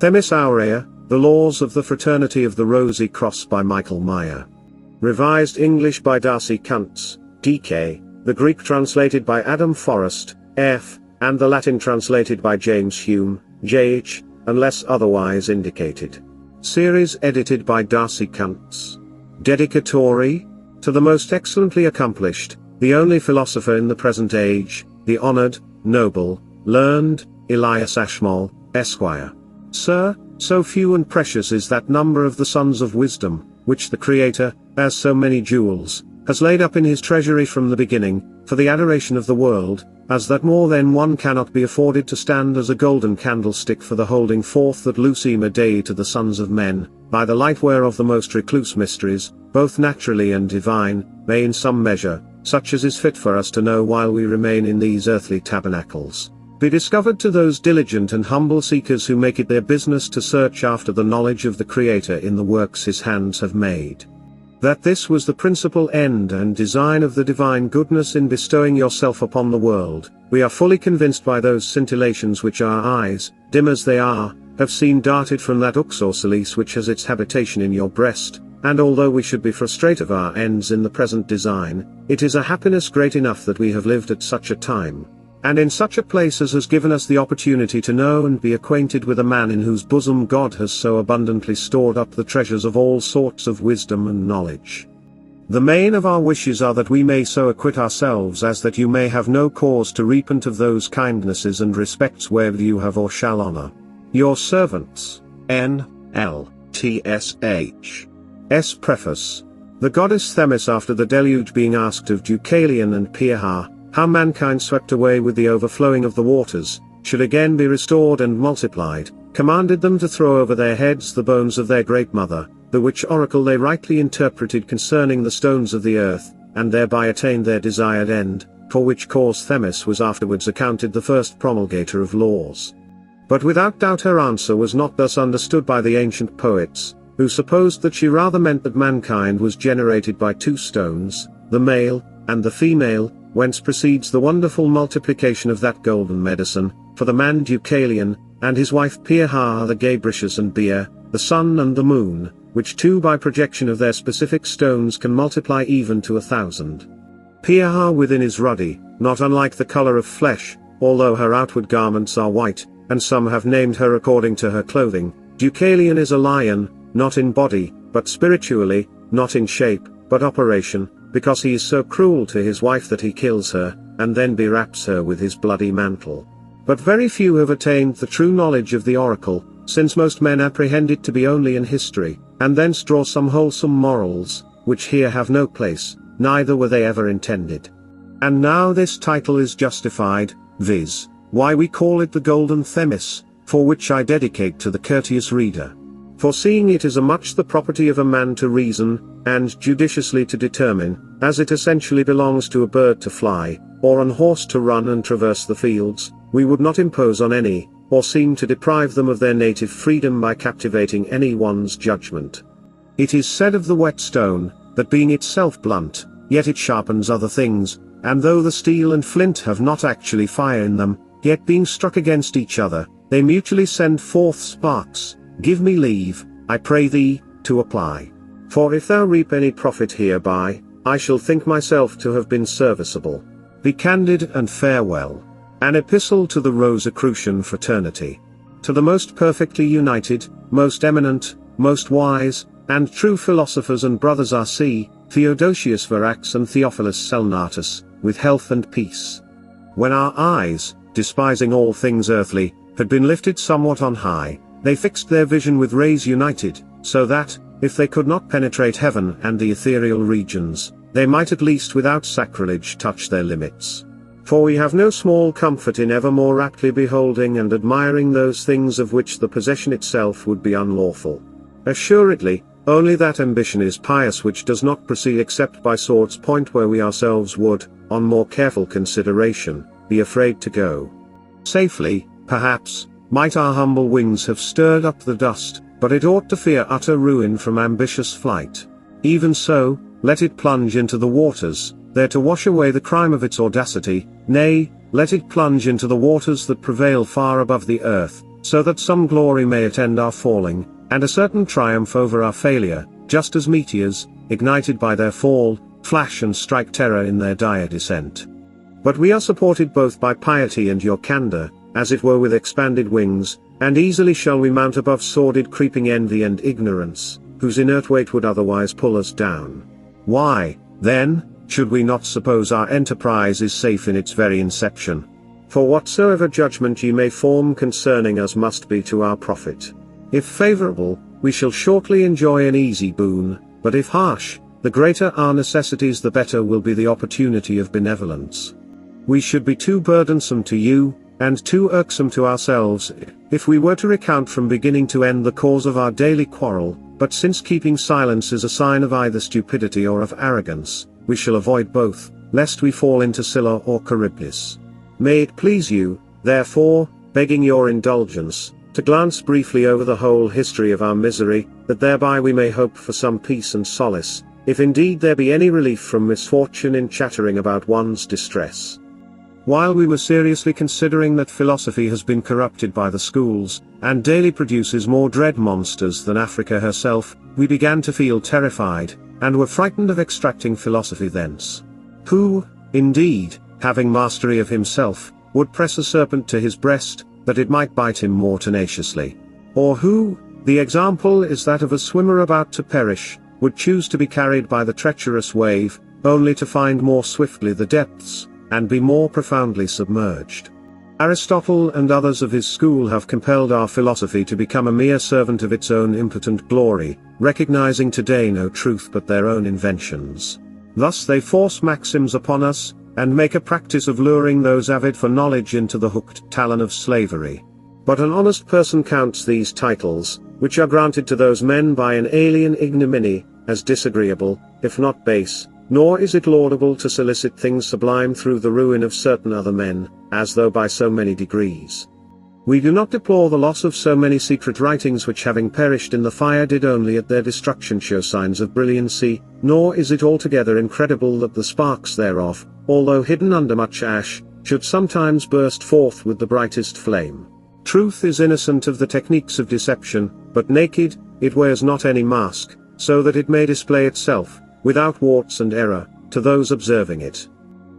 THEMIS AVREA, The Laws of the Fraternity of the Rosie Crosse by Maier. Revised English by Darcy Kuntz, D.K., the Greek translated by Adam Forrest, F., and the Latin translated by James Hume, J.H., unless otherwise indicated. Series edited by Darcy Kuntz. Dedicatory, to the most excellently accomplished, the only philosopher in the present age, the honored, noble, learned, Elias Ashmole, Esquire. Sir, so few and precious is that number of the sons of wisdom, which the Creator, as so many jewels, has laid up in his treasury from the beginning, for the adoration of the world, as that more than one cannot be afforded to stand as a golden candlestick for the holding forth that Lucima Dei to the sons of men, by the light whereof the most recluse mysteries, both naturally and divine, may in some measure, such as is fit for us to know while we remain in these earthly tabernacles, be discovered to those diligent and humble seekers who make it their business to search after the knowledge of the Creator in the works his hands have made. That this was the principal end and design of the divine goodness in bestowing yourself upon the world, we are fully convinced by those scintillations which our eyes, dim as they are, have seen darted from that uxorceles which has its habitation in your breast, and although we should be frustrate of our ends in the present design, it is a happiness great enough that we have lived at such a time, and in such a place as has given us the opportunity to know and be acquainted with a man in whose bosom God has so abundantly stored up the treasures of all sorts of wisdom and knowledge. The main of our wishes are that we may so acquit ourselves as that you may have no cause to repent of those kindnesses and respects wherewith you have or shall honor your servants. N.L.T.S.H. S. Preface. The goddess Themis, after the deluge, being asked of Deucalion and Pyrrha, how mankind swept away with the overflowing of the waters, should again be restored and multiplied, commanded them to throw over their heads the bones of their great mother, the which oracle they rightly interpreted concerning the stones of the earth, and thereby attained their desired end, for which cause Themis was afterwards accounted the first promulgator of laws. But without doubt her answer was not thus understood by the ancient poets, who supposed that she rather meant that mankind was generated by two stones, the male, and the female, whence proceeds the wonderful multiplication of that golden medicine, for the Man Deucalion, and his wife Pyrrha are the Gabritius and Beia, the sun and the moon, which two by projection of their specific stones can multiply even to 1,000. Pyrrha within is ruddy, not unlike the color of flesh, although her outward garments are white, and some have named her according to her clothing. Deucalion is a lion, not in body, but spiritually, not in shape, but operation, because he is so cruel to his wife that he kills her, and then bewraps her with his bloody mantle. But very few have attained the true knowledge of the oracle, since most men apprehend it to be only in history, and thence draw some wholesome morals, which here have no place, neither were they ever intended. And now this title is justified, viz., why we call it the Golden Themis, for which I dedicate to the courteous reader. Foreseeing it is much the property of a man to reason, and judiciously to determine, as it essentially belongs to a bird to fly, or an horse to run and traverse the fields, we would not impose on any, or seem to deprive them of their native freedom by captivating any one's judgment. It is said of the whetstone, that being itself blunt, yet it sharpens other things, and though the steel and flint have not actually fire in them, yet being struck against each other, they mutually send forth sparks. Give me leave, I pray thee, to apply. For if thou reap any profit hereby, I shall think myself to have been serviceable. Be candid and farewell. An epistle to the Rosicrucian Fraternity. To the most perfectly united, most eminent, most wise, and true philosophers and brothers R.C., Theodosius Varax and Theophilus Selnatus, with health and peace. When our eyes, despising all things earthly, had been lifted somewhat on high, they fixed their vision with rays united, so that, if they could not penetrate heaven and the ethereal regions, they might at least without sacrilege touch their limits. For we have no small comfort in ever more raptly beholding and admiring those things of which the possession itself would be unlawful. Assuredly, only that ambition is pious which does not proceed except by sword's point, where we ourselves would, on more careful consideration, be afraid to go. Safely, perhaps, might our humble wings have stirred up the dust, but it ought to fear utter ruin from ambitious flight. Even so, let it plunge into the waters, there to wash away the crime of its audacity, nay, let it plunge into the waters that prevail far above the earth, so that some glory may attend our falling, and a certain triumph over our failure, just as meteors, ignited by their fall, flash and strike terror in their dire descent. But we are supported both by piety and your candor, as it were with expanded wings, and easily shall we mount above sordid creeping envy and ignorance, whose inert weight would otherwise pull us down. Why, then, should we not suppose our enterprise is safe in its very inception? For whatsoever judgment ye may form concerning us must be to our profit. If favorable, we shall shortly enjoy an easy boon, but if harsh, the greater our necessities the better will be the opportunity of benevolence. We should be too burdensome to you, and too irksome to ourselves, if we were to recount from beginning to end the cause of our daily quarrel, but since keeping silence is a sign of either stupidity or of arrogance, we shall avoid both, lest we fall into Scylla or Charybdis. May it please you, therefore, begging your indulgence, to glance briefly over the whole history of our misery, that thereby we may hope for some peace and solace, if indeed there be any relief from misfortune in chattering about one's distress. While we were seriously considering that philosophy has been corrupted by the schools, and daily produces more dread monsters than Africa herself, we began to feel terrified, and were frightened of extracting philosophy thence. Who, indeed, having mastery of himself, would press a serpent to his breast, that it might bite him more tenaciously? Or who, the example is that of a swimmer about to perish, would choose to be carried by the treacherous wave, only to find more swiftly the depths, and be more profoundly submerged? Aristotle and others of his school have compelled our philosophy to become a mere servant of its own impotent glory, recognizing today no truth but their own inventions. Thus they force maxims upon us, and make a practice of luring those avid for knowledge into the hooked talon of slavery. But an honest person counts these titles, which are granted to those men by an alien ignominy, as disagreeable, if not base, nor is it laudable to solicit things sublime through the ruin of certain other men, as though by so many degrees. We do not deplore the loss of so many secret writings which having perished in the fire did only at their destruction show signs of brilliancy, nor is it altogether incredible that the sparks thereof, although hidden under much ash, should sometimes burst forth with the brightest flame. Truth is innocent of the techniques of deception, but naked, it wears not any mask, so that it may display itself, without warts and error, to those observing it.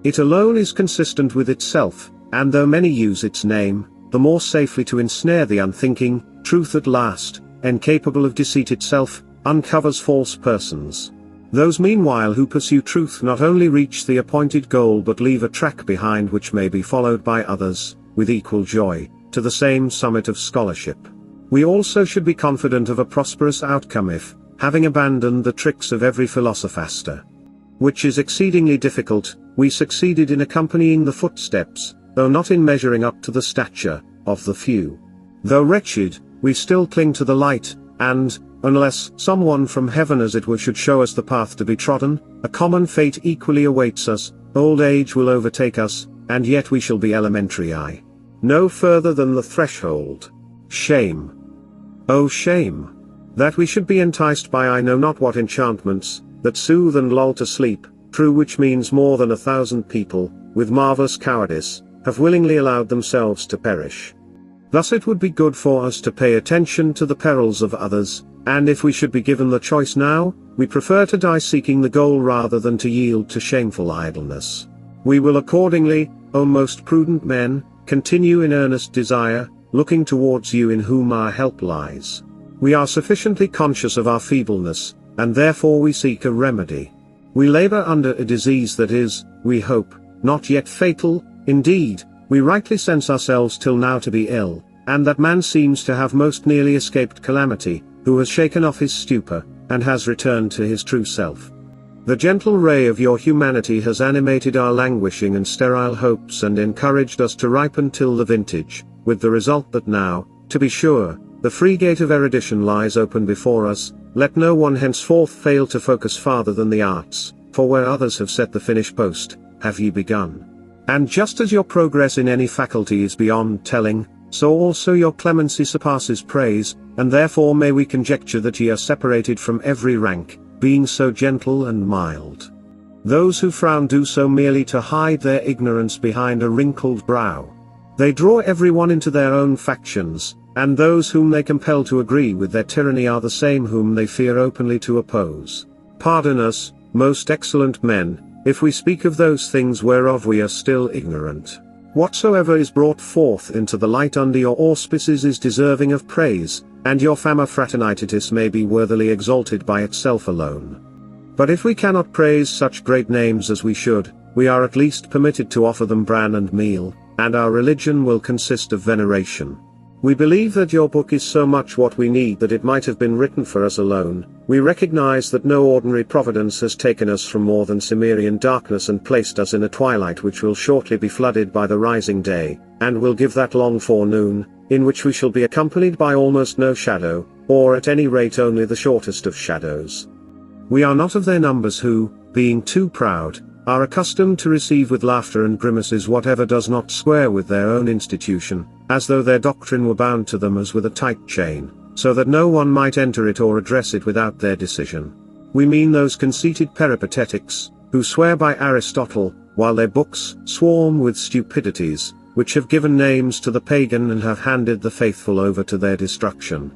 It alone is consistent with itself, and though many use its name, the more safely to ensnare the unthinking, truth at last, incapable of deceit itself, uncovers false persons. Those meanwhile who pursue truth not only reach the appointed goal but leave a track behind which may be followed by others, with equal joy, to the same summit of scholarship. We also should be confident of a prosperous outcome if, having abandoned the tricks of every philosophaster, which is exceedingly difficult, we succeeded in accompanying the footsteps, though not in measuring up to the stature, of the few. Though wretched, we still cling to the light, and, unless someone from heaven as it were should show us the path to be trodden, a common fate equally awaits us, old age will overtake us, and yet we shall be elementary no further than the threshold. Shame! Oh shame! That we should be enticed by I know not what enchantments, that soothe and lull to sleep, through which means more than 1,000 people, with marvelous cowardice, have willingly allowed themselves to perish. Thus it would be good for us to pay attention to the perils of others, and if we should be given the choice now, we prefer to die seeking the goal rather than to yield to shameful idleness. We will accordingly, O most prudent men, continue in earnest desire, looking towards you in whom our help lies. We are sufficiently conscious of our feebleness, and therefore we seek a remedy. We labor under a disease that is, we hope, not yet fatal. Indeed, we rightly sense ourselves till now to be ill, and that man seems to have most nearly escaped calamity, who has shaken off his stupor, and has returned to his true self. The gentle ray of your humanity has animated our languishing and sterile hopes and encouraged us to ripen till the vintage, with the result that now, to be sure, the free gate of erudition lies open before us. Let no one henceforth fail to focus farther than the arts, for where others have set the finish post, have ye begun. And just as your progress in any faculty is beyond telling, so also your clemency surpasses praise, and therefore may we conjecture that ye are separated from every rank, being so gentle and mild. Those who frown do so merely to hide their ignorance behind a wrinkled brow. They draw everyone into their own factions, and those whom they compel to agree with their tyranny are the same whom they fear openly to oppose. Pardon us, most excellent men, if we speak of those things whereof we are still ignorant. Whatsoever is brought forth into the light under your auspices is deserving of praise, and your fama fraternitatis may be worthily exalted by itself alone. But if we cannot praise such great names as we should, we are at least permitted to offer them bran and meal, and our religion will consist of veneration. We believe that your book is so much what we need that it might have been written for us alone. We recognize that no ordinary providence has taken us from more than Cimmerian darkness and placed us in a twilight which will shortly be flooded by the rising day, and will give that long forenoon, in which we shall be accompanied by almost no shadow, or at any rate only the shortest of shadows. We are not of their numbers who, being too proud, are accustomed to receive with laughter and grimaces whatever does not square with their own institution, as though their doctrine were bound to them as with a tight chain, so that no one might enter it or address it without their decision. We mean those conceited peripatetics, who swear by Aristotle, while their books swarm with stupidities, which have given names to the pagan and have handed the faithful over to their destruction.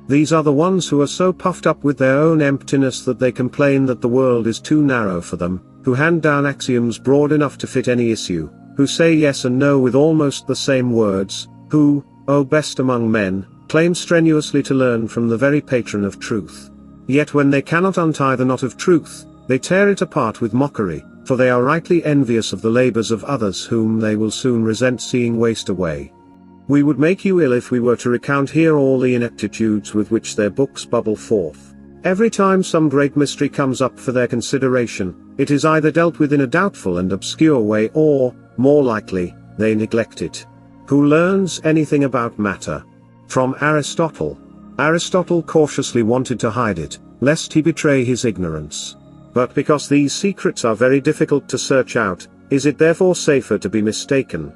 These are the ones who are so puffed up with their own emptiness that they complain that the world is too narrow for them, who hand down axioms broad enough to fit any issue, who say yes and no with almost the same words, who, O best among men, claim strenuously to learn from the very patron of truth. Yet when they cannot untie the knot of truth, they tear it apart with mockery, for they are rightly envious of the labors of others whom they will soon resent seeing waste away. We would make you ill if we were to recount here all the ineptitudes with which their books bubble forth. Every time some great mystery comes up for their consideration, it is either dealt with in a doubtful and obscure way or, more likely, they neglect it. Who learns anything about matter? From Aristotle. Aristotle cautiously wanted to hide it, lest he betray his ignorance. But because these secrets are very difficult to search out, is it therefore safer to be mistaken?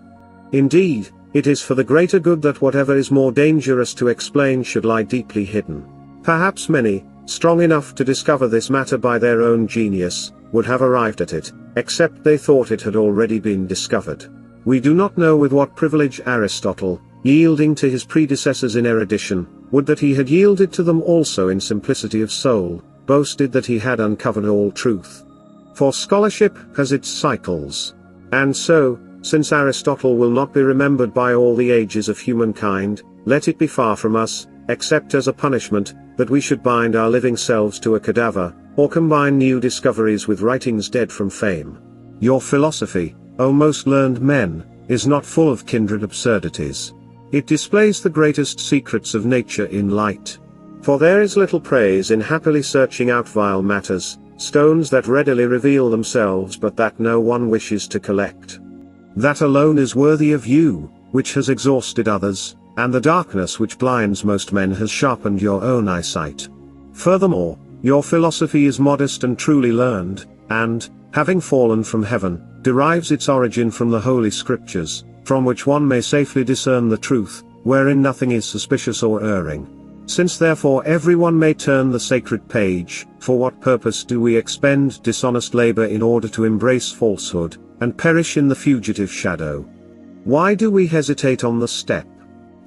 Indeed, it is for the greater good that whatever is more dangerous to explain should lie deeply hidden. Perhaps many, strong enough to discover this matter by their own genius, would have arrived at it, except they thought it had already been discovered. We do not know with what privilege Aristotle, yielding to his predecessors in erudition, would that he had yielded to them also in simplicity of soul, boasted that he had uncovered all truth. For scholarship has its cycles. And so, since Aristotle will not be remembered by all the ages of humankind, let it be far from us, except as a punishment, that we should bind our living selves to a cadaver, or combine new discoveries with writings dead from fame. Your philosophy, O most learned men, is not full of kindred absurdities. It displays the greatest secrets of nature in light. For there is little praise in happily searching out vile matters, stones that readily reveal themselves but that no one wishes to collect. That alone is worthy of you, which has exhausted others, and the darkness which blinds most men has sharpened your own eyesight. Furthermore, your philosophy is modest and truly learned, and, having fallen from heaven, derives its origin from the Holy Scriptures, from which one may safely discern the truth, wherein nothing is suspicious or erring. Since therefore everyone may turn the sacred page, for what purpose do we expend dishonest labor in order to embrace falsehood, and perish in the fugitive shadow? Why do we hesitate on the step?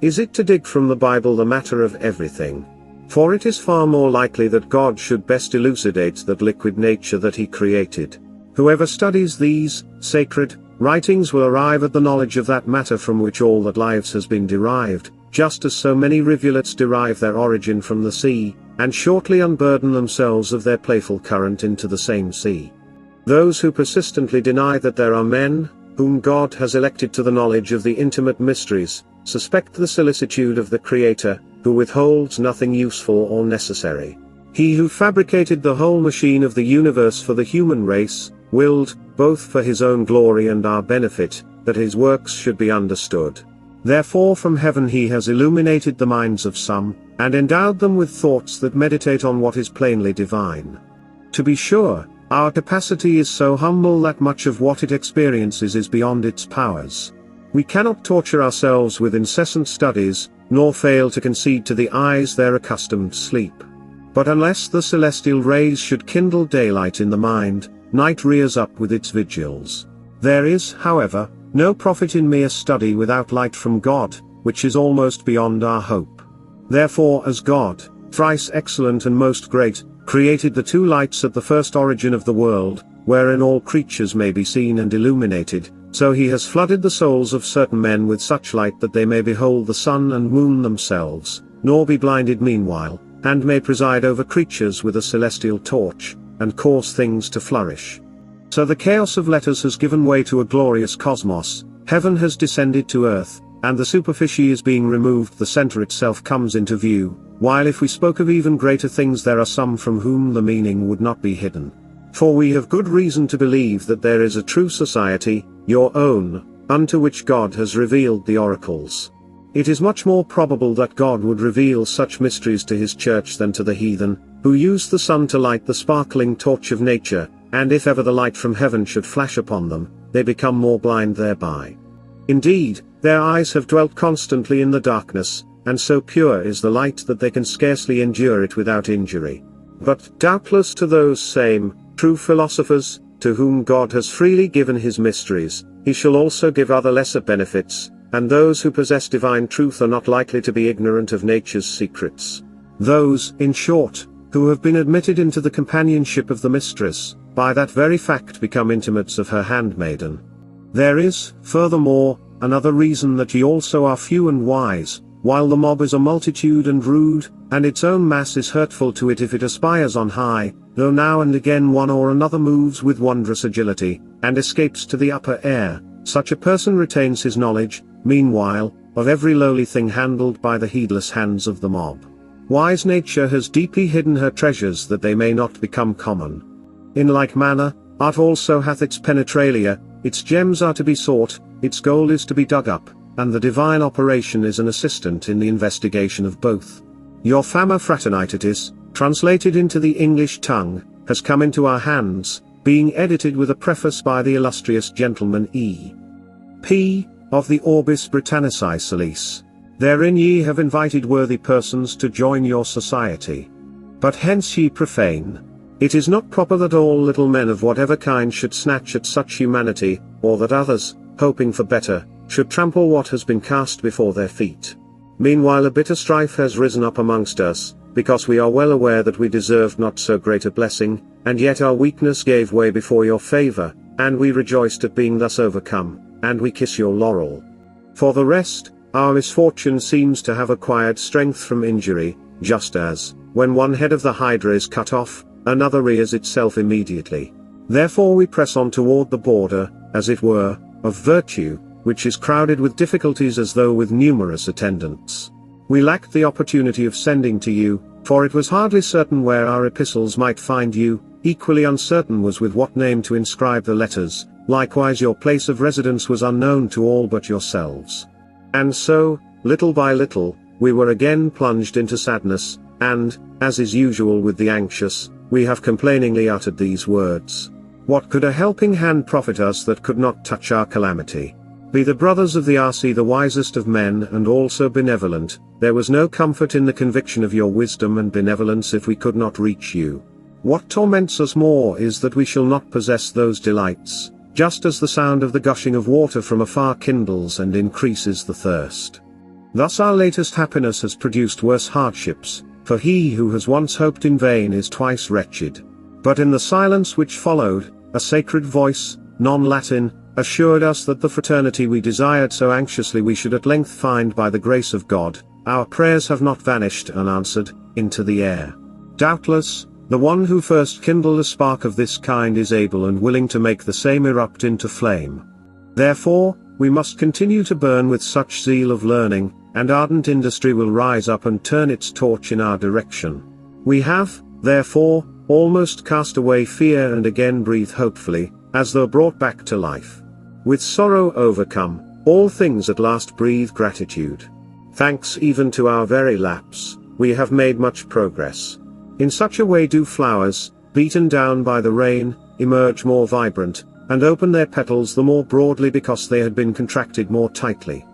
Is it to dig from the Bible the matter of everything? For it is far more likely that God should best elucidate that liquid nature that he created. Whoever studies these sacred writings will arrive at the knowledge of that matter from which all that lives has been derived, just as so many rivulets derive their origin from the sea, and shortly unburden themselves of their playful current into the same sea. Those who persistently deny that there are men, whom God has elected to the knowledge of the intimate mysteries, suspect the solicitude of the Creator, who withholds nothing useful or necessary. He who fabricated the whole machine of the universe for the human race, willed, both for his own glory and our benefit, that his works should be understood. Therefore from heaven he has illuminated the minds of some, and endowed them with thoughts that meditate on what is plainly divine. To be sure, our capacity is so humble that much of what it experiences is beyond its powers. We cannot torture ourselves with incessant studies, nor fail to concede to the eyes their accustomed sleep. But unless the celestial rays should kindle daylight in the mind, night rears up with its vigils. There is, however, no profit in mere study without light from God, which is almost beyond our hope. Therefore as God, thrice excellent and most great, created the two lights at the first origin of the world, wherein all creatures may be seen and illuminated, so he has flooded the souls of certain men with such light that they may behold the sun and moon themselves, nor be blinded meanwhile, and may preside over creatures with a celestial torch, and cause things to flourish. So the chaos of letters has given way to a glorious cosmos, heaven has descended to earth, and the superficie is being removed, the center itself comes into view, while if we spoke of even greater things there are some from whom the meaning would not be hidden. For we have good reason to believe that there is a true society, your own, unto which God has revealed the oracles. It is much more probable that God would reveal such mysteries to his church than to the heathen, who use the sun to light the sparkling torch of nature, and if ever the light from heaven should flash upon them, they become more blind thereby. Indeed, their eyes have dwelt constantly in the darkness, and so pure is the light that they can scarcely endure it without injury. But doubtless to those same, true philosophers, to whom God has freely given his mysteries, he shall also give other lesser benefits, and those who possess divine truth are not likely to be ignorant of nature's secrets. Those, in short, who have been admitted into the companionship of the mistress, by that very fact become intimates of her handmaiden. There is, furthermore, another reason that ye also are few and wise, while the mob is a multitude and rude, and its own mass is hurtful to it if it aspires on high, though now and again one or another moves with wondrous agility, and escapes to the upper air, such a person retains his knowledge, meanwhile, of every lowly thing handled by the heedless hands of the mob. Wise nature has deeply hidden her treasures that they may not become common. In like manner, art also hath its penetralia, its gems are to be sought, its gold is to be dug up, and the divine operation is an assistant in the investigation of both. Your Fama Fraternitatis, translated into the English tongue, has come into our hands, being edited with a preface by the illustrious gentleman E.P. of the Orbis Britannici Solis. Therein ye have invited worthy persons to join your society. But hence ye profane. It is not proper that all little men of whatever kind should snatch at such humanity, or that others, hoping for better, should trample what has been cast before their feet. Meanwhile a bitter strife has risen up amongst us, because we are well aware that we deserved not so great a blessing, and yet our weakness gave way before your favor, and we rejoiced at being thus overcome, and we kiss your laurel. For the rest, our misfortune seems to have acquired strength from injury, just as, when one head of the hydra is cut off, another rears itself immediately. Therefore we press on toward the border, as it were, of virtue, which is crowded with difficulties as though with numerous attendants. We lacked the opportunity of sending to you, for it was hardly certain where our epistles might find you, equally uncertain was with what name to inscribe the letters, likewise your place of residence was unknown to all but yourselves. And so, little by little, we were again plunged into sadness, and, as is usual with the anxious, we have complainingly uttered these words. What could a helping hand profit us that could not touch our calamity? Be the brothers of the RC the wisest of men and also benevolent, there was no comfort in the conviction of your wisdom and benevolence if we could not reach you. What torments us more is that we shall not possess those delights, just as the sound of the gushing of water from afar kindles and increases the thirst. Thus our latest happiness has produced worse hardships, for he who has once hoped in vain is twice wretched. But in the silence which followed, a sacred voice, non-Latin, assured us that the fraternity we desired so anxiously we should at length find by the grace of God. Our prayers have not vanished unanswered, into the air. Doubtless, the one who first kindled a spark of this kind is able and willing to make the same erupt into flame. Therefore, we must continue to burn with such zeal of learning, and ardent industry will rise up and turn its torch in our direction. We have, therefore, almost cast away fear and again breathe hopefully, as though brought back to life. With sorrow overcome, all things at last breathe gratitude. Thanks even to our very lapse, we have made much progress. In such a way do flowers, beaten down by the rain, emerge more vibrant, and open their petals the more broadly because they had been contracted more tightly.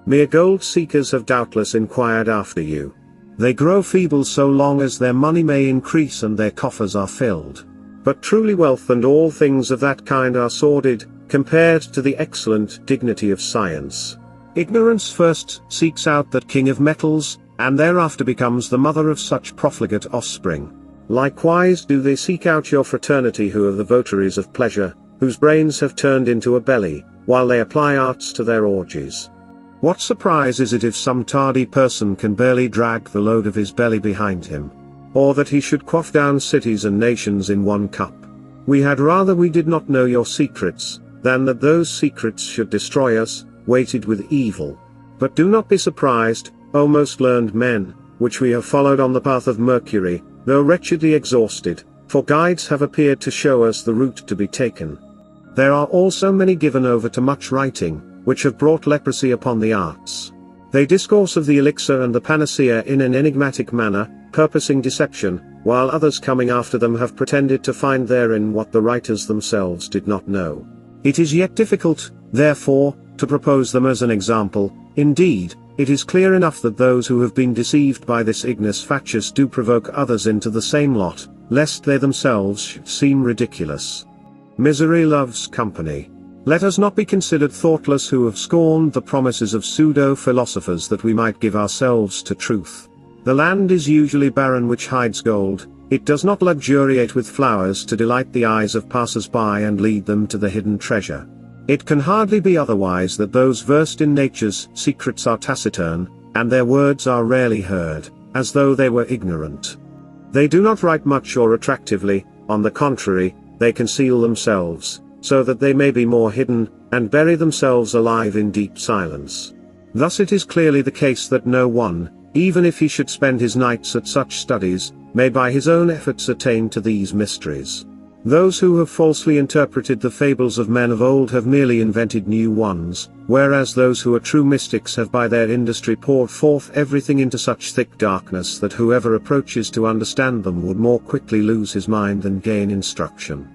Mere gold seekers have doubtless inquired after you. They grow feeble so long as their money may increase and their coffers are filled. But truly wealth and all things of that kind are sordid, compared to the excellent dignity of science. Ignorance first seeks out that king of metals, and thereafter becomes the mother of such profligate offspring. Likewise do they seek out your fraternity who are the votaries of pleasure, whose brains have turned into a belly, while they apply arts to their orgies. What surprise is it if some tardy person can barely drag the load of his belly behind him? Or that he should quaff down cities and nations in one cup? We had rather we did not know your secrets, than that those secrets should destroy us, weighted with evil. But do not be surprised, O most learned men, which we have followed on the path of Mercury, though wretchedly exhausted, for guides have appeared to show us the route to be taken. There are also many given over to much writing, which have brought leprosy upon the arts. They discourse of the elixir and the panacea in an enigmatic manner, purposing deception, while others coming after them have pretended to find therein what the writers themselves did not know. It is yet difficult, therefore, to propose them as an example. Indeed, it is clear enough that those who have been deceived by this ignis fatuus do provoke others into the same lot, lest they themselves should seem ridiculous. Misery loves company. Let us not be considered thoughtless who have scorned the promises of pseudo-philosophers that we might give ourselves to truth. The land is usually barren which hides gold, it does not luxuriate with flowers to delight the eyes of passers-by and lead them to the hidden treasure. It can hardly be otherwise that those versed in nature's secrets are taciturn, and their words are rarely heard, as though they were ignorant. They do not write much or attractively, on the contrary, they conceal themselves, so that they may be more hidden, and bury themselves alive in deep silence. Thus it is clearly the case that no one, even if he should spend his nights at such studies, may by his own efforts attain to these mysteries. Those who have falsely interpreted the fables of men of old have merely invented new ones, whereas those who are true mystics have by their industry poured forth everything into such thick darkness that whoever approaches to understand them would more quickly lose his mind than gain instruction.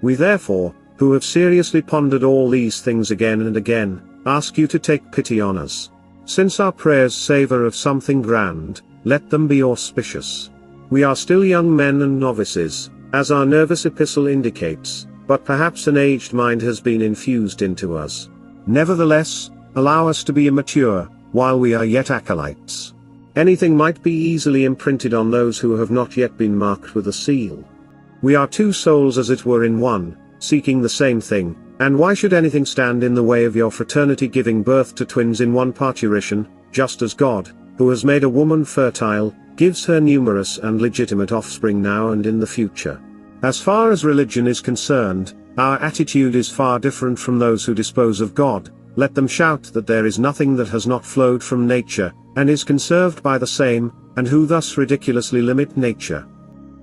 We therefore, who have seriously pondered all these things again and again, ask you to take pity on us. Since our prayers savour of something grand, let them be auspicious. We are still young men and novices, as our nervous epistle indicates, but perhaps an aged mind has been infused into us. Nevertheless, allow us to be immature, while we are yet acolytes. Anything might be easily imprinted on those who have not yet been marked with a seal. We are two souls as it were in one, seeking the same thing, and why should anything stand in the way of your fraternity giving birth to twins in one parturition, just as God, who has made a woman fertile, gives her numerous and legitimate offspring now and in the future. As far as religion is concerned, our attitude is far different from those who dispose of God. Let them shout that there is nothing that has not flowed from nature, and is conserved by the same, and who thus ridiculously limit nature.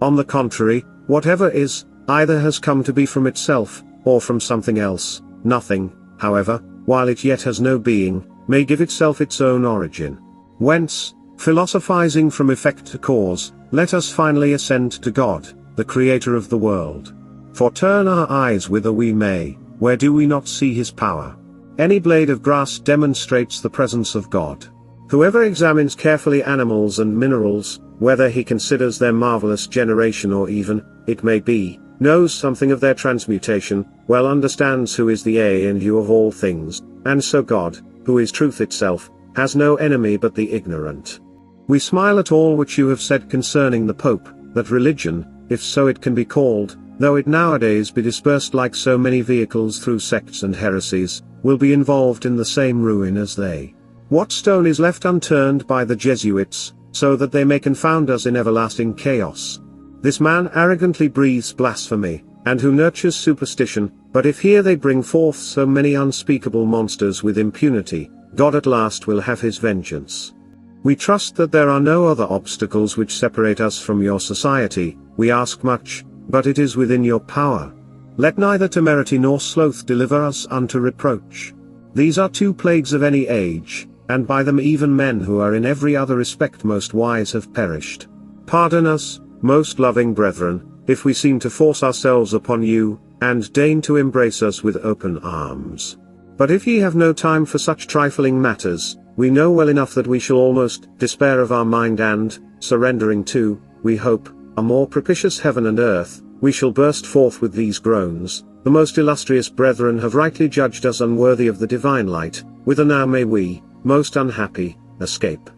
On the contrary, whatever is, either has come to be from itself, or from something else. Nothing, however, while it yet has no being, may give itself its own origin. Whence, philosophizing from effect to cause, let us finally ascend to God, the Creator of the world. For turn our eyes whither we may, where do we not see His power? Any blade of grass demonstrates the presence of God. Whoever examines carefully animals and minerals, whether he considers their marvelous generation or even, it may be, knows something of their transmutation, well understands who is the A and U of all things, and so God, who is truth itself, has no enemy but the ignorant. We smile at all which you have said concerning the Pope, that religion, if so it can be called, though it nowadays be dispersed like so many vehicles through sects and heresies, will be involved in the same ruin as they. What stone is left unturned by the Jesuits, so that they may confound us in everlasting chaos? This man arrogantly breathes blasphemy, and who nurtures superstition, but if here they bring forth so many unspeakable monsters with impunity, God at last will have his vengeance. We trust that there are no other obstacles which separate us from your society. We ask much, but it is within your power. Let neither temerity nor sloth deliver us unto reproach. These are two plagues of any age, and by them even men who are in every other respect most wise have perished. Pardon us, most loving brethren, if we seem to force ourselves upon you, and deign to embrace us with open arms. But if ye have no time for such trifling matters, we know well enough that we shall almost despair of our mind and, surrendering to, we hope, a more propitious heaven and earth, we shall burst forth with these groans, the most illustrious brethren have rightly judged us unworthy of the divine light, whither now may we, most unhappy, escape.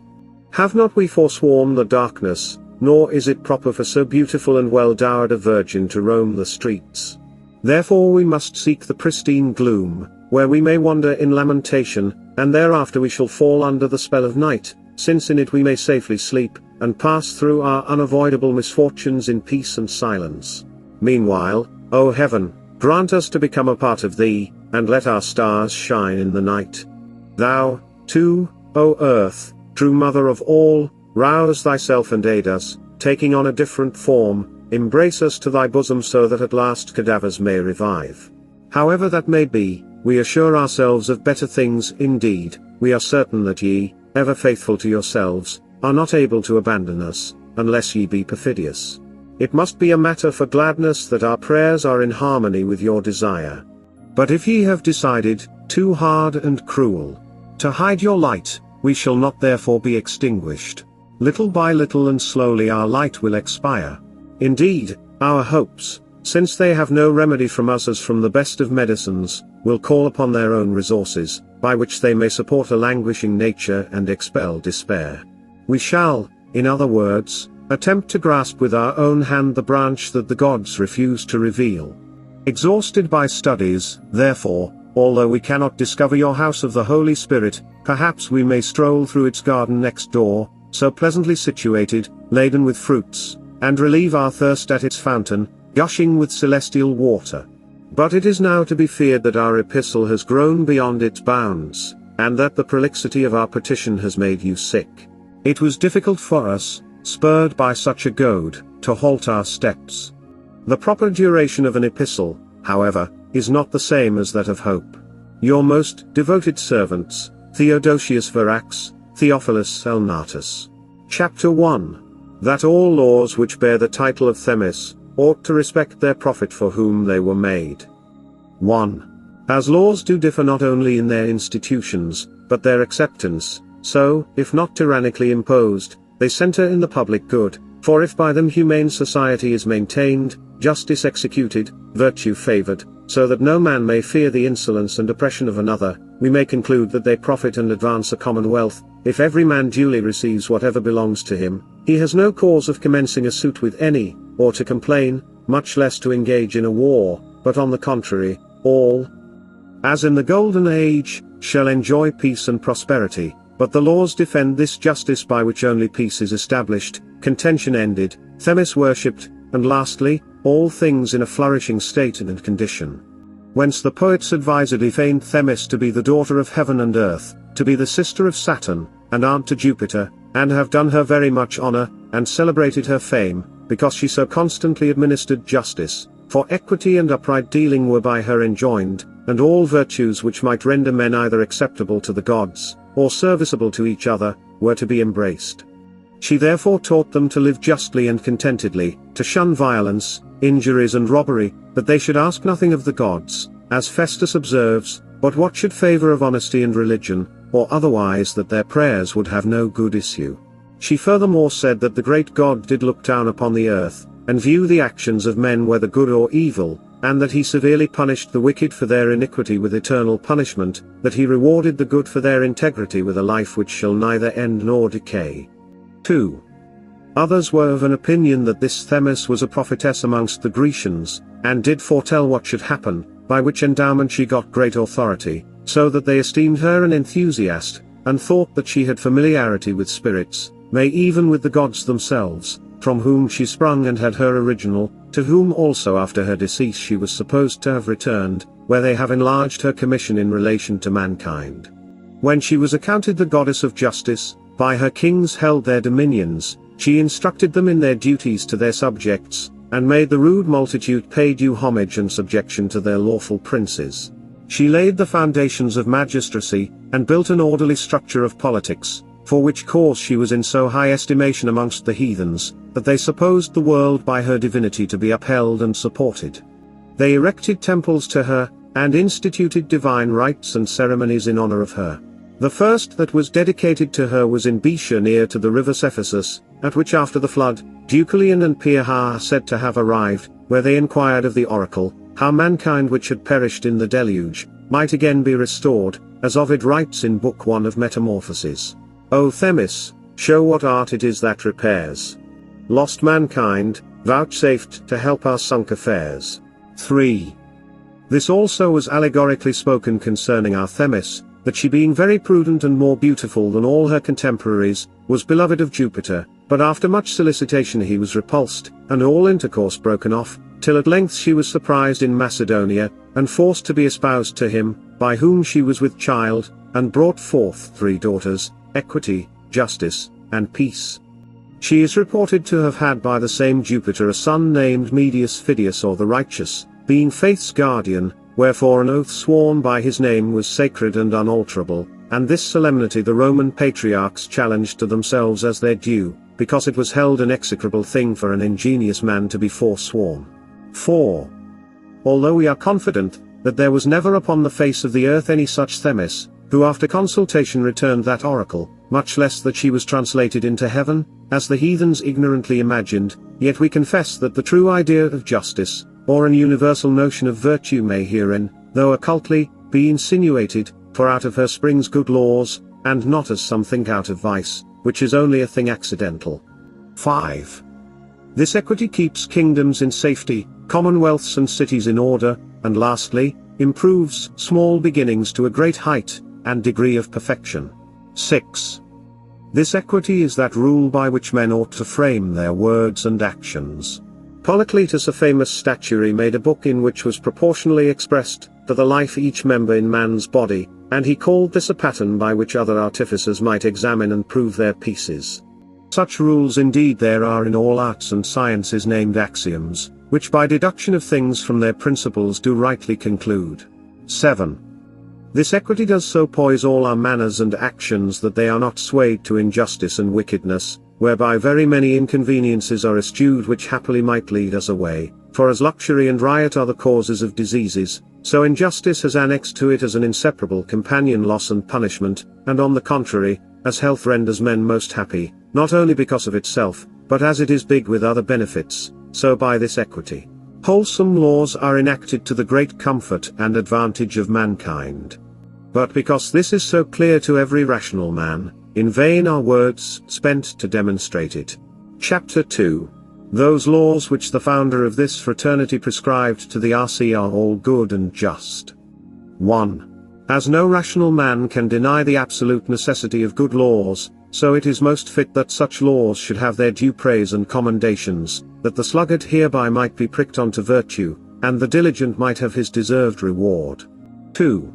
Have not we forsworn the darkness, nor is it proper for so beautiful and well-dowered a virgin to roam the streets. Therefore we must seek the pristine gloom, where we may wander in lamentation, and thereafter we shall fall under the spell of night, since in it we may safely sleep, and pass through our unavoidable misfortunes in peace and silence. Meanwhile, O heaven, grant us to become a part of thee, and let our stars shine in the night. Thou, too, O earth, true mother of all, rouse thyself and aid us, taking on a different form, embrace us to thy bosom so that at last cadavers may revive. However that may be, we assure ourselves of better things indeed, we are certain that ye, ever faithful to yourselves, are not able to abandon us, unless ye be perfidious. It must be a matter for gladness that our prayers are in harmony with your desire. But if ye have decided, too hard and cruel, to hide your light, we shall not therefore be extinguished. Little by little and slowly our light will expire. Indeed, our hopes, since they have no remedy from us as from the best of medicines, will call upon their own resources, by which they may support a languishing nature and expel despair. We shall, in other words, attempt to grasp with our own hand the branch that the gods refuse to reveal. Exhausted by studies, therefore, although we cannot discover your house of the Holy Spirit, perhaps we may stroll through its garden next door, so pleasantly situated, laden with fruits, and relieve our thirst at its fountain, gushing with celestial water. But it is now to be feared that our epistle has grown beyond its bounds, and that the prolixity of our petition has made you sick. It was difficult for us, spurred by such a goad, to halt our steps. The proper duration of an epistle, however, is not the same as that of hope. Your most devoted servants, Theodosius Verax, Theophilus Elnatus. Chapter 1. That all laws which bear the title of Themis, ought to respect their prophet for whom they were made. 1. As laws do differ not only in their institutions, but their acceptance, so, if not tyrannically imposed, they centre in the public good, for if by them humane society is maintained, justice executed, virtue favoured, so that no man may fear the insolence and oppression of another, we may conclude that they profit and advance a commonwealth. If every man duly receives whatever belongs to him, he has no cause of commencing a suit with any, or to complain, much less to engage in a war, but on the contrary, all, as in the golden age, shall enjoy peace and prosperity, but the laws defend this justice by which only peace is established, contention ended, Themis worshipped, and lastly, all things in a flourishing state and condition. Whence the poets advisedly feigned Themis to be the daughter of heaven and earth, to be the sister of Saturn, and aunt to Jupiter, and have done her very much honor, and celebrated her fame, because she so constantly administered justice, for equity and upright dealing were by her enjoined, and all virtues which might render men either acceptable to the gods, or serviceable to each other, were to be embraced. She therefore taught them to live justly and contentedly, to shun violence, injuries and robbery, that they should ask nothing of the gods, as Festus observes, but what should favour of honesty and religion, or otherwise that their prayers would have no good issue. She furthermore said that the great God did look down upon the earth, and view the actions of men whether good or evil, and that he severely punished the wicked for their iniquity with eternal punishment, that he rewarded the good for their integrity with a life which shall neither end nor decay. 2. Others were of an opinion that this Themis was a prophetess amongst the Grecians, and did foretell what should happen, by which endowment she got great authority, so that they esteemed her an enthusiast, and thought that she had familiarity with spirits, nay even with the gods themselves, from whom she sprung and had her original, to whom also after her decease she was supposed to have returned, where they have enlarged her commission in relation to mankind. When she was accounted the goddess of justice, by her kings held their dominions, she instructed them in their duties to their subjects, and made the rude multitude pay due homage and subjection to their lawful princes. She laid the foundations of magistracy, and built an orderly structure of politics, for which cause she was in so high estimation amongst the heathens, that they supposed the world by her divinity to be upheld and supported. They erected temples to her, and instituted divine rites and ceremonies in honor of her. The first that was dedicated to her was in Boeotia near to the river Cephisus, at which after the flood, Deucalion and Pyrrha are said to have arrived, where they inquired of the oracle, how mankind which had perished in the deluge, might again be restored, as Ovid writes in Book 1 of Metamorphoses. O Themis, show what art it is that repairs lost mankind, vouchsafed to help our sunk affairs. 3. This also was allegorically spoken concerning our Themis, that she being very prudent and more beautiful than all her contemporaries, was beloved of Jupiter, but after much solicitation he was repulsed, and all intercourse broken off, till at length she was surprised in Macedonia, and forced to be espoused to him, by whom she was with child, and brought forth 3 daughters, Equity, Justice, and Peace. She is reported to have had by the same Jupiter a son named Medius Fidius or the Righteous, being faith's guardian, wherefore an oath sworn by his name was sacred and unalterable, and this solemnity the Roman patriarchs challenged to themselves as their due, because it was held an execrable thing for an ingenious man to be forsworn. 4. Although we are confident that there was never upon the face of the earth any such Themis, who after consultation returned that oracle, much less that she was translated into heaven, as the heathens ignorantly imagined, yet we confess that the true idea of justice, or an universal notion of virtue may herein, though occultly, be insinuated, for out of her springs good laws, and not as some think out of vice, which is only a thing accidental. 5. This equity keeps kingdoms in safety, commonwealths and cities in order, and lastly, improves small beginnings to a great height, and degree of perfection. 6. This equity is that rule by which men ought to frame their words and actions. Polycletus, a famous statuary, made a book in which was proportionally expressed to the life each member in man's body, and he called this a pattern by which other artificers might examine and prove their pieces. Such rules indeed there are in all arts and sciences named axioms, which by deduction of things from their principles do rightly conclude. 7. This equity does so poise all our manners and actions that they are not swayed to injustice and wickedness, whereby very many inconveniences are eschewed which happily might lead us away, for as luxury and riot are the causes of diseases, so injustice has annexed to it as an inseparable companion loss and punishment, and on the contrary, as health renders men most happy, not only because of itself, but as it is big with other benefits, so by this equity, wholesome laws are enacted to the great comfort and advantage of mankind. But because this is so clear to every rational man, in vain are words spent to demonstrate it. Chapter 2. Those laws which the founder of this fraternity prescribed to the RC are all good and just. 1. As no rational man can deny the absolute necessity of good laws, so it is most fit that such laws should have their due praise and commendations, that the sluggard hereby might be pricked on to virtue, and the diligent might have his deserved reward. 2.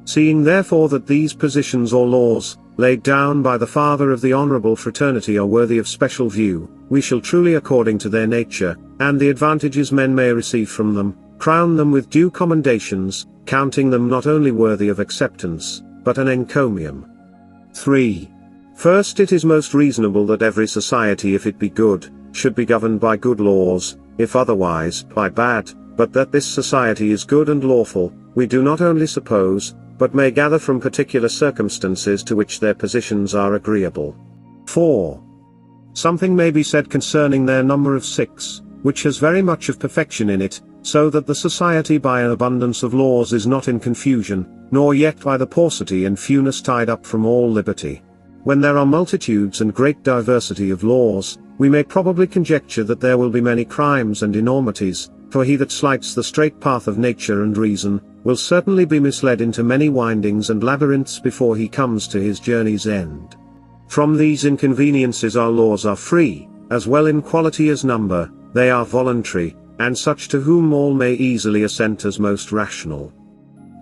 Seeing therefore that these positions or laws, laid down by the father of the honorable fraternity are worthy of special view, we shall truly according to their nature, and the advantages men may receive from them, crown them with due commendations, counting them not only worthy of acceptance, but an encomium. 3. First, it is most reasonable that every society, if it be good, should be governed by good laws, if otherwise, by bad, but that this society is good and lawful, we do not only suppose, but may gather from particular circumstances to which their positions are agreeable. 4. Something may be said concerning their number of 6, which has very much of perfection in it, so that the society by an abundance of laws is not in confusion, nor yet by the paucity and fewness tied up from all liberty. When there are multitudes and great diversity of laws, we may probably conjecture that there will be many crimes and enormities, for he that slights the straight path of nature and reason, will certainly be misled into many windings and labyrinths before he comes to his journey's end. From these inconveniences our laws are free, as well in quality as number, they are voluntary, and such to whom all may easily assent as most rational.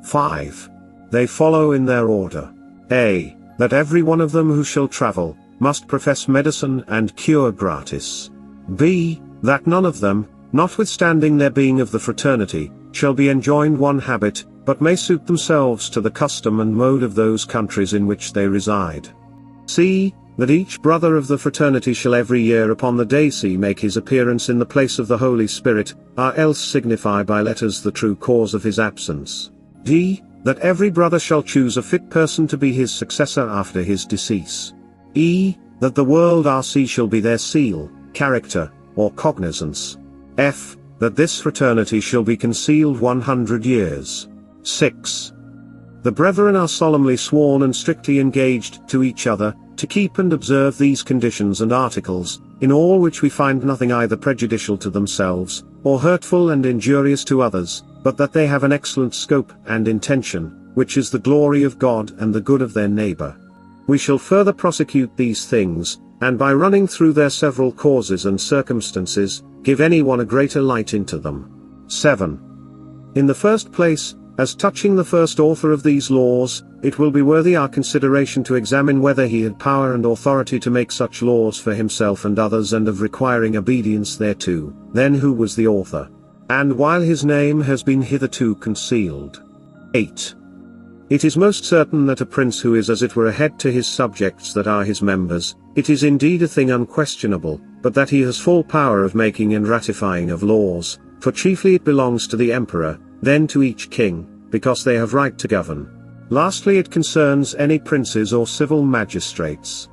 5. They follow in their order. A. That every one of them who shall travel, must profess medicine and cure gratis. B. That none of them, notwithstanding their being of the fraternity, shall be enjoined one habit, but may suit themselves to the custom and mode of those countries in which they reside. C. That each brother of the fraternity shall every year upon the day C make his appearance in the place of the Holy Spirit, or else signify by letters the true cause of his absence. D. That every brother shall choose a fit person to be his successor after his decease. E. That the world RC shall be their seal, character, or cognizance. F. that this fraternity shall be concealed 100 years. 6. The brethren are solemnly sworn and strictly engaged to each other, to keep and observe these conditions and articles, in all which we find nothing either prejudicial to themselves, or hurtful and injurious to others, but that they have an excellent scope and intention, which is the glory of God and the good of their neighbor. We shall further prosecute these things, and by running through their several causes and circumstances, give any one a greater light into them. 7. In the first place, as touching the first author of these laws, it will be worthy our consideration to examine whether he had power and authority to make such laws for himself and others, and of requiring obedience thereto. Then who was the author? And while his name has been hitherto concealed. 8. It is most certain that a prince who is as it were a head to his subjects that are his members, it is indeed a thing unquestionable, but that he has full power of making and ratifying of laws, for chiefly it belongs to the emperor, then to each king, because they have right to govern. Lastly, it concerns any princes or civil magistrates.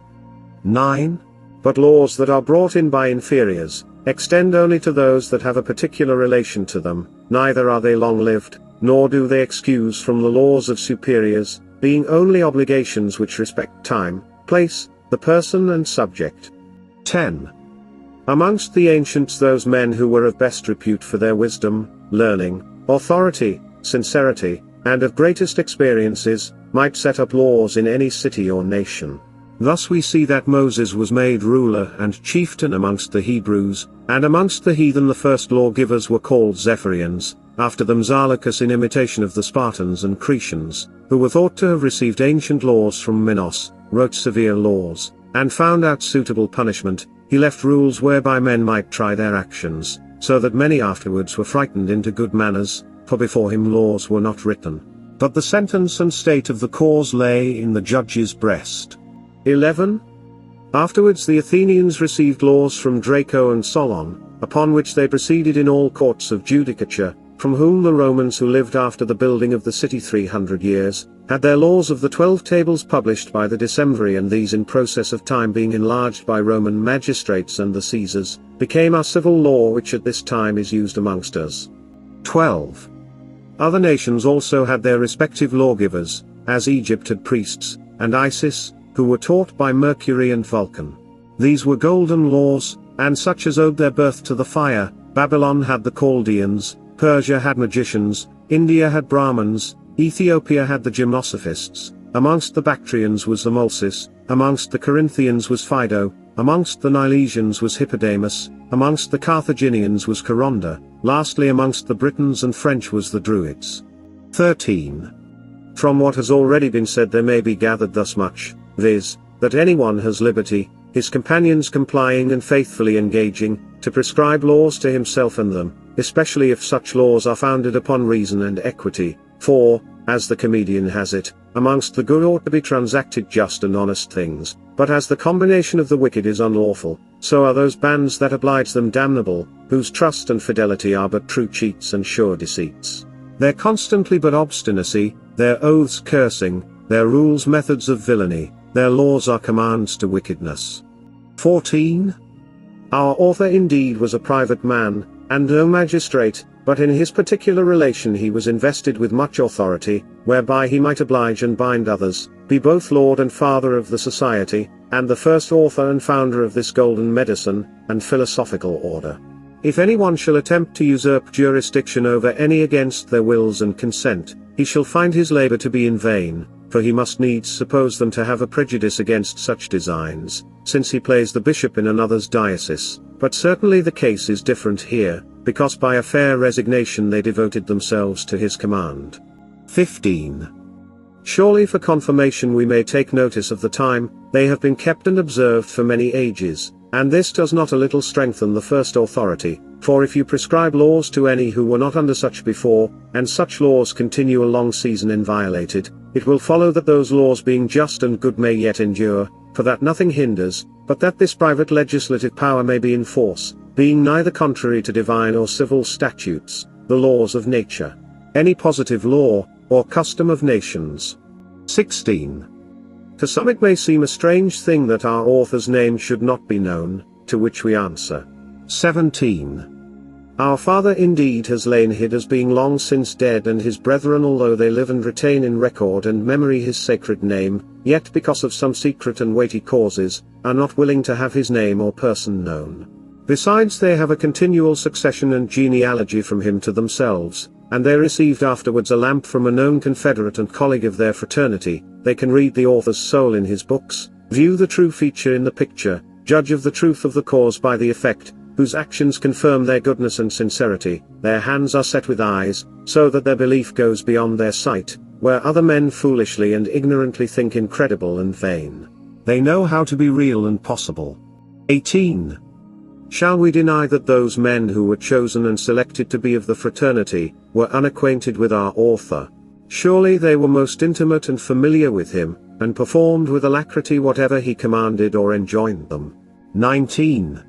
9. But laws that are brought in by inferiors, extend only to those that have a particular relation to them, neither are they long-lived, nor do they excuse from the laws of superiors, being only obligations which respect time, place, the person and subject. 10. Amongst the ancients those men who were of best repute for their wisdom, learning, authority, sincerity, and of greatest experiences, might set up laws in any city or nation. Thus we see that Moses was made ruler and chieftain amongst the Hebrews, and amongst the heathen the first lawgivers were called Zephyrians, after them Zaleucus in imitation of the Spartans and Cretians, who were thought to have received ancient laws from Minos, wrote severe laws, and found out suitable punishment. He left rules whereby men might try their actions, so that many afterwards were frightened into good manners, for before him laws were not written, but the sentence and state of the cause lay in the judge's breast. 11. Afterwards the Athenians received laws from Draco and Solon, upon which they proceeded in all courts of judicature, from whom the Romans who lived after the building of the city 300 years, had their laws of the 12 tables published by the Decemviri, and these in process of time being enlarged by Roman magistrates and the Caesars, became our civil law, which at this time is used amongst us. 12. Other nations also had their respective lawgivers, as Egypt had priests, and Isis, who were taught by Mercury and Vulcan. These were golden laws, and such as owed their birth to the fire. Babylon had the Chaldeans, Persia had magicians, India had Brahmins, Ethiopia had the gymnosophists, amongst the Bactrians was the Molsis, amongst the Corinthians was Phaedo, amongst the Nilesians was Hippodamus, amongst the Carthaginians was Charonda, lastly amongst the Britons and French was the Druids. 13. From what has already been said there may be gathered thus much, viz., that anyone has liberty, his companions complying and faithfully engaging, to prescribe laws to himself and them, especially if such laws are founded upon reason and equity, for, as the comedian has it, amongst the good ought to be transacted just and honest things, but as the combination of the wicked is unlawful, so are those bands that oblige them damnable, whose trust and fidelity are but true cheats and sure deceits. Their constantly but obstinacy, their oaths cursing, their rules methods of villainy, their laws are commands to wickedness. 14. Our author indeed was a private man, and no magistrate, but in his particular relation he was invested with much authority, whereby he might oblige and bind others, be both lord and father of the society, and the first author and founder of this golden medicine, and philosophical order. If any one shall attempt to usurp jurisdiction over any against their wills and consent, he shall find his labor to be in vain, for he must needs suppose them to have a prejudice against such designs, since he plays the bishop in another's diocese, but certainly the case is different here, because by a fair resignation they devoted themselves to his command. 15. Surely for confirmation we may take notice of the time, they have been kept and observed for many ages, and this does not a little strengthen the first authority, for if you prescribe laws to any who were not under such before, and such laws continue a long season inviolated, it will follow that those laws being just and good may yet endure, for that nothing hinders, but that this private legislative power may be in force, being neither contrary to divine or civil statutes, the laws of nature, any positive law, or custom of nations. 16. To some it may seem a strange thing that our author's name should not be known, to which we answer. 17. Our father indeed has lain hid as being long since dead, and his brethren, although they live and retain in record and memory his sacred name, yet because of some secret and weighty causes, are not willing to have his name or person known. Besides, they have a continual succession and genealogy from him to themselves, and they received afterwards a lamp from a known confederate and colleague of their fraternity. They can read the author's soul in his books, view the true feature in the picture, judge of the truth of the cause by the effect, whose actions confirm their goodness and sincerity. Their hands are set with eyes, so that their belief goes beyond their sight, where other men foolishly and ignorantly think incredible and vain. They know how to be real and possible. 18. Shall we deny that those men who were chosen and selected to be of the fraternity, were unacquainted with our author? Surely they were most intimate and familiar with him, and performed with alacrity whatever he commanded or enjoined them. 19.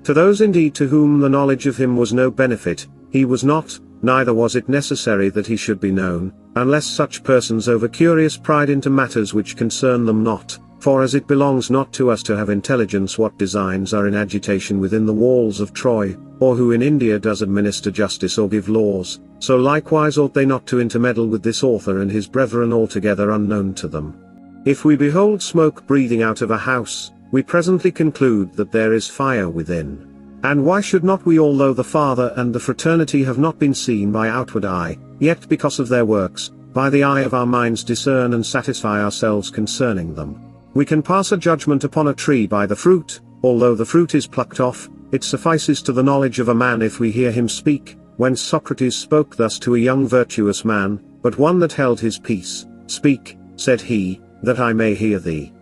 To those indeed to whom the knowledge of him was no benefit, he was not, neither was it necessary that he should be known, unless such persons over-curious pried into matters which concern them not. For as it belongs not to us to have intelligence what designs are in agitation within the walls of Troy, or who in India does administer justice or give laws, so likewise ought they not to intermeddle with this author and his brethren altogether unknown to them. If we behold smoke breathing out of a house, we presently conclude that there is fire within. And why should not we, although the Father and the fraternity have not been seen by outward eye, yet because of their works, by the eye of our minds discern and satisfy ourselves concerning them? We can pass a judgment upon a tree by the fruit. Although the fruit is plucked off, it suffices to the knowledge of a man if we hear him speak. When Socrates spoke thus to a young virtuous man, but one that held his peace, "Speak," said he, "that I may hear thee."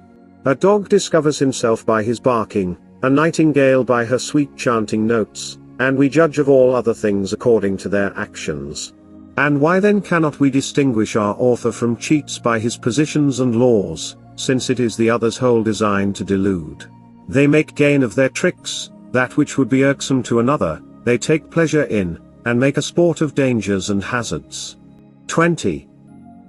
A dog discovers himself by his barking, a nightingale by her sweet chanting notes, and we judge of all other things according to their actions. And why then cannot we distinguish our author from cheats by his positions and laws, since it is the other's whole design to delude? They make gain of their tricks, that which would be irksome to another, they take pleasure in, and make a sport of dangers and hazards. 20.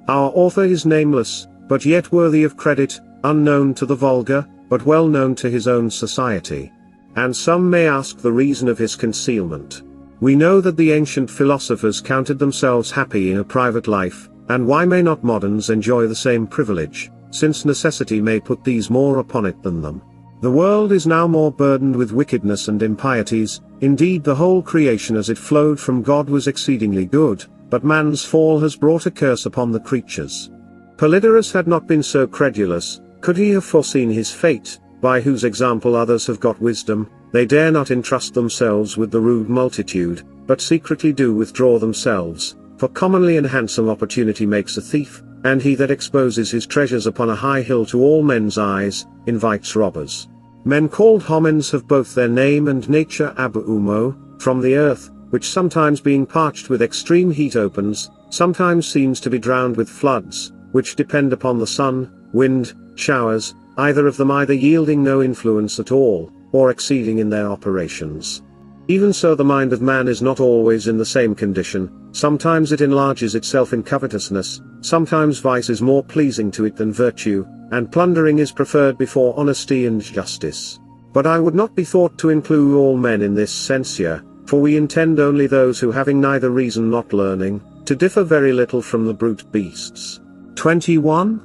Our author is nameless, but yet worthy of credit, unknown to the vulgar, but well known to his own society. And some may ask the reason of his concealment. We know that the ancient philosophers counted themselves happy in a private life, and why may not moderns enjoy the same privilege, since necessity may put these more upon it than them? The world is now more burdened with wickedness and impieties. Indeed, the whole creation as it flowed from God was exceedingly good, but man's fall has brought a curse upon the creatures. Polydorus had not been so credulous. Could he have foreseen his fate, by whose example others have got wisdom? They dare not entrust themselves with the rude multitude, but secretly do withdraw themselves, for commonly an handsome opportunity makes a thief, and he that exposes his treasures upon a high hill to all men's eyes, invites robbers. Men called homins have both their name and nature ab umo, from the earth, which sometimes being parched with extreme heat opens, sometimes seems to be drowned with floods, which depend upon the sun, wind, showers, either of them either yielding no influence at all, or exceeding in their operations. Even so the mind of man is not always in the same condition. Sometimes it enlarges itself in covetousness, sometimes vice is more pleasing to it than virtue, and plundering is preferred before honesty and justice. But I would not be thought to include all men in this censure, for we intend only those who having neither reason nor learning, to differ very little from the brute beasts. 21.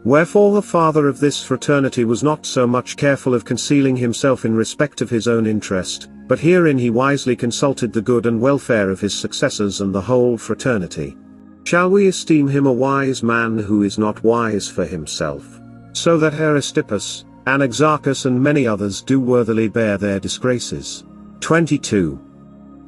Wherefore the father of this fraternity was not so much careful of concealing himself in respect of his own interest, but herein he wisely consulted the good and welfare of his successors and the whole fraternity. Shall we esteem him a wise man who is not wise for himself? So that Aristippus, Anaxarchus and many others do worthily bear their disgraces. 22.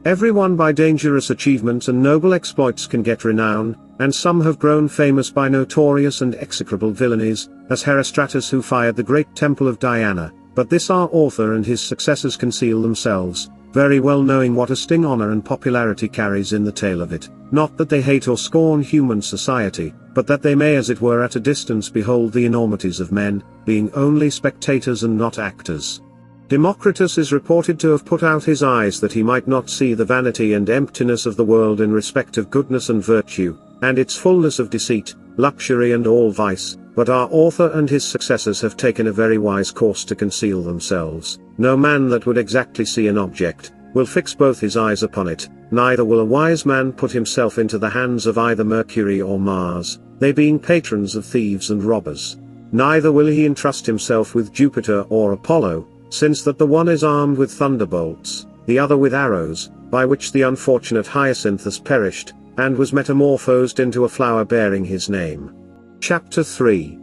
Everyone by dangerous achievements and noble exploits can get renown, and some have grown famous by notorious and execrable villainies, as Herostratus who fired the great temple of Diana. But this our author and his successors conceal themselves, very well knowing what a sting honor and popularity carries in the tail of it, not that they hate or scorn human society, but that they may as it were at a distance behold the enormities of men, being only spectators and not actors. Democritus is reported to have put out his eyes that he might not see the vanity and emptiness of the world in respect of goodness and virtue, and its fullness of deceit, luxury and all vice, but our author and his successors have taken a very wise course to conceal themselves. No man that would exactly see an object, will fix both his eyes upon it, neither will a wise man put himself into the hands of either Mercury or Mars, they being patrons of thieves and robbers. Neither will he entrust himself with Jupiter or Apollo, since that the one is armed with thunderbolts, the other with arrows, by which the unfortunate Hyacinthus perished, and was metamorphosed into a flower bearing his name. Chapter 3.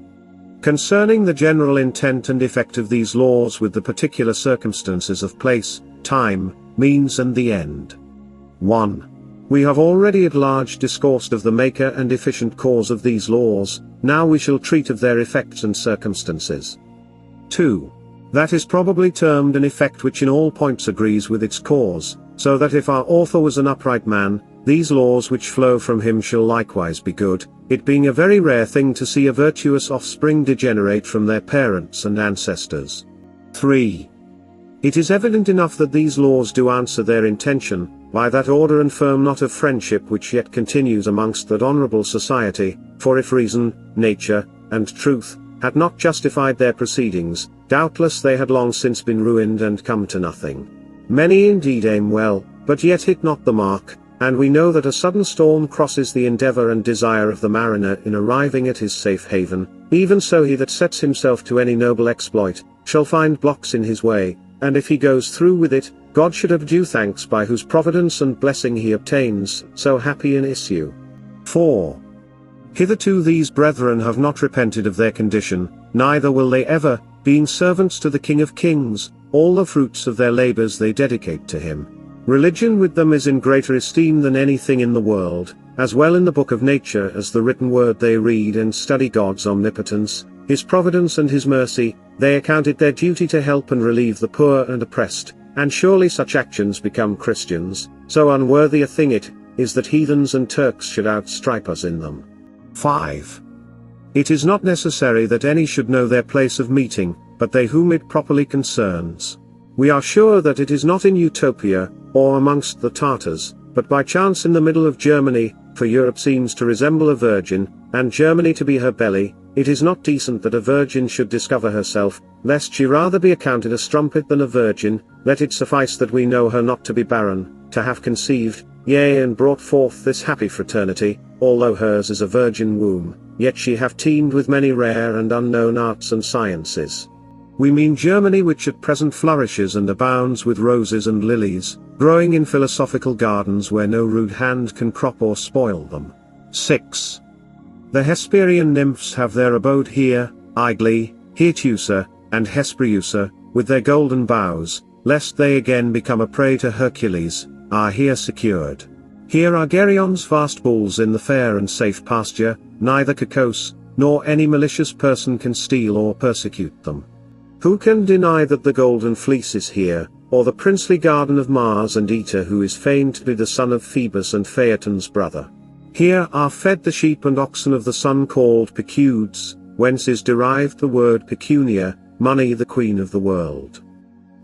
Concerning the general intent and effect of these laws with the particular circumstances of place, time, means and the end. 1. We have already at large discoursed of the maker and efficient cause of these laws, now we shall treat of their effects and circumstances. 2. That is probably termed an effect which in all points agrees with its cause, so that if our author was an upright man, these laws which flow from him shall likewise be good, it being a very rare thing to see a virtuous offspring degenerate from their parents and ancestors. 3. It is evident enough that these laws do answer their intention, by that order and firm knot of friendship which yet continues amongst that honourable society, for if reason, nature, and truth, had not justified their proceedings, doubtless they had long since been ruined and come to nothing. Many indeed aim well, but yet hit not the mark, and we know that a sudden storm crosses the endeavour and desire of the mariner in arriving at his safe haven, even so he that sets himself to any noble exploit, shall find blocks in his way, and if he goes through with it, God should have due thanks by whose providence and blessing he obtains so happy an issue. 4. Hitherto these brethren have not repented of their condition, neither will they ever, being servants to the King of Kings, all the fruits of their labours they dedicate to him. Religion with them is in greater esteem than anything in the world, as well in the book of nature as the written word they read and study God's omnipotence, his providence and his mercy, they account it their duty to help and relieve the poor and oppressed, and surely such actions become Christians, so unworthy a thing it is that heathens and Turks should outstripe us in them. 5. It is not necessary that any should know their place of meeting, but they whom it properly concerns. We are sure that it is not in Utopia, or amongst the Tartars, but by chance in the middle of Germany, for Europe seems to resemble a virgin, and Germany to be her belly. It is not decent that a virgin should discover herself, lest she rather be accounted a strumpet than a virgin. Let it suffice that we know her not to be barren, to have conceived, yea and brought forth this happy fraternity, although hers is a virgin womb, yet she have teemed with many rare and unknown arts and sciences. We mean Germany, which at present flourishes and abounds with roses and lilies, growing in philosophical gardens where no rude hand can crop or spoil them. 6. The Hesperian nymphs have their abode here, Igli, Hirtusa, and Hespriusa, with their golden boughs, lest they again become a prey to Hercules, are here secured. Here are Gerion's vast bulls in the fair and safe pasture, neither Cacos, nor any malicious person can steal or persecute them. Who can deny that the golden fleece is here, or the princely garden of Mars and Eta, who is famed to be the son of Phoebus and Phaeton's brother? Here are fed the sheep and oxen of the sun called Pecudes, whence is derived the word pecunia, money, the queen of the world.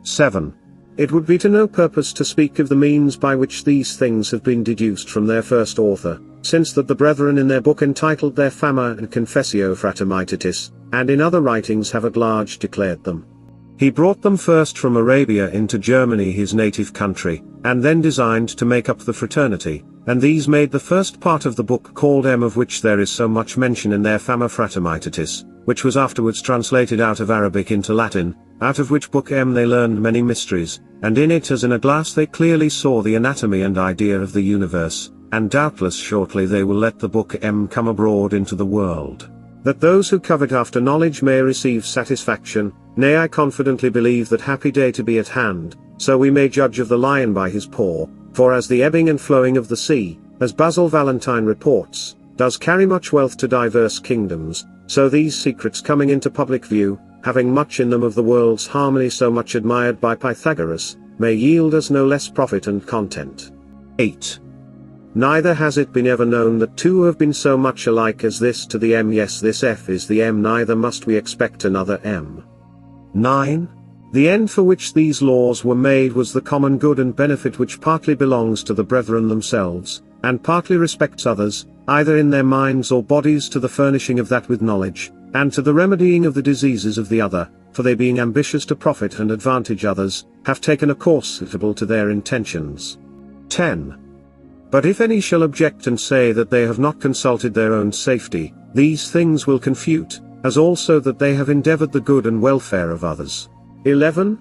7. It would be to no purpose to speak of the means by which these things have been deduced from their first author, since that the brethren in their book entitled their Fama and Confessio Fratermitatis, and in other writings have at large declared them. He brought them first from Arabia into Germany, his native country, and then designed to make up the fraternity, and these made the first part of the book called M, of which there is so much mention in their Fama Fratermitatis, which was afterwards translated out of Arabic into Latin, out of which book M they learned many mysteries, and in it as in a glass they clearly saw the anatomy and idea of the universe, and doubtless shortly they will let the book M come abroad into the world, that those who covet after knowledge may receive satisfaction. Nay, I confidently believe that happy day to be at hand, so we may judge of the lion by his paw, for as the ebbing and flowing of the sea, as Basil Valentine reports, does carry much wealth to diverse kingdoms, so these secrets coming into public view, having much in them of the world's harmony so much admired by Pythagoras, may yield us no less profit and content. 8. Neither has it been ever known that two have been so much alike as this to the M. Yes, this F is the M, neither must we expect another M. 9. The end for which these laws were made was the common good and benefit, which partly belongs to the brethren themselves, and partly respects others, either in their minds or bodies, to the furnishing of that with knowledge, and to the remedying of the diseases of the other, for they being ambitious to profit and advantage others, have taken a course suitable to their intentions. 10. But if any shall object and say that they have not consulted their own safety, these things will confute, as also that they have endeavored the good and welfare of others. 11.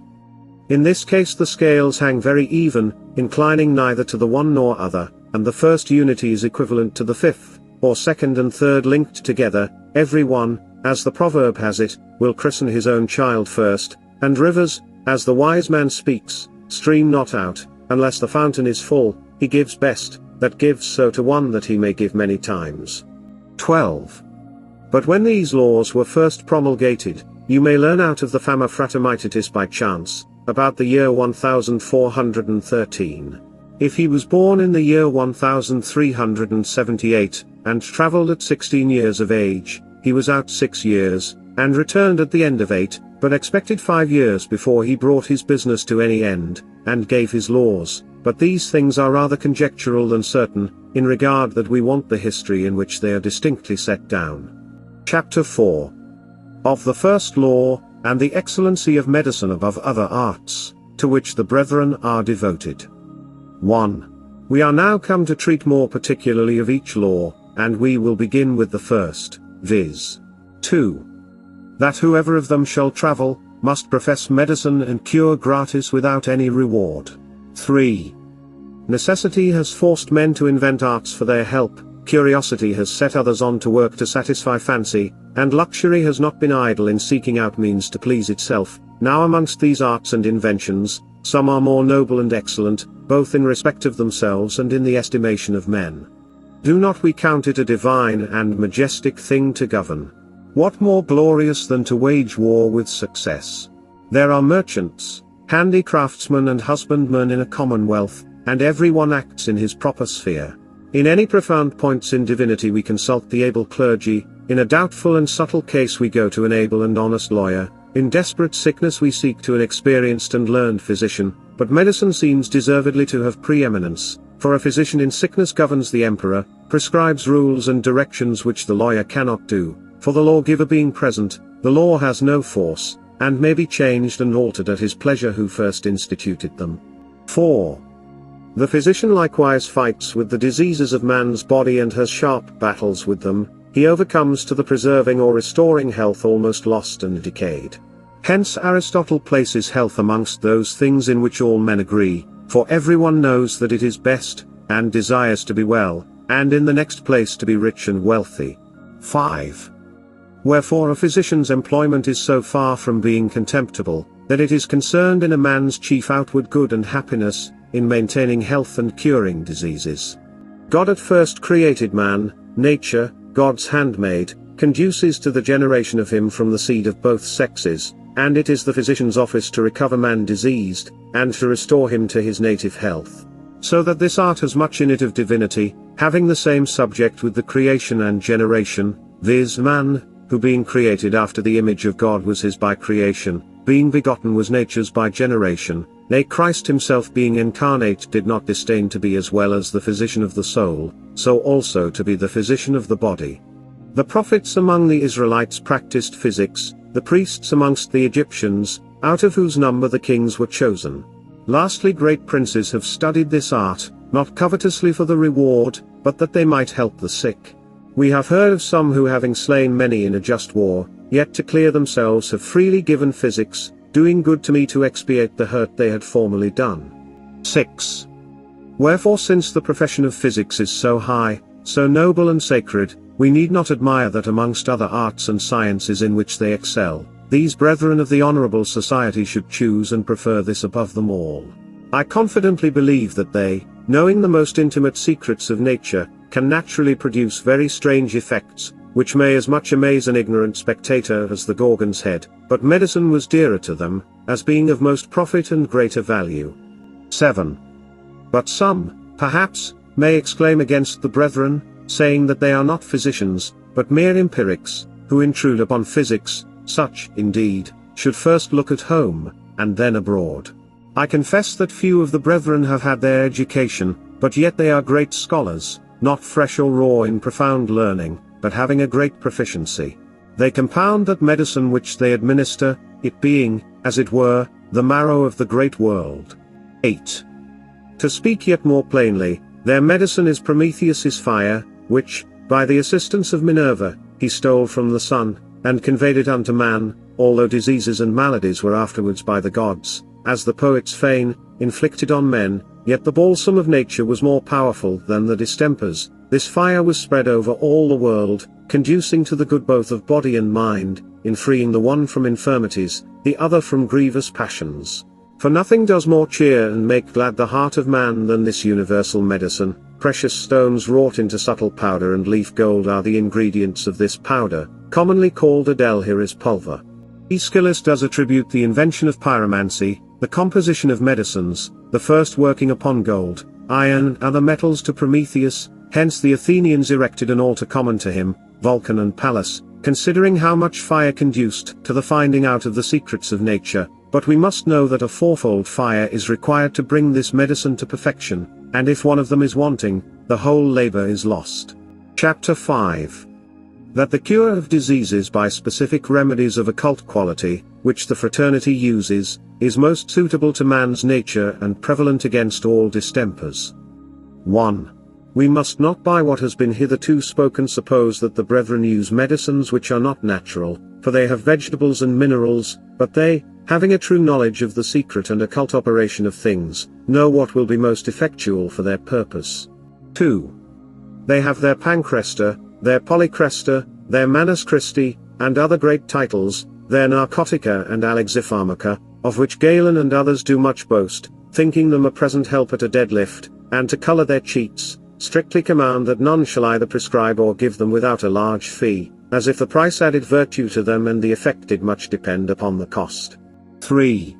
In this case the scales hang very even, inclining neither to the one nor other, and the first unity is equivalent to the fifth, or second and third linked together. Every one, as the proverb has it, will christen his own child first, and rivers, as the wise man speaks, stream not out, unless the fountain is full. He gives best, that gives so to one that he may give many times. 12. But when these laws were first promulgated, you may learn out of the fama fraternitis by chance, about the year 1413. If he was born in the year 1378, and travelled at 16 years of age, he was out 6 years, and returned at the end of 8, but expected 5 years before he brought his business to any end, and gave his laws. But these things are rather conjectural than certain, in regard that we want the history in which they are distinctly set down. Chapter 4. Of the first law, and the excellency of medicine above other arts, to which the brethren are devoted. 1. We are now come to treat more particularly of each law, and we will begin with the first, viz. 2. That whoever of them shall travel, must profess medicine and cure gratis without any reward. 3. Necessity has forced men to invent arts for their help, curiosity has set others on to work to satisfy fancy, and luxury has not been idle in seeking out means to please itself. Now amongst these arts and inventions, some are more noble and excellent, both in respect of themselves and in the estimation of men. Do not we count it a divine and majestic thing to govern? What more glorious than to wage war with success? There are merchants, handicraftsmen and husbandmen in a commonwealth, and every one acts in his proper sphere. In any profound points in divinity we consult the able clergy, in a doubtful and subtle case we go to an able and honest lawyer, in desperate sickness we seek to an experienced and learned physician, but medicine seems deservedly to have preeminence, for a physician in sickness governs the emperor, prescribes rules and directions which the lawyer cannot do, for the lawgiver being present, the law has no force, and may be changed and altered at his pleasure who first instituted them. 4. The physician likewise fights with the diseases of man's body and has sharp battles with them. He overcomes to the preserving or restoring health almost lost and decayed. Hence Aristotle places health amongst those things in which all men agree, for everyone knows that it is best, and desires to be well, and in the next place to be rich and wealthy. 5. Wherefore a physician's employment is so far from being contemptible, that it is concerned in a man's chief outward good and happiness, in maintaining health and curing diseases. God at first created man. Nature, God's handmaid, conduces to the generation of him from the seed of both sexes, and it is the physician's office to recover man diseased, and to restore him to his native health. So that this art has much in it of divinity, having the same subject with the creation and generation, viz. Man, who being created after the image of God was his by creation, being begotten was nature's by generation. Nay, Christ himself being incarnate did not disdain to be as well as the physician of the soul, so also to be the physician of the body. The prophets among the Israelites practiced physics, the priests amongst the Egyptians, out of whose number the kings were chosen. Lastly, great princes have studied this art, not covetously for the reward, but that they might help the sick. We have heard of some who having slain many in a just war, yet to clear themselves have freely given physics, doing good to me to expiate the hurt they had formerly done. 6. Wherefore since the profession of physics is so high, so noble and sacred, we need not admire that amongst other arts and sciences in which they excel, these brethren of the honourable society should choose and prefer this above them all. I confidently believe that they, knowing the most intimate secrets of nature, can naturally produce very strange effects, which may as much amaze an ignorant spectator as the Gorgon's head, but medicine was dearer to them, as being of most profit and greater value. 7. But some, perhaps, may exclaim against the brethren, saying that they are not physicians, but mere empirics, who intrude upon physics. Such, indeed, should first look at home, and then abroad. I confess that few of the brethren have had their education, but yet they are great scholars, not fresh or raw in profound learning, but having a great proficiency. They compound that medicine which they administer, it being, as it were, the marrow of the great world. 8. To speak yet more plainly, their medicine is Prometheus's fire, which, by the assistance of Minerva, he stole from the sun, and conveyed it unto man, although diseases and maladies were afterwards by the gods, as the poets feign, inflicted on men, yet the balsam of nature was more powerful than the distempers. This fire was spread over all the world, conducing to the good both of body and mind, in freeing the one from infirmities, the other from grievous passions. For nothing does more cheer and make glad the heart of man than this universal medicine. Precious stones wrought into subtle powder and leaf gold are the ingredients of this powder, commonly called adelhyris pulver. Aeschylus does attribute the invention of pyromancy, the composition of medicines, the first working upon gold, iron and other metals to Prometheus. Hence the Athenians erected an altar common to him, Vulcan and Pallas, considering how much fire conduced to the finding out of the secrets of nature. But we must know that a fourfold fire is required to bring this medicine to perfection, and if one of them is wanting, the whole labor is lost. Chapter 5. That the cure of diseases by specific remedies of occult quality, which the Fraternity uses, is most suitable to man's nature and prevalent against all distempers. 1. We must not by what has been hitherto spoken suppose that the brethren use medicines which are not natural, for they have vegetables and minerals, but they, having a true knowledge of the secret and occult operation of things, know what will be most effectual for their purpose. 2. They have their Pancresta, their Polycresta, their Manus Christi, and other great titles, their Narcotica and Alexipharmaca, of which Galen and others do much boast, thinking them a present help at a deadlift, and to colour their cheats, strictly command that none shall either prescribe or give them without a large fee, as if the price added virtue to them and the effect did much depend upon the cost. 3.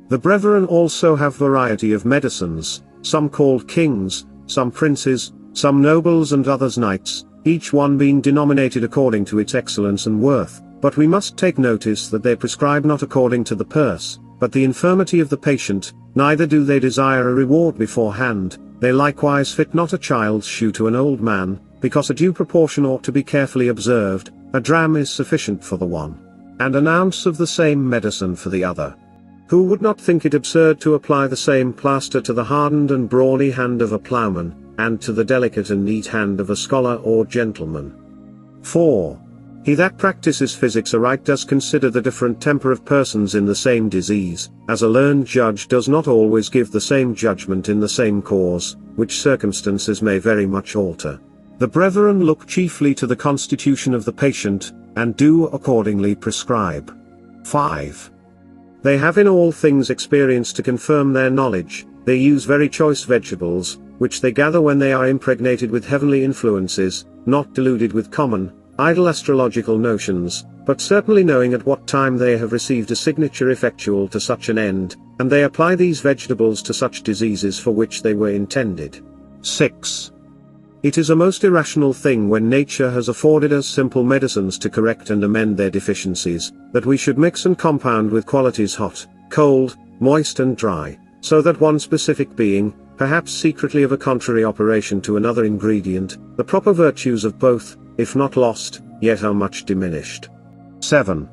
The brethren also have variety of medicines, some called kings, some princes, some nobles and others knights, each one being denominated according to its excellence and worth, but we must take notice that they prescribe not according to the purse, but the infirmity of the patient, neither do they desire a reward beforehand. They likewise fit not a child's shoe to an old man, because a due proportion ought to be carefully observed. A dram is sufficient for the one, and an ounce of the same medicine for the other. Who would not think it absurd to apply the same plaster to the hardened and brawny hand of a ploughman, and to the delicate and neat hand of a scholar or gentleman? 4. He that practices physics aright does consider the different temper of persons in the same disease, as a learned judge does not always give the same judgment in the same cause, which circumstances may very much alter. The brethren look chiefly to the constitution of the patient, and do accordingly prescribe. 5. They have in all things experience to confirm their knowledge. They use very choice vegetables, which they gather when they are impregnated with heavenly influences, not deluded with common, idle astrological notions, but certainly knowing at what time they have received a signature effectual to such an end, and they apply these vegetables to such diseases for which they were intended. 6. It is a most irrational thing when nature has afforded us simple medicines to correct and amend their deficiencies, that we should mix and compound with qualities hot, cold, moist and dry, so that one specific being, perhaps secretly of a contrary operation to another ingredient, the proper virtues of both, if not lost, yet are much diminished. 7.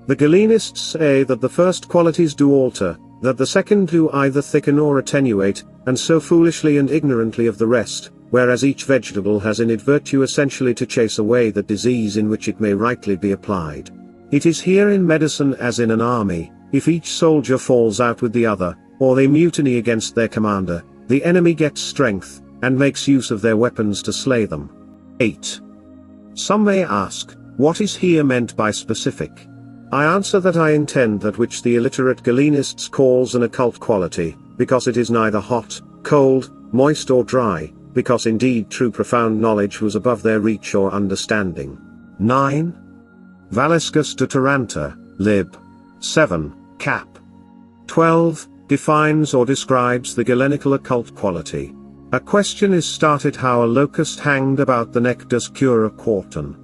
The Galenists say that the first qualities do alter, that the second do either thicken or attenuate, and so foolishly and ignorantly of the rest, whereas each vegetable has in it virtue essentially to chase away the disease in which it may rightly be applied. It is here in medicine as in an army, if each soldier falls out with the other, or they mutiny against their commander, the enemy gets strength, and makes use of their weapons to slay them. 8. Some may ask, what is here meant by specific? I answer that I intend that which the illiterate Galenists calls an occult quality, because it is neither hot, cold, moist or dry, because indeed true profound knowledge was above their reach or understanding. 9. Valescus de Taranta, lib. 7, cap. 12, defines or describes the Galenical occult quality. A question is started how a locust hanged about the neck does cure a quartan.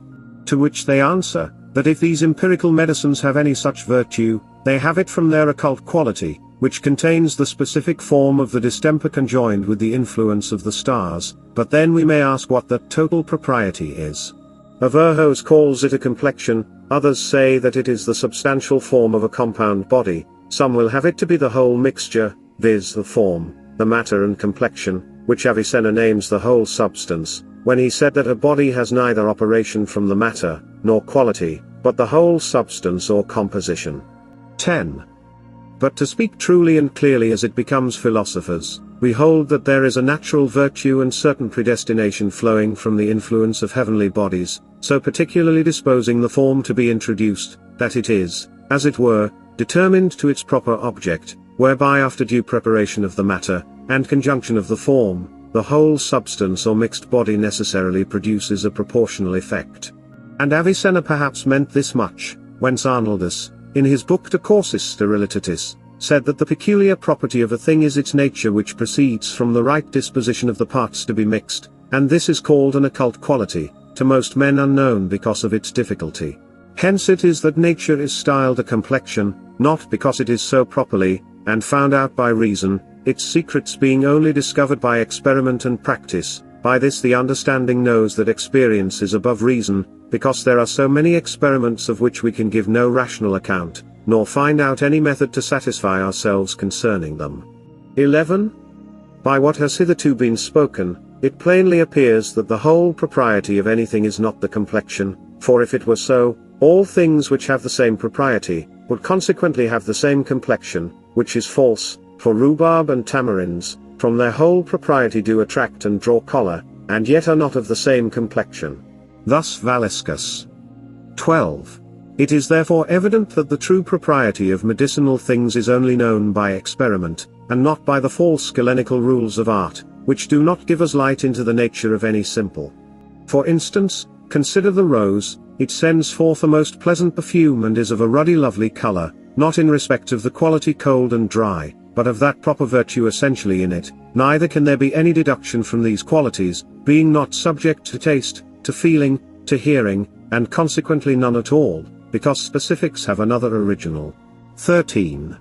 To which they answer, that if these empirical medicines have any such virtue, they have it from their occult quality, which contains the specific form of the distemper conjoined with the influence of the stars, but then we may ask what that total propriety is. Averroes calls it a complexion, others say that it is the substantial form of a compound body, some will have it to be the whole mixture, viz. the form, the matter and complexion, which Avicenna names the whole substance, when he said that a body has neither operation from the matter, nor quality, but the whole substance or composition. 10. But to speak truly and clearly as it becomes philosophers, we hold that there is a natural virtue and certain predestination flowing from the influence of heavenly bodies, so particularly disposing the form to be introduced, that it is, as it were, determined to its proper object, whereby after due preparation of the matter, and conjunction of the form, the whole substance or mixed body necessarily produces a proportional effect. And Avicenna perhaps meant this much, whence Arnoldus, in his book De Causis Sterilitatis, said that the peculiar property of a thing is its nature which proceeds from the right disposition of the parts to be mixed, and this is called an occult quality, to most men unknown because of its difficulty. Hence it is that nature is styled a complexion, not because it is so properly, and found out by reason, its secrets being only discovered by experiment and practice. By this the understanding knows that experience is above reason, because there are so many experiments of which we can give no rational account, nor find out any method to satisfy ourselves concerning them. 11. By what has hitherto been spoken, it plainly appears that the whole propriety of anything is not the complexion, for if it were so, all things which have the same propriety, would consequently have the same complexion, which is false, for rhubarb and tamarinds, from their whole propriety do attract and draw choler, and yet are not of the same complexion. Thus Valescus. 12. It is therefore evident that the true propriety of medicinal things is only known by experiment, and not by the false galenical rules of art, which do not give us light into the nature of any simple. For instance, consider the rose, it sends forth a most pleasant perfume and is of a ruddy lovely color, not in respect of the quality cold and dry, but of that proper virtue essentially in it, neither can there be any deduction from these qualities, being not subject to taste, to feeling, to hearing, and consequently none at all, because specifics have another original. 13.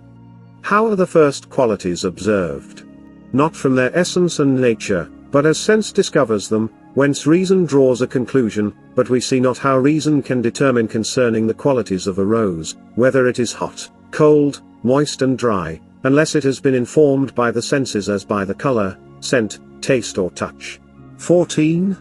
How are the first qualities observed? Not from their essence and nature, but as sense discovers them, whence reason draws a conclusion, but we see not how reason can determine concerning the qualities of a rose, whether it is hot, cold, moist and dry, unless it has been informed by the senses as by the color, scent, taste or touch. 14.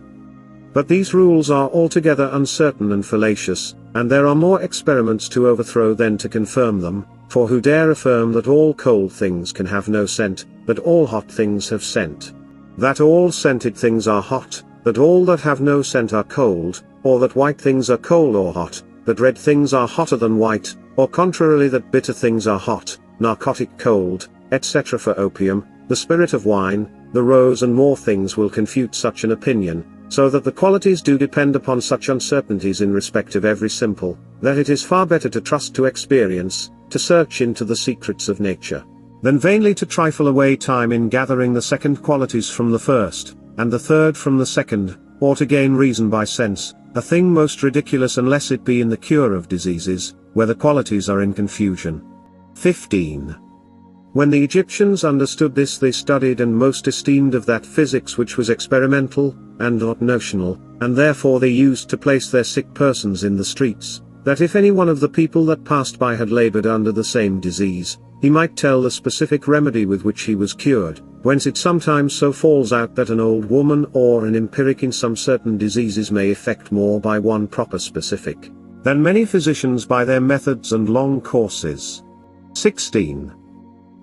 But these rules are altogether uncertain and fallacious, and there are more experiments to overthrow than to confirm them, for who dare affirm that all cold things can have no scent, that all hot things have scent? That all scented things are hot, that all that have no scent are cold, or that white things are cold or hot, that red things are hotter than white, or contrarily that bitter things are hot, narcotic cold, etc. For opium, the spirit of wine, the rose and more things will confute such an opinion, so that the qualities do depend upon such uncertainties in respect of every simple, that it is far better to trust to experience, to search into the secrets of nature, than vainly to trifle away time in gathering the second qualities from the first, and the third from the second, or to gain reason by sense, a thing most ridiculous unless it be in the cure of diseases, where the qualities are in confusion. 15. When the Egyptians understood this, they studied and most esteemed of that physics which was experimental, and not notional, and therefore they used to place their sick persons in the streets, that if any one of the people that passed by had labored under the same disease, he might tell the specific remedy with which he was cured, whence it sometimes so falls out that an old woman or an empiric in some certain diseases may effect more by one proper specific, than many physicians by their methods and long courses. 16.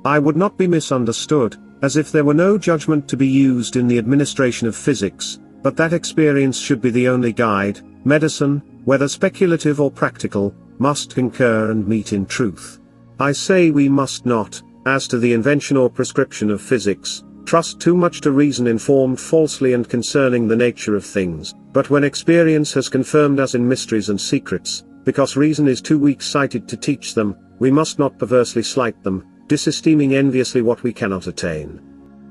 I would not be misunderstood, as if there were no judgment to be used in the administration of physics, but that experience should be the only guide. Medicine, whether speculative or practical, must concur and meet in truth. I say we must not, as to the invention or prescription of physics, trust too much to reason informed falsely and concerning the nature of things, but when experience has confirmed us in mysteries and secrets, because reason is too weak-sighted to teach them, we must not perversely slight them, disesteeming enviously what we cannot attain.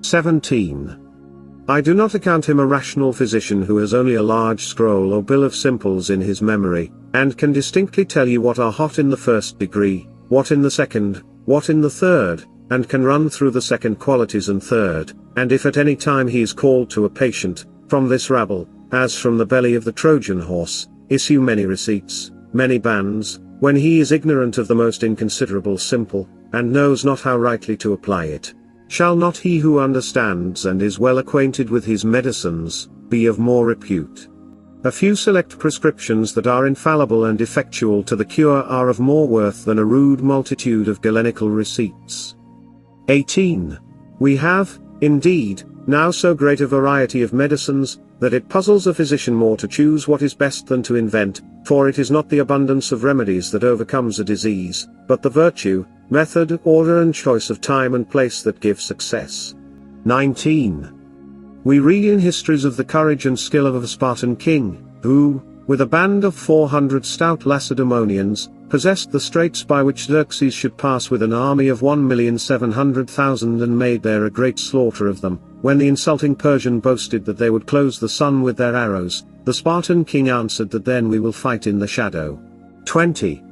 17. I do not account him a rational physician who has only a large scroll or bill of simples in his memory, and can distinctly tell you what are hot in the first degree, what in the second, what in the third, and can run through the second qualities and third, and if at any time he is called to a patient, from this rabble, as from the belly of the Trojan horse, issue many receipts, many bans, when he is ignorant of the most inconsiderable simple, and knows not how rightly to apply it? Shall not he who understands and is well acquainted with his medicines, be of more repute? A few select prescriptions that are infallible and effectual to the cure are of more worth than a rude multitude of Galenical receipts. 18. We have, indeed, now so great a variety of medicines, that it puzzles a physician more to choose what is best than to invent, for it is not the abundance of remedies that overcomes a disease, but the virtue, method, order and choice of time and place that give success. 19. We read in histories of the courage and skill of a Spartan king, who, with a band of 400 stout Lacedaemonians, possessed the straits by which Xerxes should pass with an army of 1,700,000 and made there a great slaughter of them. When the insulting Persian boasted that they would close the sun with their arrows, the Spartan king answered that then we will fight in the shadow. 20.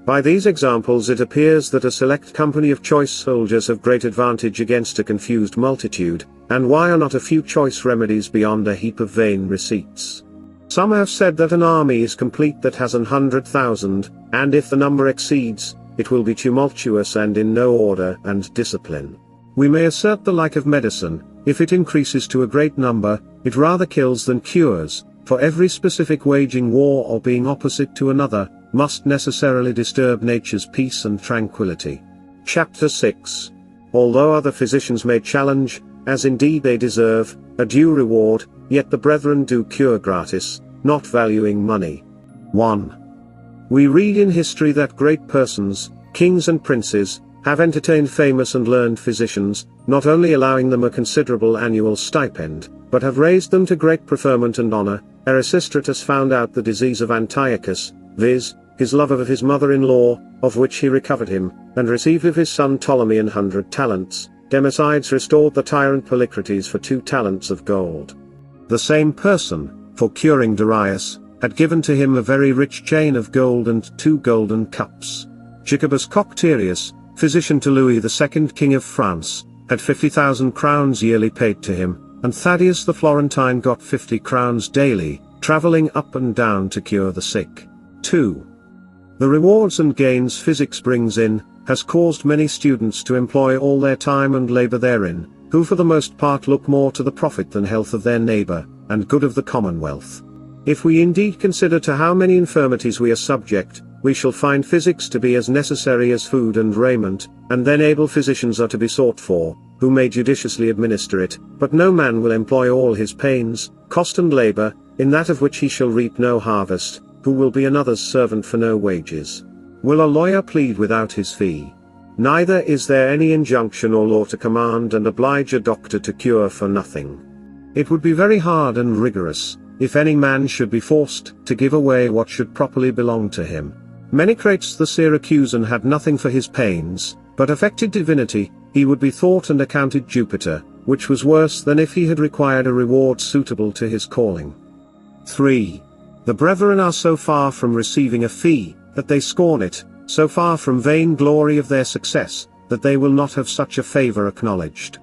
By these examples it appears that a select company of choice soldiers have great advantage against a confused multitude, and why are not a few choice remedies beyond a heap of vain receipts? Some have said that an army is complete that has 100,000, and if the number exceeds, it will be tumultuous and in no order and discipline. We may assert the like of medicine. If it increases to a great number, it rather kills than cures, for every specific waging war or being opposite to another, must necessarily disturb nature's peace and tranquility. Chapter 6. Although other physicians may challenge, as indeed they deserve, a due reward, yet the brethren do cure gratis, not valuing money. 1. We read in history that great persons, kings and princes, have entertained famous and learned physicians, not only allowing them a considerable annual stipend, but have raised them to great preferment and honor. Erasistratus found out the disease of Antiochus, viz., his love of his mother-in-law, of which he recovered him, and received of his son Ptolemy 100 talents. Demosides restored the tyrant Polycrates for 2 talents of gold. The same person, for curing Darius, had given to him a very rich chain of gold and 2 golden cups. Jacobus Cocterius, physician to Louis II, King of France, had 50,000 crowns yearly paid to him, and Thaddeus the Florentine got 50 crowns daily, traveling up and down to cure the sick. 2. The rewards and gains physics brings in, has caused many students to employ all their time and labor therein, who for the most part look more to the profit than health of their neighbor, and good of the commonwealth. If we indeed consider to how many infirmities we are subject, we shall find physics to be as necessary as food and raiment, and then able physicians are to be sought for, who may judiciously administer it, but no man will employ all his pains, cost and labor, in that of which he shall reap no harvest, who will be another's servant for no wages. Will a lawyer plead without his fee? Neither is there any injunction or law to command and oblige a doctor to cure for nothing. It would be very hard and rigorous, if any man should be forced to give away what should properly belong to him. Menecrates the Syracusan had nothing for his pains, but affected divinity. He would be thought and accounted Jupiter, which was worse than if he had required a reward suitable to his calling. 3. The brethren are so far from receiving a fee, that they scorn it, so far from vain glory of their success, that they will not have such a favor acknowledged.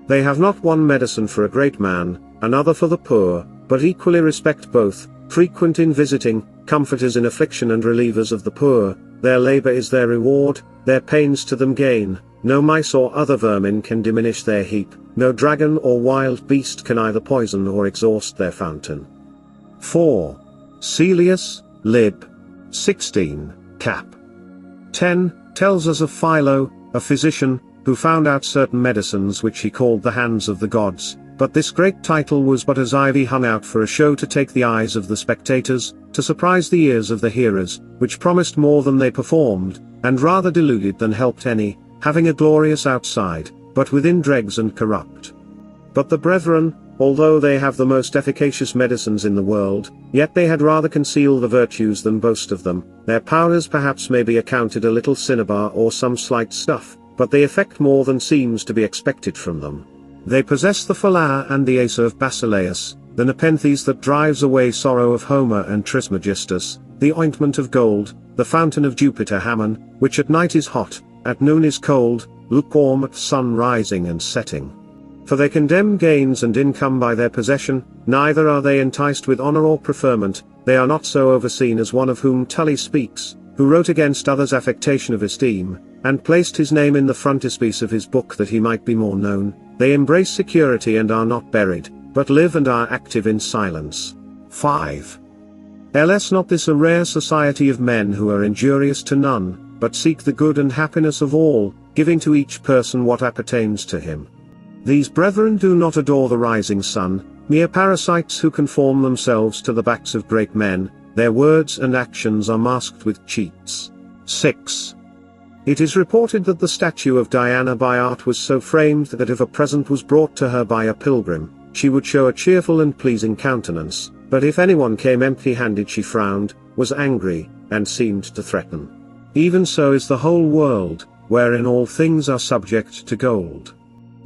They have not one medicine for a great man, another for the poor, but equally respect both, frequent in visiting, comforters in affliction and relievers of the poor. Their labor is their reward, their pains to them gain. No mice or other vermin can diminish their heap, no dragon or wild beast can either poison or exhaust their fountain. 4. Celius, Lib. 16, Cap. 10, tells us of Philo, a physician, who found out certain medicines which he called the hands of the gods, but this great title was but as ivy hung out for a show to take the eyes of the spectators, to surprise the ears of the hearers, which promised more than they performed, and rather deluded than helped any, having a glorious outside, but within dregs and corrupt. But the brethren, although they have the most efficacious medicines in the world, yet they had rather conceal the virtues than boast of them. Their powders perhaps may be accounted a little cinnabar or some slight stuff, but they effect more than seems to be expected from them. They possess the phalla and the asa of Basileus, the nepenthes that drives away sorrow of Homer and Trismegistus, the ointment of gold, the fountain of Jupiter Hammon, which at night is hot, at noon is cold, lukewarm at sun rising and setting. For they condemn gains and income by their possession, neither are they enticed with honor or preferment, they are not so overseen as one of whom Tully speaks, who wrote against others' affectation of esteem, and placed his name in the frontispiece of his book that he might be more known. They embrace security and are not buried, but live and are active in silence. 5. Ls not this a rare society of men who are injurious to none, but seek the good and happiness of all, giving to each person what appertains to him. These brethren do not adore the rising sun, mere parasites who conform themselves to the backs of great men, their words and actions are masked with cheats. 6. It is reported that the statue of Diana by art was so framed that if a present was brought to her by a pilgrim, she would show a cheerful and pleasing countenance, but if anyone came empty-handed she frowned, was angry, and seemed to threaten. Even so is the whole world, wherein all things are subject to gold.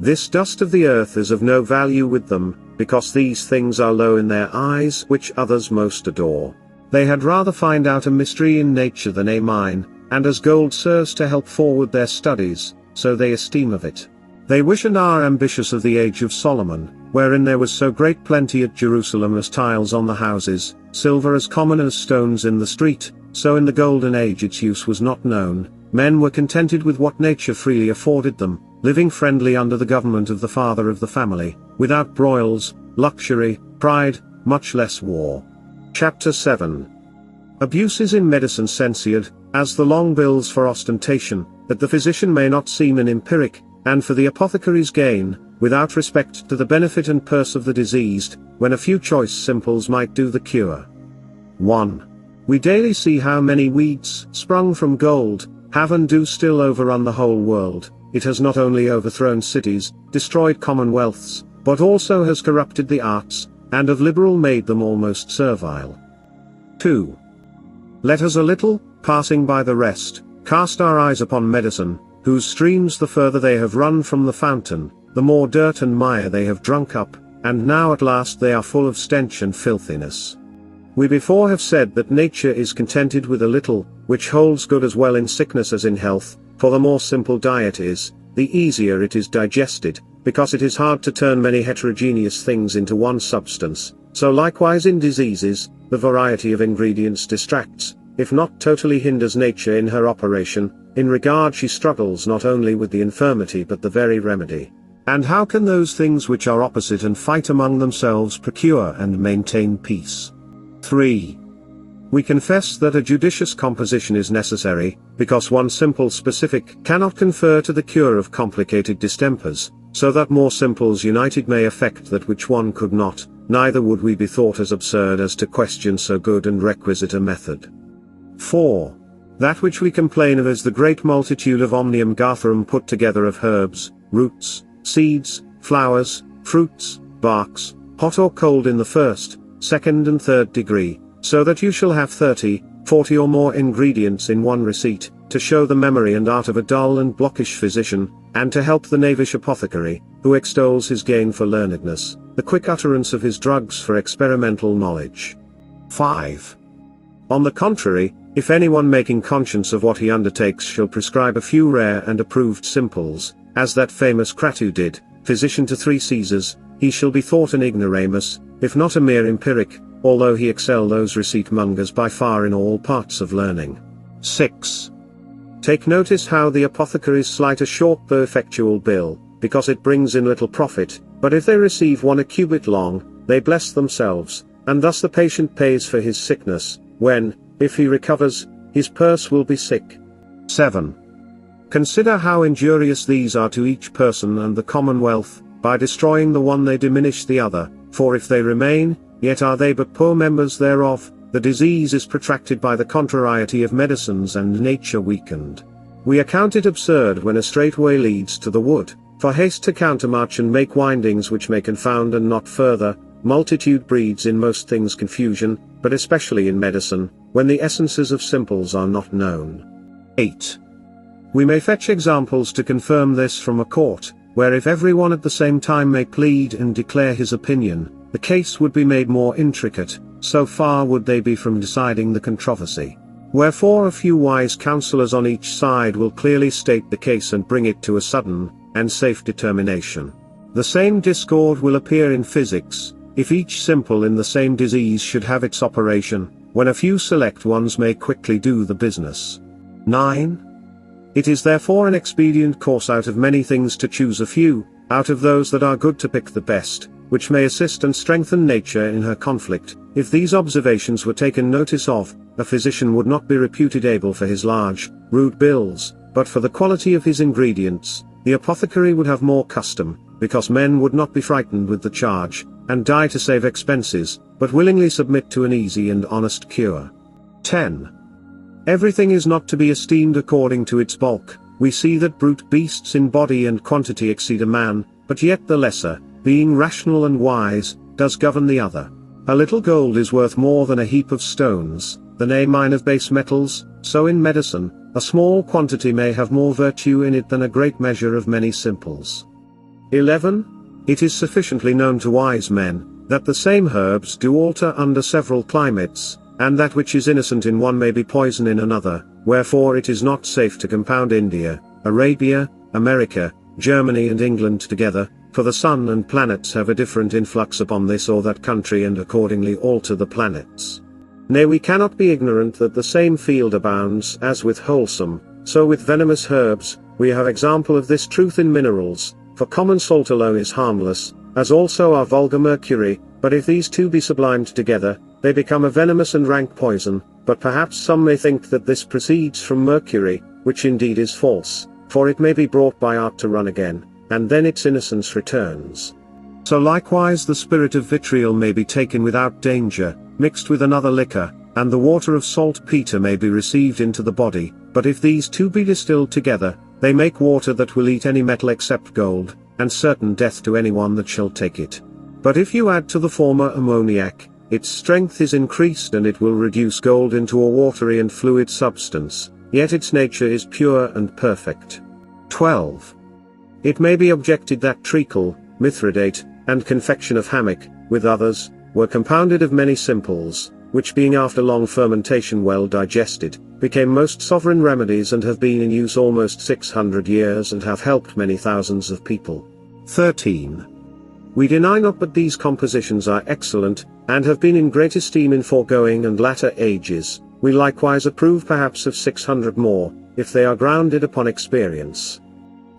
This dust of the earth is of no value with them, because these things are low in their eyes which others most adore. They had rather find out a mystery in nature than a mine, and as gold serves to help forward their studies, so they esteem of it. They wish and are ambitious of the age of Solomon, wherein there was so great plenty at Jerusalem as tiles on the houses, silver as common as stones in the street, so in the golden age its use was not known. Men were contented with what nature freely afforded them, living friendly under the government of the father of the family, without broils, luxury, pride, much less war. Chapter 7. Abuses in medicine censured, as the long bills for ostentation, that the physician may not seem an empiric, and for the apothecary's gain, without respect to the benefit and purse of the diseased, when a few choice simples might do the cure. 1. We daily see how many weeds, sprung from gold, have and do still overrun the whole world. It has not only overthrown cities, destroyed commonwealths, but also has corrupted the arts, and of liberal made them almost servile. 2. Let us a little, passing by the rest, cast our eyes upon medicine, whose streams the further they have run from the fountain, the more dirt and mire they have drunk up, and now at last they are full of stench and filthiness. We before have said that nature is contented with a little, which holds good as well in sickness as in health, for the more simple diet is, the easier it is digested, because it is hard to turn many heterogeneous things into one substance, so likewise in diseases, the variety of ingredients distracts, if not totally hinders nature in her operation. In regard she struggles not only with the infirmity but the very remedy. And how can those things which are opposite and fight among themselves procure and maintain peace? 3. We confess that a judicious composition is necessary, because one simple specific cannot confer to the cure of complicated distempers, so that more simples united may effect that which one could not, neither would we be thought as absurd as to question so good and requisite a method. 4. That which we complain of is the great multitude of omnium gartherum put together of herbs, roots, seeds, flowers, fruits, barks, hot or cold in the first, second and third degree, so that you shall have 30, 40 or more ingredients in one receipt, to show the memory and art of a dull and blockish physician, and to help the knavish apothecary, who extols his gain for learnedness, the quick utterance of his drugs for experimental knowledge. 5. On the contrary, if anyone making conscience of what he undertakes shall prescribe a few rare and approved simples, as that famous Cratu did, physician to 3 Caesars, he shall be thought an ignoramus, if not a mere empiric, although he excel those receipt-mongers by far in all parts of learning. 6. Take notice how the apothecaries slight a short though effectual bill, because it brings in little profit, but if they receive one a cubit long, they bless themselves, and thus the patient pays for his sickness, when, if he recovers, his purse will be sick. 7. Consider how injurious these are to each person and the commonwealth, by destroying the one they diminish the other, for if they remain, yet are they but poor members thereof, the disease is protracted by the contrariety of medicines and nature weakened. We account it absurd when a straight way leads to the wood, for haste to countermarch and make windings which may confound and not further. Multitude breeds in most things confusion, but especially in medicine, when the essences of simples are not known. 8. We may fetch examples to confirm this from a court, where if every one at the same time may plead and declare his opinion, the case would be made more intricate, so far would they be from deciding the controversy. Wherefore a few wise counsellors on each side will clearly state the case and bring it to a sudden, and safe determination. The same discord will appear in physics, if each simple in the same disease should have its operation, when a few select ones may quickly do the business. 9. It is therefore an expedient course out of many things to choose a few, out of those that are good to pick the best, which may assist and strengthen nature in her conflict. If these observations were taken notice of, a physician would not be reputed able for his large, rude bills, but for the quality of his ingredients. The apothecary would have more custom, because men would not be frightened with the charge, and die to save expenses, but willingly submit to an easy and honest cure. 10. Everything is not to be esteemed according to its bulk. We see that brute beasts in body and quantity exceed a man, but yet the lesser, being rational and wise, does govern the other. A little gold is worth more than a heap of stones, than a mine of base metals, so in medicine, a small quantity may have more virtue in it than a great measure of many simples. 11. It is sufficiently known to wise men, that the same herbs do alter under several climates, and that which is innocent in one may be poison in another, wherefore it is not safe to compound India, Arabia, America, Germany and England together, for the sun and planets have a different influx upon this or that country and accordingly alter the planets. Nay, we cannot be ignorant that the same field abounds as with wholesome, so with venomous herbs. We have example of this truth in minerals, for common salt alone is harmless, as also are vulgar mercury, but if these two be sublimed together, they become a venomous and rank poison. But perhaps some may think that this proceeds from mercury, which indeed is false, for it may be brought by art to run again, and then its innocence returns. So likewise the spirit of vitriol may be taken without danger, mixed with another liquor, and the water of saltpeter may be received into the body, but if these two be distilled together, they make water that will eat any metal except gold, and certain death to anyone that shall take it. But if you add to the former ammoniac, its strength is increased and it will reduce gold into a watery and fluid substance, yet its nature is pure and perfect. 12. It may be objected that treacle, mithridate, and confection of hammock, with others, were compounded of many simples, which being after long fermentation well digested, became most sovereign remedies and have been in use almost 600 years and have helped many thousands of people. 13. We deny not but these compositions are excellent, and have been in great esteem in foregoing and latter ages. We likewise approve perhaps of 600 more, if they are grounded upon experience.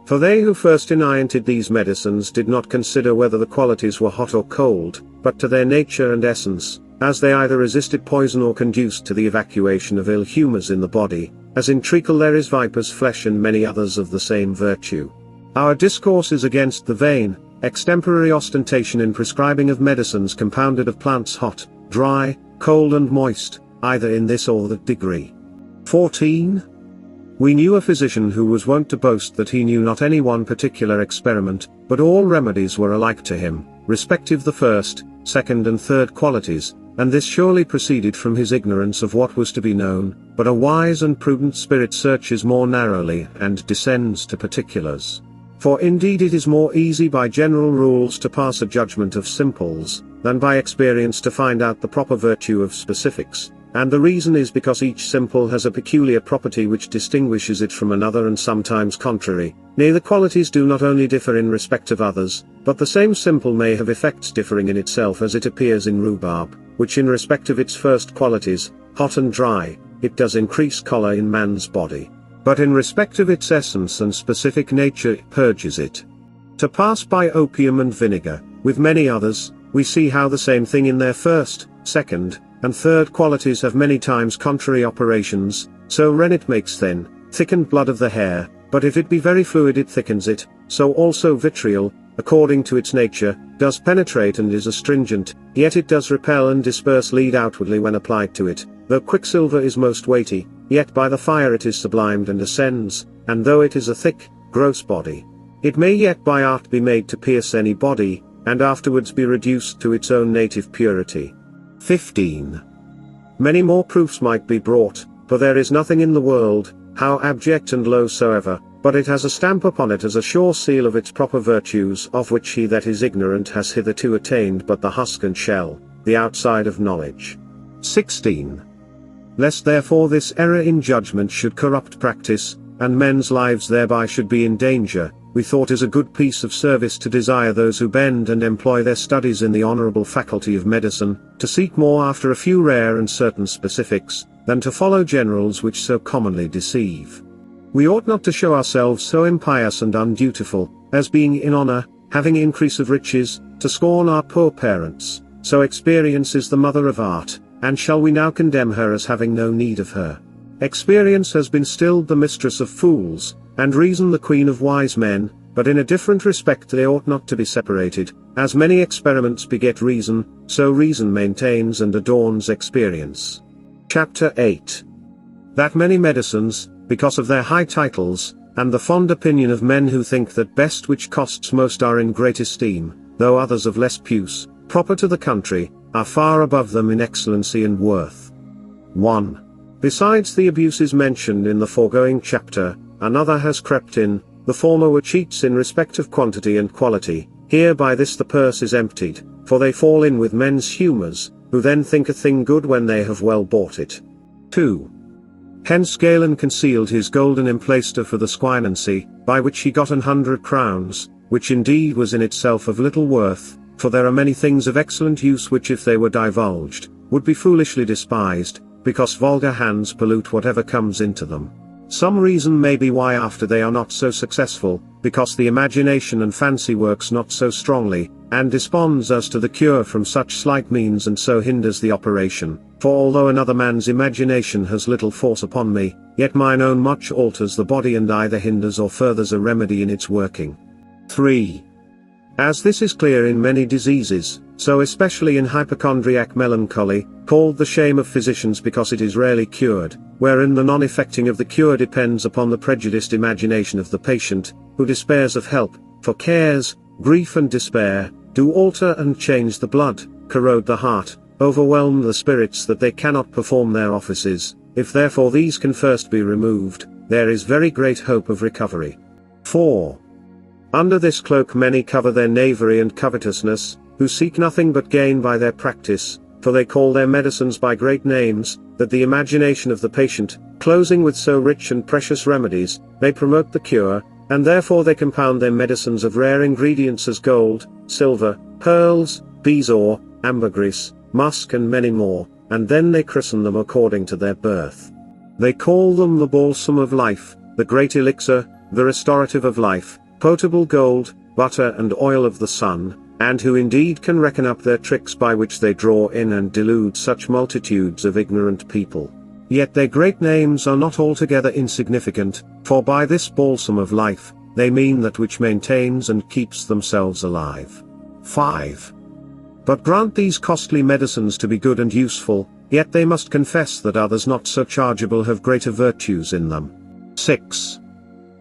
For they who first enacted these medicines did not consider whether the qualities were hot or cold, but to their nature and essence, as they either resisted poison or conduced to the evacuation of ill humours in the body, as in treacle there is viper's flesh and many others of the same virtue. Our discourse is against the vain, extemporary ostentation in prescribing of medicines compounded of plants hot, dry, cold and moist, either in this or that degree. 14. We knew a physician who was wont to boast that he knew not any one particular experiment, but all remedies were alike to him, respective the first, second and third qualities, and this surely proceeded from his ignorance of what was to be known, but a wise and prudent spirit searches more narrowly and descends to particulars. For indeed it is more easy by general rules to pass a judgment of simples, than by experience to find out the proper virtue of specifics. And the reason is because each simple has a peculiar property which distinguishes it from another and sometimes contrary. Nay, the qualities do not only differ in respect of others, but the same simple may have effects differing in itself, as it appears in rhubarb, which in respect of its first qualities, hot and dry, it does increase choler in man's body. But in respect of its essence and specific nature it purges it. To pass by opium and vinegar, with many others, we see how the same thing in their first, second, and third qualities have many times contrary operations. So rennet makes thin, thickened blood of the hair, but if it be very fluid it thickens it, so also vitriol, according to its nature, does penetrate and is astringent, yet it does repel and disperse lead outwardly when applied to it. Though quicksilver is most weighty, yet by the fire it is sublimed and ascends, and though it is a thick, gross body, it may yet by art be made to pierce any body, and afterwards be reduced to its own native purity. 15. Many more proofs might be brought, for there is nothing in the world, how abject and low soever, but it has a stamp upon it as a sure seal of its proper virtues, of which he that is ignorant has hitherto attained but the husk and shell, the outside of knowledge. 16. Lest therefore this error in judgment should corrupt practice, and men's lives thereby should be in danger, we thought is a good piece of service to desire those who bend and employ their studies in the honorable faculty of medicine, to seek more after a few rare and certain specifics, than to follow generals which so commonly deceive. We ought not to show ourselves so impious and undutiful, as being in honor, having increase of riches, to scorn our poor parents. So experience is the mother of art, and shall we now condemn her as having no need of her? Experience has been stilled the mistress of fools, and reason the queen of wise men, but in a different respect they ought not to be separated. As many experiments beget reason, so reason maintains and adorns experience. Chapter 8. That many medicines, because of their high titles, and the fond opinion of men who think that best which costs most are in great esteem, though others of less use, proper to the country, are far above them in excellency and worth. 1. Besides the abuses mentioned in the foregoing chapter, another has crept in. The former were cheats in respect of quantity and quality. Here by this the purse is emptied, for they fall in with men's humours, who then think a thing good when they have well bought it. 2. Hence Galen concealed his golden emplaister for the squinancy, by which he got 100 crowns, which indeed was in itself of little worth, for there are many things of excellent use which if they were divulged, would be foolishly despised, because vulgar hands pollute whatever comes into them. Some reason may be why after they are not so successful, because the imagination and fancy works not so strongly, and desponds us to the cure from such slight means and so hinders the operation. For although another man's imagination has little force upon me, yet mine own much alters the body and either hinders or furthers a remedy in its working. 3. As this is clear in many diseases, so especially in hypochondriac melancholy, called the shame of physicians because it is rarely cured, wherein the non-effecting of the cure depends upon the prejudiced imagination of the patient, who despairs of help, for cares, grief and despair, do alter and change the blood, corrode the heart, overwhelm the spirits that they cannot perform their offices. If therefore these can first be removed, there is very great hope of recovery. 4. Under this cloak many cover their knavery and covetousness, who seek nothing but gain by their practice, for they call their medicines by great names, that the imagination of the patient, closing with so rich and precious remedies, may promote the cure, and therefore they compound their medicines of rare ingredients as gold, silver, pearls, bezoar, ambergris, musk and many more, and then they christen them according to their birth. They call them the balsam of life, the great elixir, the restorative of life, potable gold, butter and oil of the sun, and who indeed can reckon up their tricks by which they draw in and delude such multitudes of ignorant people. Yet their great names are not altogether insignificant, for by this balsam of life, they mean that which maintains and keeps themselves alive. 5. But grant these costly medicines to be good and useful, yet they must confess that others not so chargeable have greater virtues in them. 6.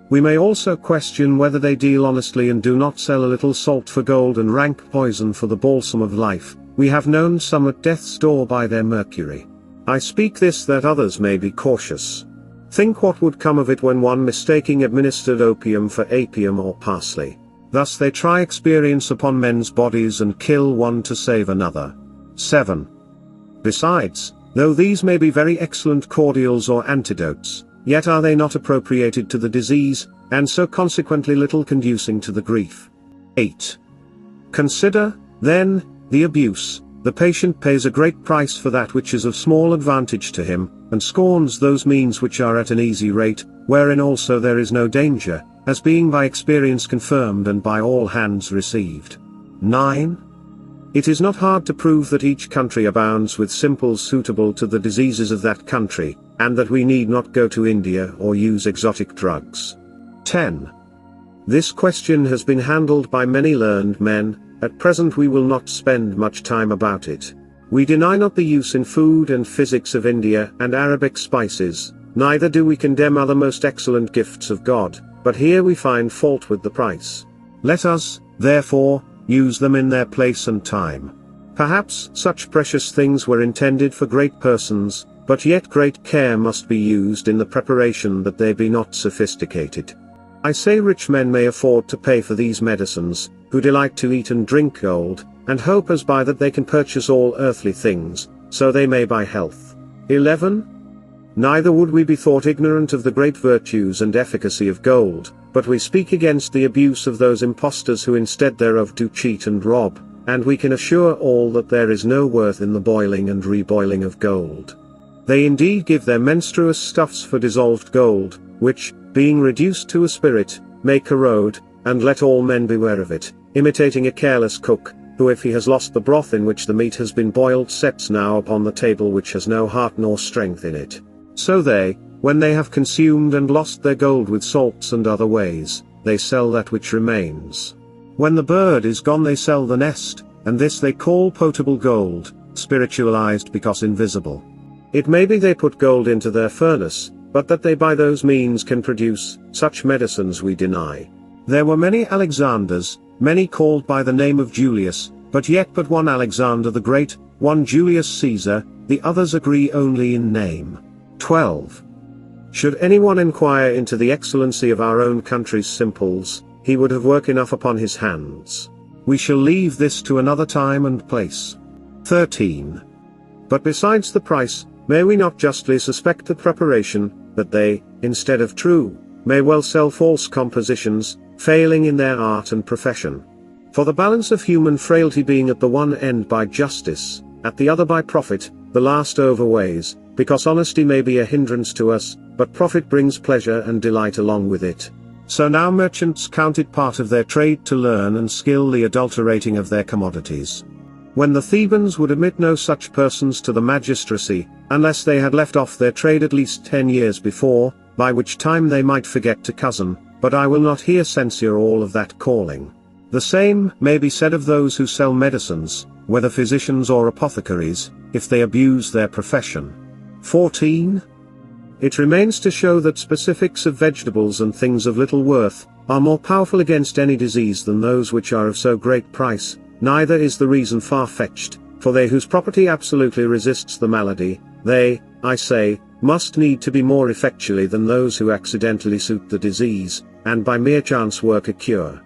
We may also question whether they deal honestly and do not sell a little salt for gold and rank poison for the balsam of life. We have known some at death's door by their mercury. I speak this that others may be cautious. Think what would come of it when one mistaking administered opium for apium or parsley. Thus they try experience upon men's bodies and kill one to save another. 7. Besides, though these may be very excellent cordials or antidotes, yet are they not appropriated to the disease, and so consequently little conducing to the grief. 8. Consider, then, the abuse. The patient pays a great price for that which is of small advantage to him, and scorns those means which are at an easy rate, wherein also there is no danger, as being by experience confirmed and by all hands received. 9. It is not hard to prove that each country abounds with simples suitable to the diseases of that country, and that we need not go to India or use exotic drugs. 10. This question has been handled by many learned men. At present we will not spend much time about it. We deny not the use in food and physics of India and Arabic spices, neither do we condemn other most excellent gifts of God, but here we find fault with the price. Let us, therefore, use them in their place and time. Perhaps such precious things were intended for great persons, but yet great care must be used in the preparation that they be not sophisticated. I say rich men may afford to pay for these medicines, who delight to eat and drink gold, and hope as by that they can purchase all earthly things, so they may buy health. 11. neither would we be thought ignorant of the great virtues and efficacy of gold, but we speak against the abuse of those impostors who instead thereof do cheat and rob, and we can assure all that there is no worth in the boiling and reboiling of gold. They indeed give their menstruous stuffs for dissolved gold, which, being reduced to a spirit, may corrode, and let all men beware of it, imitating a careless cook, who if he has lost the broth in which the meat has been boiled sets now upon the table which has no heart nor strength in it. So they, when they have consumed and lost their gold with salts and other ways, they sell that which remains. When the bird is gone they sell the nest, and this they call potable gold, spiritualized because invisible. It may be they put gold into their furnace, but that they by those means can produce such medicines we deny. There were many Alexanders, many called by the name of Julius, but yet but one Alexander the Great, one Julius Caesar, the others agree only in name. 12. Should anyone inquire into the excellency of our own country's simples, he would have work enough upon his hands. We shall leave this to another time and place. 13. But besides the price, may we not justly suspect the preparation, that they, instead of true, may well sell false compositions, failing in their art and profession. For the balance of human frailty being at the one end by justice, at the other by profit, the last overweighs, because honesty may be a hindrance to us, but profit brings pleasure and delight along with it. So now merchants count it part of their trade to learn and skill the adulterating of their commodities. When the Thebans would admit no such persons to the magistracy, unless they had left off their trade at least 10 years before, by which time they might forget to cozen, but I will not here censure all of that calling. The same may be said of those who sell medicines, whether physicians or apothecaries, if they abuse their profession. 14. It remains to show that specifics of vegetables and things of little worth, are more powerful against any disease than those which are of so great price, neither is the reason far-fetched, for they whose property absolutely resists the malady, they, I say, must need to be more effectually than those who accidentally suit the disease, and by mere chance work a cure.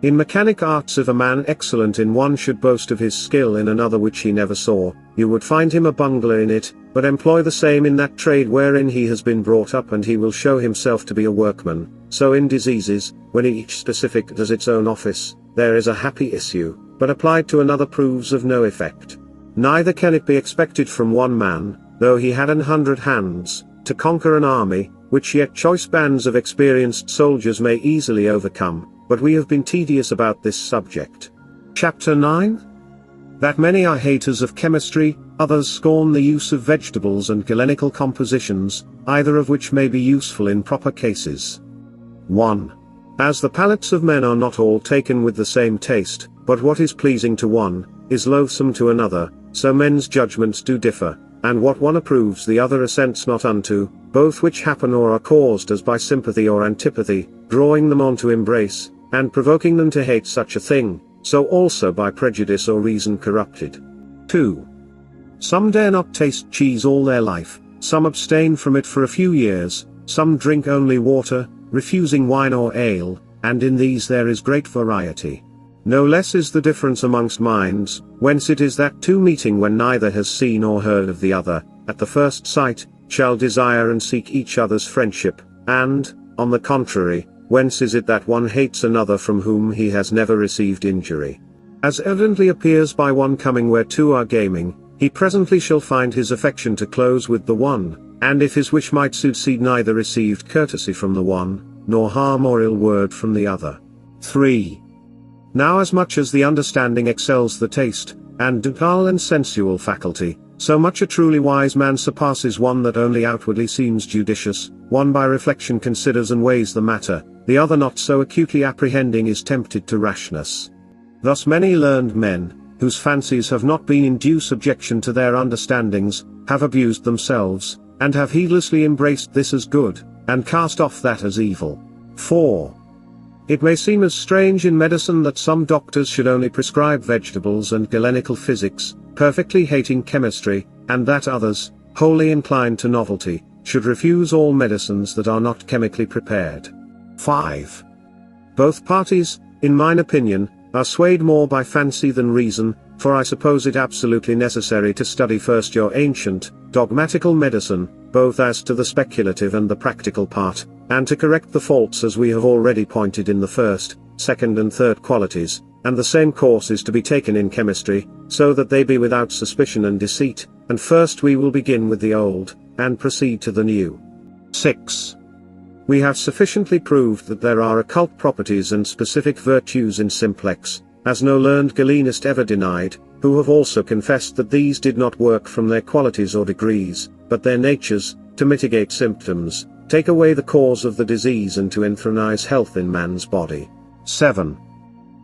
In mechanic arts if a man excellent in one should boast of his skill in another which he never saw, you would find him a bungler in it, but employ the same in that trade wherein he has been brought up and he will show himself to be a workman. So in diseases, when each specific does its own office, there is a happy issue, but applied to another proves of no effect. Neither can it be expected from one man, though he had 100 hands, to conquer an army, which yet choice bands of experienced soldiers may easily overcome, but we have been tedious about this subject. Chapter 9? That many are haters of chemistry, others scorn the use of vegetables and galenical compositions, either of which may be useful in proper cases. 1. As the palates of men are not all taken with the same taste, but what is pleasing to one, is loathsome to another, so men's judgments do differ, and what one approves the other assents not unto, both which happen or are caused as by sympathy or antipathy, drawing them on to embrace, and provoking them to hate such a thing, so also by prejudice or reason corrupted. 2. Some dare not taste cheese all their life, some abstain from it for a few years, some drink only water, refusing wine or ale, and in these there is great variety. No less is the difference amongst minds, whence it is that two meeting when neither has seen or heard of the other, at the first sight, shall desire and seek each other's friendship, and, on the contrary, whence is it that one hates another from whom he has never received injury. As evidently appears by one coming where two are gaming, he presently shall find his affection to close with the one, and if his wish might succeed neither received courtesy from the one, nor harm or ill word from the other. 3. Now as much as the understanding excels the taste, and ducal and sensual faculty, so much a truly wise man surpasses one that only outwardly seems judicious, one by reflection considers and weighs the matter, the other not so acutely apprehending is tempted to rashness. Thus many learned men, whose fancies have not been in due subjection to their understandings, have abused themselves, and have heedlessly embraced this as good, and cast off that as evil. 4. It may seem as strange in medicine that some doctors should only prescribe vegetables and galenical physics, perfectly hating chemistry, and that others, wholly inclined to novelty, should refuse all medicines that are not chemically prepared. 5. Both parties, in mine opinion, are swayed more by fancy than reason, for I suppose it absolutely necessary to study first your ancient, dogmatical medicine, both as to the speculative and the practical part, and to correct the faults as we have already pointed in the first, second and third qualities, and the same course is to be taken in chemistry, so that they be without suspicion and deceit, and first we will begin with the old, and proceed to the new. 6. We have sufficiently proved that there are occult properties and specific virtues in simplex, as no learned Galenist ever denied, who have also confessed that these did not work from their qualities or degrees, but their natures, to mitigate symptoms, take away the cause of the disease and to enthronize health in man's body. 7.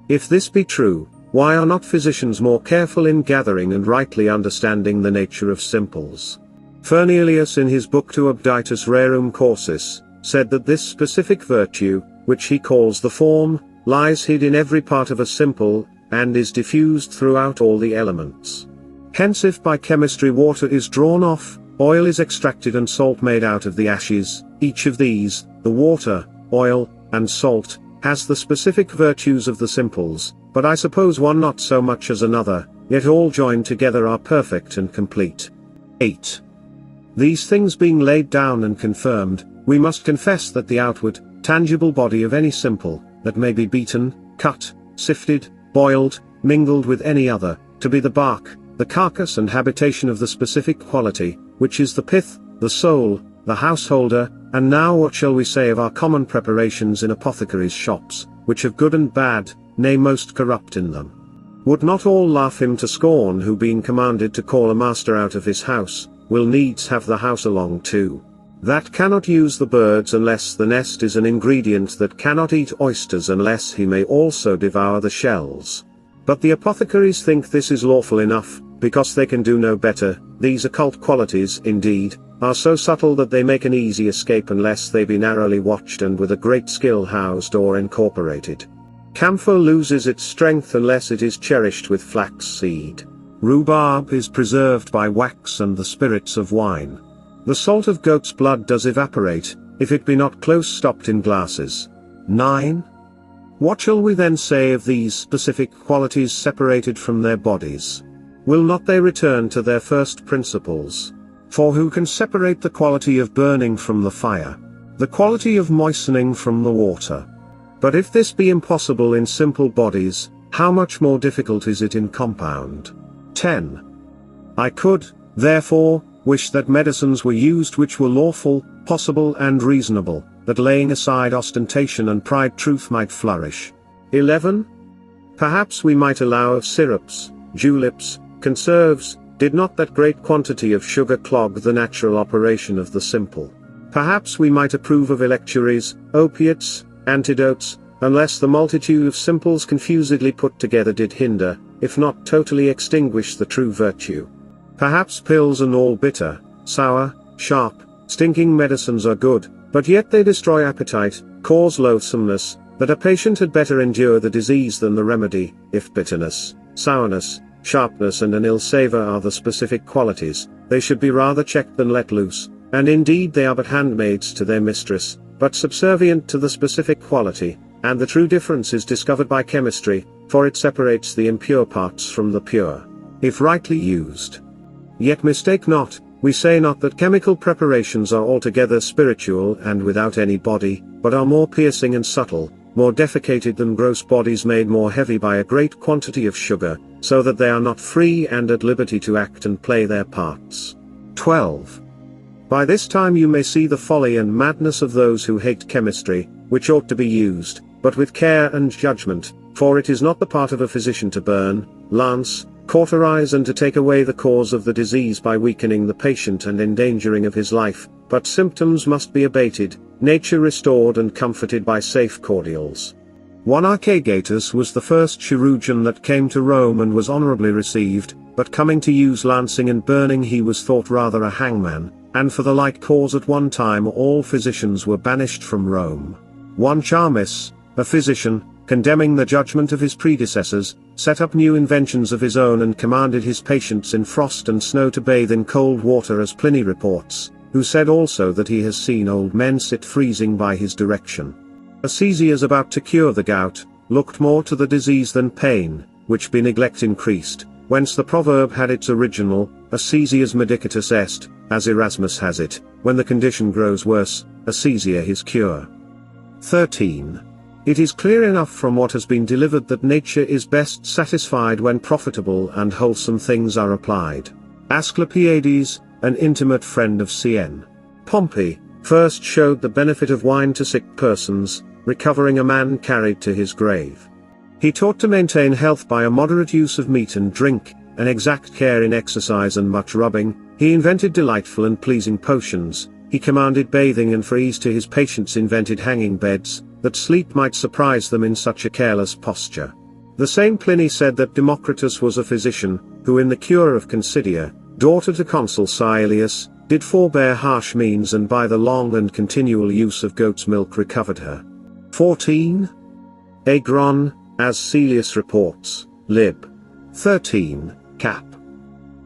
If this be true, why are not physicians more careful in gathering and rightly understanding the nature of simples? Fernelius in his book To Abditus Rerum Causis, said that this specific virtue, which he calls the form, lies hid in every part of a simple, and is diffused throughout all the elements. Hence if by chemistry water is drawn off, oil is extracted and salt made out of the ashes, each of these, the water, oil, and salt, has the specific virtues of the simples, but I suppose one not so much as another, yet all joined together are perfect and complete. 8. These things being laid down and confirmed, we must confess that the outward, tangible body of any simple, that may be beaten, cut, sifted, boiled, mingled with any other, to be the bark, the carcass and habitation of the specific quality, which is the pith, the soul, the householder, and now what shall we say of our common preparations in apothecaries' shops, which have good and bad, nay most corrupt in them? Would not all laugh him to scorn who being commanded to call a master out of his house, will needs have the house along too? That cannot use the birds unless the nest is an ingredient that cannot eat oysters unless he may also devour the shells. But the apothecaries think this is lawful enough, because they can do no better. These occult qualities, indeed, are so subtle that they make an easy escape unless they be narrowly watched and with a great skill housed or incorporated. Camphor loses its strength unless it is cherished with flax seed. Rhubarb is preserved by wax and the spirits of wine. The salt of goat's blood does evaporate, if it be not close stopped in glasses. 9. What shall we then say of these specific qualities separated from their bodies? Will not they return to their first principles? For who can separate the quality of burning from the fire? The quality of moistening from the water? But if this be impossible in simple bodies, how much more difficult is it in compound? 10. I could, therefore, wish that medicines were used which were lawful, possible and reasonable, that laying aside ostentation and pride truth might flourish. 11. Perhaps we might allow of syrups, juleps, conserves, did not that great quantity of sugar clog the natural operation of the simple. Perhaps we might approve of electuaries, opiates, antidotes, unless the multitude of simples confusedly put together did hinder, if not totally extinguish the true virtue. Perhaps pills and all bitter, sour, sharp, stinking medicines are good, but yet they destroy appetite, cause loathsomeness, that a patient had better endure the disease than the remedy, if bitterness, sourness, sharpness and an ill savour are the specific qualities, they should be rather checked than let loose, and indeed they are but handmaids to their mistress, but subservient to the specific quality, and the true difference is discovered by chemistry, for it separates the impure parts from the pure, if rightly used. Yet mistake not, we say not that chemical preparations are altogether spiritual and without any body, but are more piercing and subtle, more defecated than gross bodies made more heavy by a great quantity of sugar, so that they are not free and at liberty to act and play their parts. 12. By this time you may see the folly and madness of those who hate chemistry, which ought to be used, but with care and judgment, for it is not the part of a physician to burn, lance, cauterize and to take away the cause of the disease by weakening the patient and endangering of his life, but symptoms must be abated, nature restored and comforted by safe cordials. One Archagatus was the first chirurgeon that came to Rome and was honorably received, but coming to use lancing and burning he was thought rather a hangman, and for the like cause at one time all physicians were banished from Rome. One Charmis, a physician, condemning the judgment of his predecessors, set up new inventions of his own and commanded his patients in frost and snow to bathe in cold water as Pliny reports, who said also that he has seen old men sit freezing by his direction. Acesias about to cure the gout, looked more to the disease than pain, which by neglect increased, whence the proverb had its original, accesias medicatus est, as Erasmus has it, when the condition grows worse, accesia his cure. 13. It is clear enough from what has been delivered that nature is best satisfied when profitable and wholesome things are applied. Asclepiades, an intimate friend of Cn. Pompey, first showed the benefit of wine to sick persons, recovering a man carried to his grave. He taught to maintain health by a moderate use of meat and drink, an exact care in exercise and much rubbing. He invented delightful and pleasing potions. He commanded bathing, and for ease to his patients invented hanging beds, that sleep might surprise them in such a careless posture. The same Pliny said that Democritus was a physician, who in the cure of Considia, daughter to consul Caelius, did forbear harsh means, and by the long and continual use of goat's milk recovered her. 14. Agron, as Celius reports, lib. 13, cap.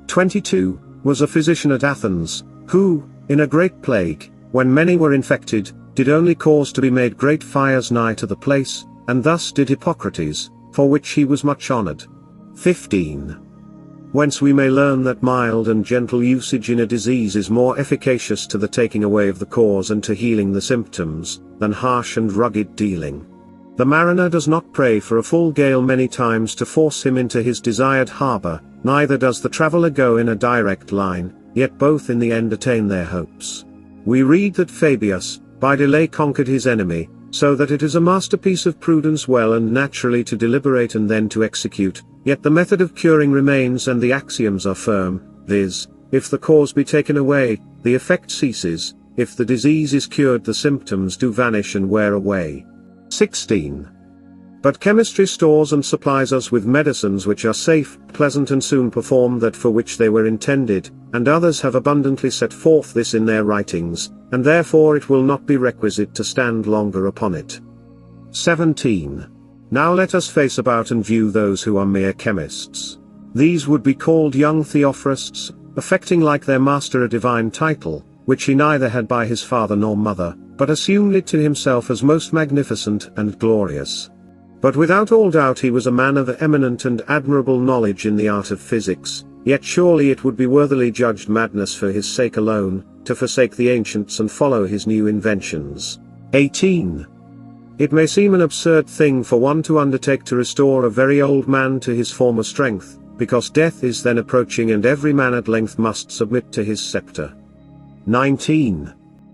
22, was a physician at Athens, who, in a great plague, when many were infected, did only cause to be made great fires nigh to the place, and thus did Hippocrates, for which he was much honoured. 15. Whence we may learn that mild and gentle usage in a disease is more efficacious to the taking away of the cause and to healing the symptoms, than harsh and rugged dealing. The mariner does not pray for a full gale many times to force him into his desired harbour, neither does the traveller go in a direct line, yet both in the end attain their hopes. We read that Fabius, by delay conquered his enemy, so that it is a masterpiece of prudence well and naturally to deliberate and then to execute, yet the method of curing remains and the axioms are firm, viz., if the cause be taken away, the effect ceases, if the disease is cured the symptoms do vanish and wear away. 16. But chemistry stores and supplies us with medicines which are safe, pleasant, and soon perform that for which they were intended, and others have abundantly set forth this in their writings, and therefore it will not be requisite to stand longer upon it. 17. Now let us face about and view those who are mere chemists. These would be called young theophorists, affecting like their master a divine title, which he neither had by his father nor mother, but assumed it to himself as most magnificent and glorious. But without all doubt he was a man of eminent and admirable knowledge in the art of physics, yet surely it would be worthily judged madness for his sake alone, to forsake the ancients and follow his new inventions. 18. It may seem an absurd thing for one to undertake to restore a very old man to his former strength, because death is then approaching and every man at length must submit to his scepter. 19.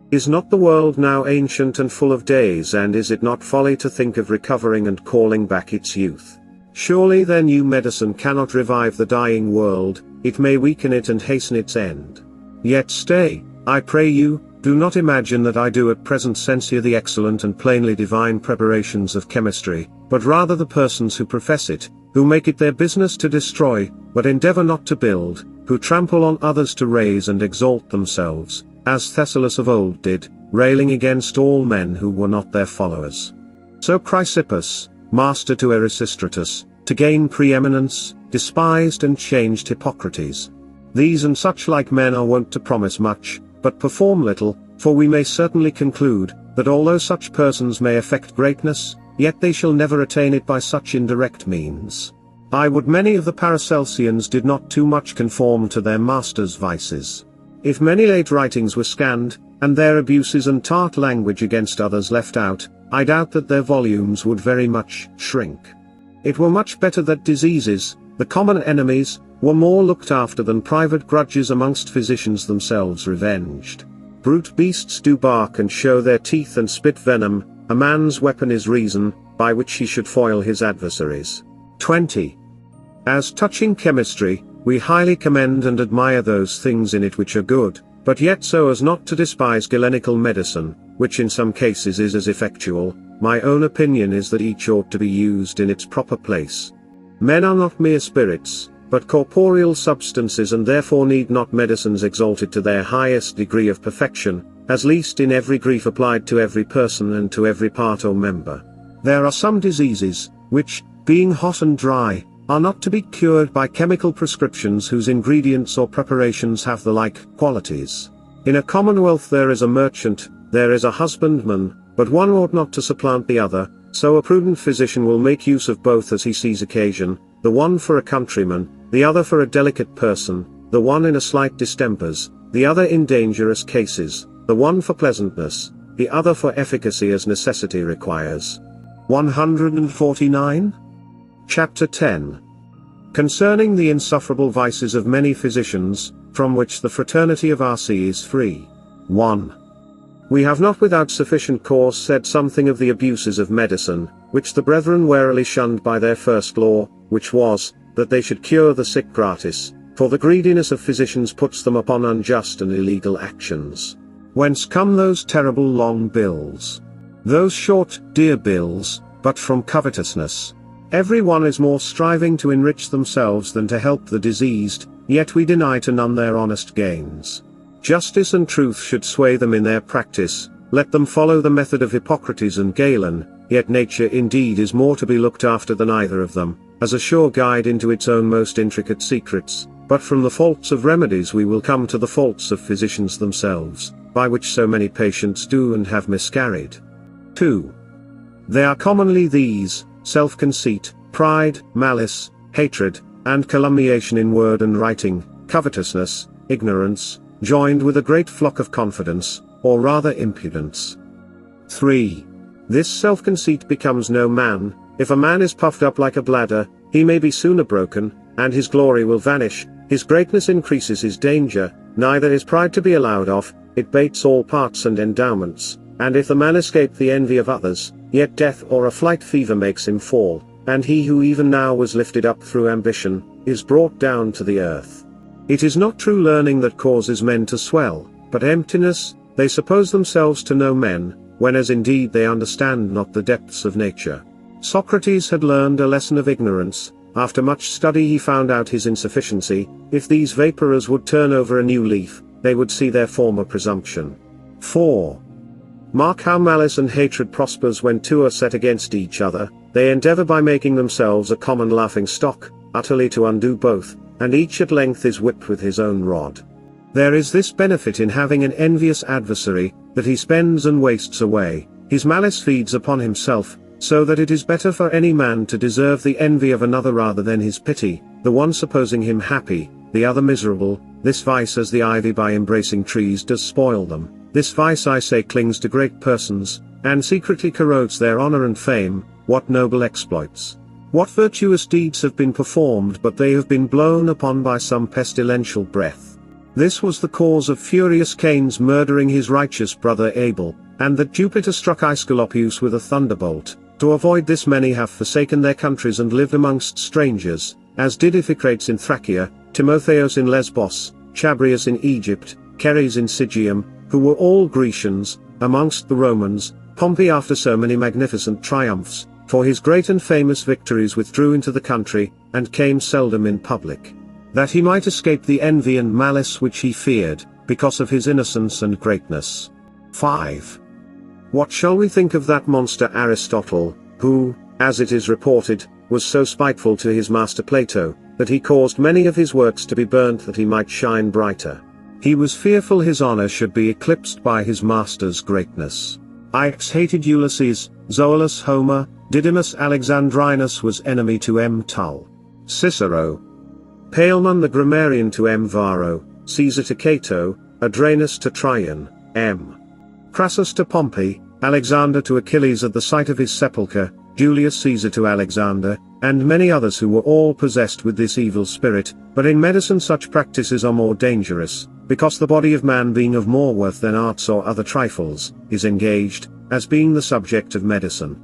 Is not the world now ancient and full of days, and is it not folly to think of recovering and calling back its youth? Surely their new medicine cannot revive the dying world, it may weaken it and hasten its end. Yet stay, I pray you, do not imagine that I do at present censure the excellent and plainly divine preparations of chemistry, but rather the persons who profess it, who make it their business to destroy, but endeavour not to build, who trample on others to raise and exalt themselves, as Thessalus of old did, railing against all men who were not their followers. So Chrysippus, master to Erasistratus, to gain preeminence, despised and changed Hippocrates. These and such like men are wont to promise much, but perform little, for we may certainly conclude, that although such persons may effect greatness, yet they shall never attain it by such indirect means. I would many of the Paracelsians did not too much conform to their master's vices. If many late writings were scanned, and their abuses and tart language against others left out, I doubt that their volumes would very much shrink. It were much better that diseases, the common enemies, were more looked after than private grudges amongst physicians themselves revenged. Brute beasts do bark and show their teeth and spit venom, a man's weapon is reason, by which he should foil his adversaries. 20. As touching chemistry, we highly commend and admire those things in it which are good, but yet so as not to despise Galenical medicine, which in some cases is as effectual. My own opinion is that each ought to be used in its proper place. Men are not mere spirits, but corporeal substances, and therefore need not medicines exalted to their highest degree of perfection, as least in every grief applied to every person and to every part or member. There are some diseases, which, being hot and dry, are not to be cured by chemical prescriptions whose ingredients or preparations have the like qualities. In a commonwealth there is a merchant, there is a husbandman, but one ought not to supplant the other, so a prudent physician will make use of both as he sees occasion, the one for a countryman, the other for a delicate person, the one in a slight distempers, the other in dangerous cases, the one for pleasantness, the other for efficacy as necessity requires. 149? Chapter 10. Concerning the insufferable vices of many physicians, from which the Fraternity of RC is free. 1. We have not without sufficient cause said something of the abuses of medicine, which the brethren warily shunned by their first law, which was, that they should cure the sick gratis, for the greediness of physicians puts them upon unjust and illegal actions. Whence come those terrible long bills? Those short, dear bills, but from covetousness. Every one is more striving to enrich themselves than to help the diseased, yet we deny to none their honest gains. Justice and truth should sway them in their practice, let them follow the method of Hippocrates and Galen, yet nature indeed is more to be looked after than either of them, as a sure guide into its own most intricate secrets, but from the faults of remedies we will come to the faults of physicians themselves, by which so many patients do and have miscarried. 2. They are commonly these, self-conceit, pride, malice, hatred, and calumniation in word and writing, covetousness, ignorance, joined with a great flock of confidence, or rather impudence. 3. This self-conceit becomes no man. If a man is puffed up like a bladder, he may be sooner broken, and his glory will vanish, his greatness increases his danger, neither is pride to be allowed of, it baits all parts and endowments, and if the man escape the envy of others, yet death or a flight fever makes him fall, and he who even now was lifted up through ambition, is brought down to the earth. It is not true learning that causes men to swell, but emptiness. They suppose themselves to know men, when as indeed they understand not the depths of nature. Socrates had learned a lesson of ignorance. After much study he found out his insufficiency. If these vapourers would turn over a new leaf, they would see their former presumption. 4. Mark how malice and hatred prospers when two are set against each other. They endeavour by making themselves a common laughing stock, utterly to undo both, and each at length is whipped with his own rod. There is this benefit in having an envious adversary, that he spends and wastes away, his malice feeds upon himself, so that it is better for any man to deserve the envy of another rather than his pity, the one supposing him happy, the other miserable. This vice as the ivy by embracing trees does spoil them. This vice I say clings to great persons, and secretly corrodes their honour and fame. What noble exploits, what virtuous deeds have been performed, but they have been blown upon by some pestilential breath. This was the cause of furious Cain's murdering his righteous brother Abel, and that Jupiter struck Aesculapius with a thunderbolt. To avoid this many have forsaken their countries and lived amongst strangers, as did Iphicrates in Thracia, Timotheus in Lesbos, Chabrias in Egypt, Ceres in Sigium, who were all Grecians, amongst the Romans. Pompey after so many magnificent triumphs, for his great and famous victories withdrew into the country, and came seldom in public, that he might escape the envy and malice which he feared, because of his innocence and greatness. 5. What shall we think of that monster Aristotle, who, as it is reported, was so spiteful to his master Plato, that he caused many of his works to be burnt that he might shine brighter? He was fearful his honour should be eclipsed by his master's greatness. Ajax hated Ulysses, Zoilus Homer, Didymus Alexandrinus was enemy to M. Tull. Cicero. Palemon the grammarian to M. Varro, Caesar to Cato, Adranus to Tryon, M. Crassus to Pompey, Alexander to Achilles at the sight of his sepulchre, Julius Caesar to Alexander, and many others who were all possessed with this evil spirit. But in medicine such practices are more dangerous, because the body of man being of more worth than arts or other trifles, is engaged, as being the subject of medicine.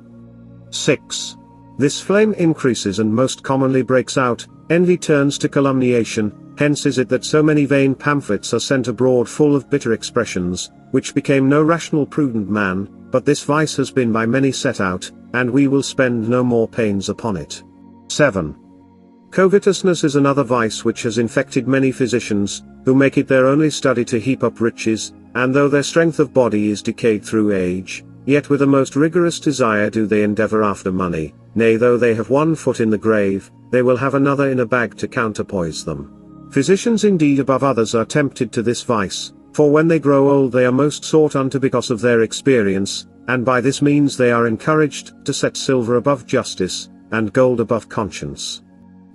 6. This flame increases and most commonly breaks out, envy turns to calumniation, hence is it that so many vain pamphlets are sent abroad full of bitter expressions, which became no rational prudent man. But this vice has been by many set out, and we will spend no more pains upon it. 7. Covetousness is another vice which has infected many physicians, who make it their only study to heap up riches, and though their strength of body is decayed through age, yet with a most rigorous desire do they endeavour after money. Nay, though they have one foot in the grave, they will have another in a bag to counterpoise them. Physicians indeed above others are tempted to this vice, for when they grow old they are most sought unto because of their experience, and by this means they are encouraged to set silver above justice, and gold above conscience.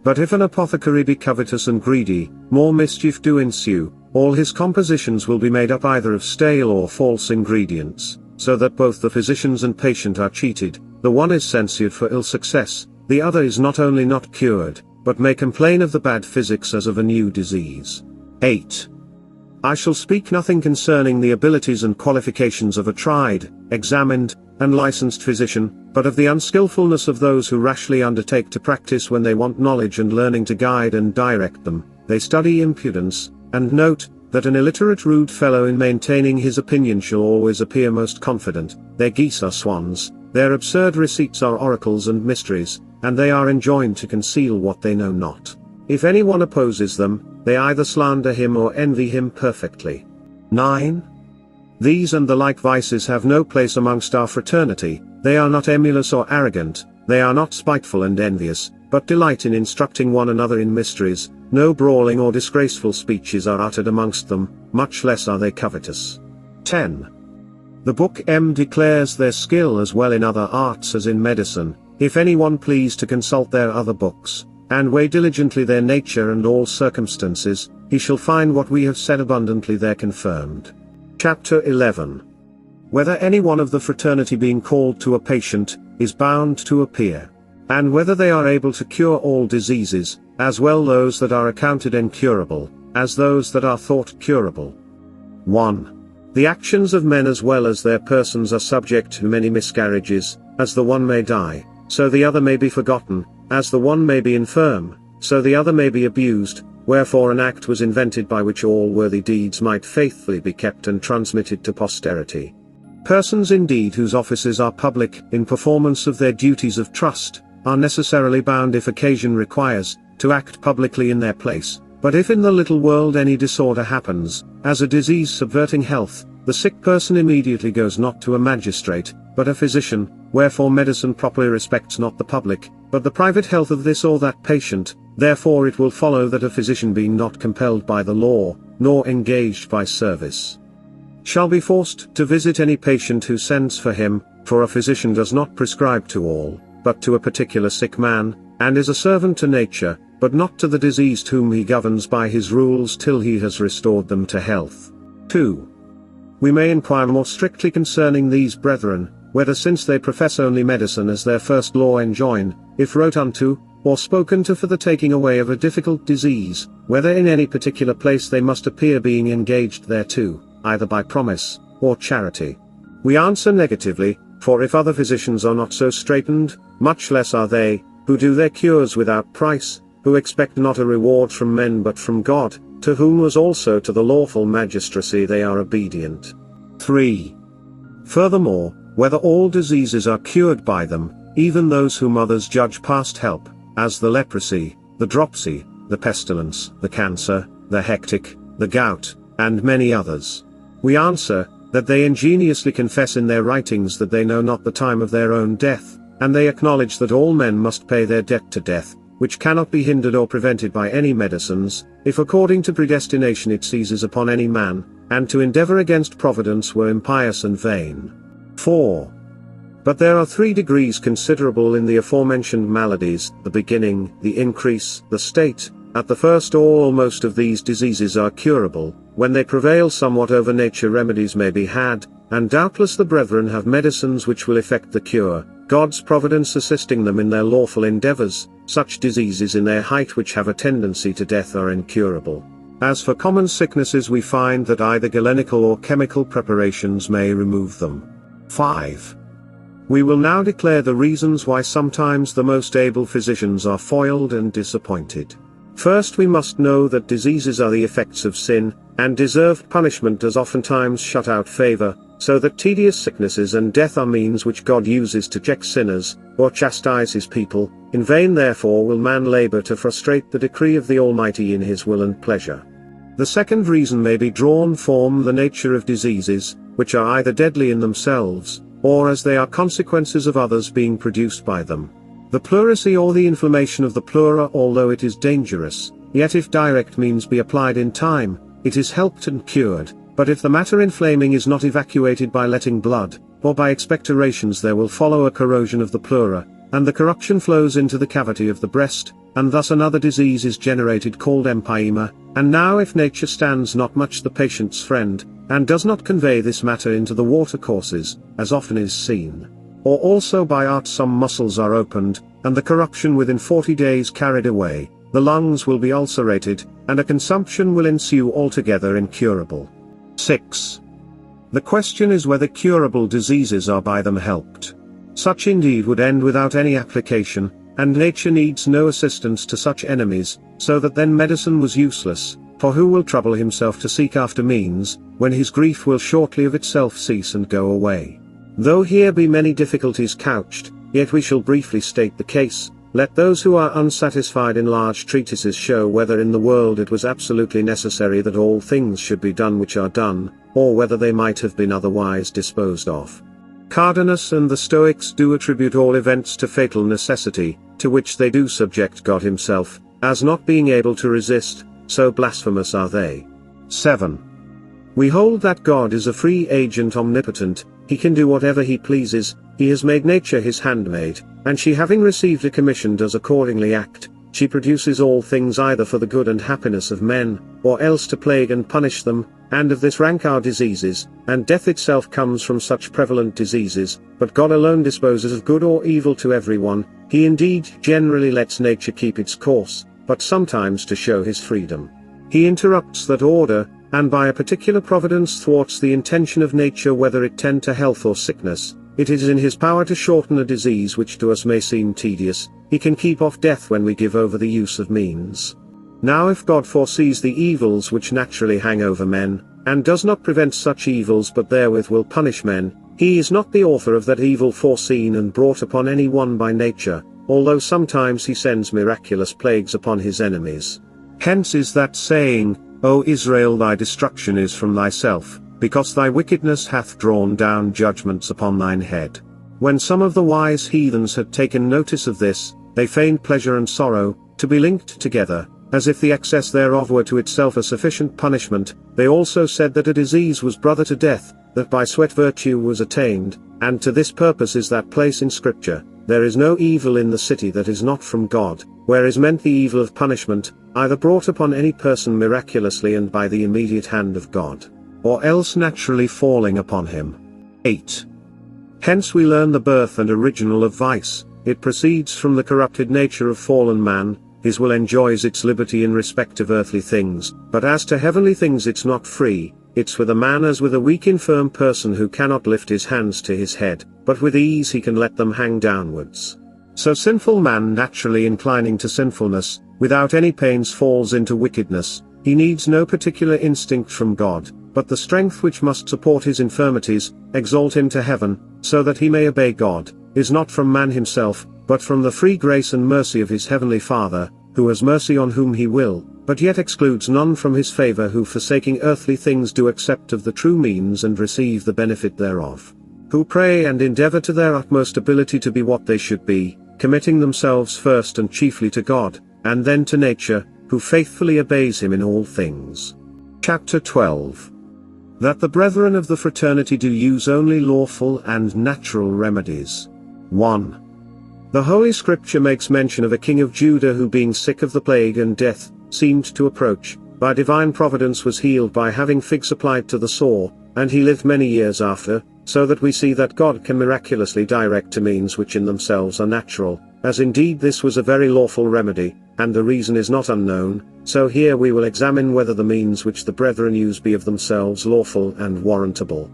But if an apothecary be covetous and greedy, more mischief do ensue. All his compositions will be made up either of stale or false ingredients, so that both the physicians and patient are cheated. The one is censured for ill success, the other is not only not cured, but may complain of the bad physics as of a new disease. 8. I shall speak nothing concerning the abilities and qualifications of a tried, examined, and licensed physician, but of the unskillfulness of those who rashly undertake to practice when they want knowledge and learning to guide and direct them. They study impudence, and note, that an illiterate rude fellow in maintaining his opinion shall always appear most confident. Their geese are swans, their absurd receipts are oracles and mysteries, and they are enjoined to conceal what they know not. If anyone opposes them, they either slander him or envy him perfectly. 9. These and the like vices have no place amongst our fraternity. They are not emulous or arrogant, they are not spiteful and envious, but delight in instructing one another in mysteries. No brawling or disgraceful speeches are uttered amongst them, much less are they covetous. 10. The book declares their skill as well in other arts as in medicine. If anyone please to consult their other books, and weigh diligently their nature and all circumstances, he shall find what we have said abundantly there confirmed. Chapter 11. Whether any one of the fraternity being called to a patient, is bound to appear, and whether they are able to cure all diseases, as well those that are accounted incurable, as those that are thought curable. 1. The actions of men as well as their persons are subject to many miscarriages. As the one may die, so the other may be forgotten. As the one may be infirm, so the other may be abused. Wherefore an act was invented by which all worthy deeds might faithfully be kept and transmitted to posterity. Persons indeed whose offices are public, in performance of their duties of trust, are necessarily bound, if occasion requires, to act publicly in their place. But if in the little world any disorder happens, as a disease subverting health, the sick person immediately goes not to a magistrate, but a physician. Wherefore medicine properly respects not the public, but the private health of this or that patient. Therefore it will follow that a physician, being not compelled by the law, nor engaged by service, shall be forced to visit any patient who sends for him, for a physician does not prescribe to all, but to a particular sick man, and is a servant to nature, but not to the diseased, whom he governs by his rules till he has restored them to health. 2. We may inquire more strictly concerning these brethren, whether, since they profess only medicine as their first law enjoined, if wrote unto, or spoken to for the taking away of a difficult disease, whether in any particular place they must appear, being engaged thereto, either by promise, or charity. We answer negatively, for if other physicians are not so straitened, much less are they, who do their cures without price, who expect not a reward from men but from God, to whom as also to the lawful magistracy they are obedient. 3. Furthermore, whether all diseases are cured by them, even those whom others judge past help, as the leprosy, the dropsy, the pestilence, the cancer, the hectic, the gout, and many others. We answer, that they ingeniously confess in their writings that they know not the time of their own death, and they acknowledge that all men must pay their debt to death, which cannot be hindered or prevented by any medicines, if according to predestination it seizes upon any man, and to endeavor against providence were impious and vain. 4. But there are 3 degrees considerable in the aforementioned maladies: the beginning, the increase, the state. At the first all or most of these diseases are curable. When they prevail somewhat over nature, remedies may be had, and doubtless the brethren have medicines which will effect the cure, God's providence assisting them in their lawful endeavors. Such diseases in their height which have a tendency to death are incurable. As for common sicknesses, we find that either galenical or chemical preparations may remove them. 5. We will now declare the reasons why sometimes the most able physicians are foiled and disappointed. First, we must know that diseases are the effects of sin, and deserved punishment does oftentimes shut out favor, so that tedious sicknesses and death are means which God uses to check sinners, or chastise his people. In vain therefore will man labor to frustrate the decree of the Almighty in his will and pleasure. The second reason may be drawn from the nature of diseases, which are either deadly in themselves, or as they are consequences of others being produced by them. The pleurisy or the inflammation of the pleura, although it is dangerous, yet if direct means be applied in time, it is helped and cured. But if the matter inflaming is not evacuated by letting blood, or by expectorations, there will follow a corrosion of the pleura, and the corruption flows into the cavity of the breast, and thus another disease is generated called empyema. And now if nature stands not much the patient's friend, and does not convey this matter into the watercourses, as often is seen, or also by art some muscles are opened, and the corruption within 40 days carried away, the lungs will be ulcerated, and a consumption will ensue altogether incurable. 6. The question is whether curable diseases are by them helped. Such indeed would end without any application, and nature needs no assistance to such enemies, so that then medicine was useless, for who will trouble himself to seek after means, when his grief will shortly of itself cease and go away? Though here be many difficulties couched, yet we shall briefly state the case. Let those who are unsatisfied in large treatises show whether in the world it was absolutely necessary that all things should be done which are done, or whether they might have been otherwise disposed of. Cardanus and the Stoics do attribute all events to fatal necessity, to which they do subject God himself, as not being able to resist, so blasphemous are they. 7. We hold that God is a free agent omnipotent, he can do whatever he pleases, he has made nature his handmaid, and she having received a commission does accordingly act, she produces all things either for the good and happiness of men, or else to plague and punish them, and of this rank are diseases, and death itself comes from such prevalent diseases, but God alone disposes of good or evil to everyone, he indeed generally lets nature keep its course, but sometimes to show his freedom, he interrupts that order, and by a particular providence thwarts the intention of nature whether it tend to health or sickness. It is in his power to shorten a disease which to us may seem tedious, he can keep off death when we give over the use of means. Now if God foresees the evils which naturally hang over men, and does not prevent such evils but therewith will punish men, he is not the author of that evil foreseen and brought upon any one by nature, although sometimes he sends miraculous plagues upon his enemies. Hence is that saying, O Israel, thy destruction is from thyself, because thy wickedness hath drawn down judgments upon thine head. When some of the wise heathens had taken notice of this, they feigned pleasure and sorrow, to be linked together, as if the excess thereof were to itself a sufficient punishment. They also said that a disease was brother to death, that by sweat virtue was attained, and to this purpose is that place in Scripture, there is no evil in the city that is not from God, where is meant the evil of punishment, either brought upon any person miraculously and by the immediate hand of God, or else naturally falling upon him. 8. Hence we learn the birth and original of vice, it proceeds from the corrupted nature of fallen man, his will enjoys its liberty in respect of earthly things, but as to heavenly things it's not free, it's with a man as with a weak infirm person who cannot lift his hands to his head, but with ease he can let them hang downwards. So sinful man naturally inclining to sinfulness, without any pains falls into wickedness, he needs no particular instinct from God, but the strength which must support his infirmities, exalt him to heaven, so that he may obey God, is not from man himself, but from the free grace and mercy of his heavenly Father, who has mercy on whom he will, but yet excludes none from his favor who forsaking earthly things do accept of the true means and receive the benefit thereof, who pray and endeavor to their utmost ability to be what they should be, committing themselves first and chiefly to God, and then to nature, who faithfully obeys him in all things. Chapter 12. That the brethren of the fraternity do use only lawful and natural remedies. 1. The Holy Scripture makes mention of a king of Judah who being sick of the plague and death, seemed to approach, by divine providence was healed by having figs applied to the sore, and he lived many years after, so that we see that God can miraculously direct to means which in themselves are natural, as indeed this was a very lawful remedy, and the reason is not unknown, so here we will examine whether the means which the brethren use be of themselves lawful and warrantable.